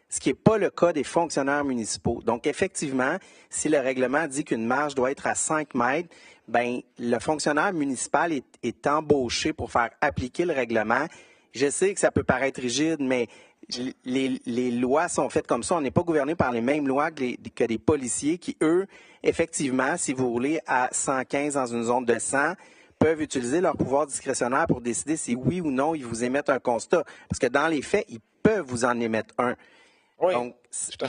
ce qui n'est pas le cas des fonctionnaires municipaux. Donc, effectivement, si le règlement dit qu'une marge doit être à 5 mètres, ben le fonctionnaire municipal est embauché pour faire appliquer le règlement. Je sais que ça peut paraître rigide, mais les lois sont faites comme ça. On n'est pas gouverné par les mêmes lois que des policiers qui, eux, effectivement, si vous roulez à 115 dans une zone de 100, peuvent utiliser leur pouvoir discrétionnaire pour décider si oui ou non ils vous émettent un constat. Parce que dans les faits, ils peuvent vous en émettre un. Oui, donc,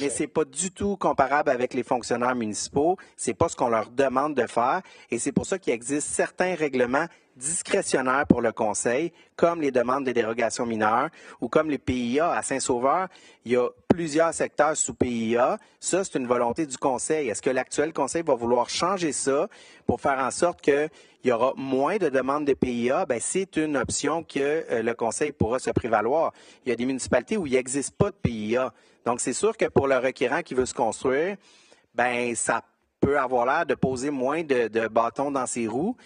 mais c'est pas du tout comparable avec les fonctionnaires municipaux. C'est pas ce qu'on leur demande de faire. Et c'est pour ça qu'il existe certains règlements discrétionnaires pour le Conseil, comme les demandes de dérogation mineure ou comme les PIA à Saint-Sauveur. Il y a plusieurs secteurs sous PIA. Ça, c'est une volonté du Conseil. Est-ce que l'actuel Conseil va vouloir changer ça pour faire en sorte qu'il y aura moins de demandes de PIA? Bien, c'est une option que le Conseil pourra se prévaloir. Il y a des municipalités où il n'existe pas de PIA. Donc, c'est sûr que pour le requérant qui veut se construire, ben ça peut avoir l'air de poser moins de bâtons dans ses roues.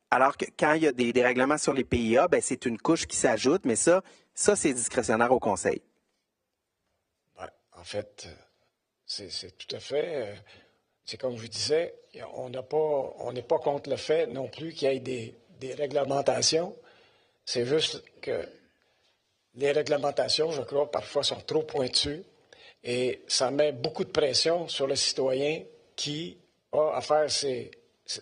Alors que quand il y a des règlements sur les PIA, ben c'est une couche qui s'ajoute, mais ça c'est discrétionnaire au Conseil. Ben, en fait, c'est tout à fait... c'est comme je vous disais, on n'est pas contre le fait non plus qu'il y ait des réglementations. C'est juste que les réglementations, je crois, parfois sont trop pointues et ça met beaucoup de pression sur le citoyen qui a à faire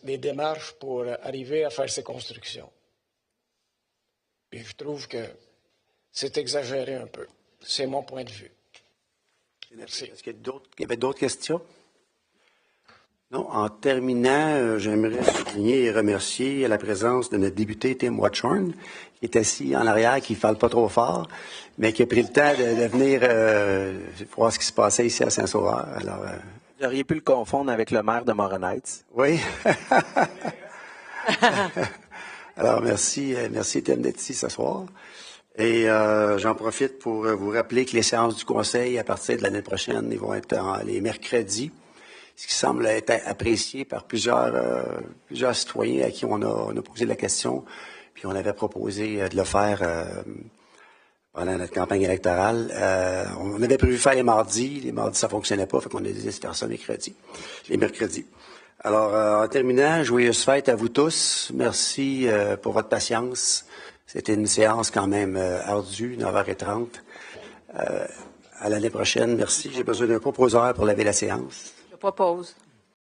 des démarches pour arriver à faire ses constructions. Et je trouve que c'est exagéré un peu. C'est mon point de vue. Merci. Est-ce qu'il y avait d'autres questions? Non. En terminant, j'aimerais souligner et remercier la présence de notre député Tim Watchorn, qui est assis en arrière, qui ne parle pas trop fort, mais qui a pris le temps de venir voir ce qui se passait ici à Saint-Sauveur. Alors, vous auriez pu le confondre avec le maire de Morin Heights. Oui. Alors, merci Tim d'être ici ce soir. Et j'en profite pour vous rappeler que les séances du Conseil, à partir de l'année prochaine, ils vont être les mercredis, ce qui semble être apprécié par plusieurs citoyens à qui on a posé la question, puis on avait proposé de le faire pendant notre campagne électorale. On avait prévu faire les mardis. Les mardis, ça fonctionnait pas, fait qu'on a décidé de faire ça les mercredis. Alors, en terminant, joyeuses fêtes à vous tous. Merci pour votre patience. C'était une séance quand même ardue, 9h30. À l'année prochaine, merci. J'ai besoin d'un proposeur pour lever la séance. Je propose.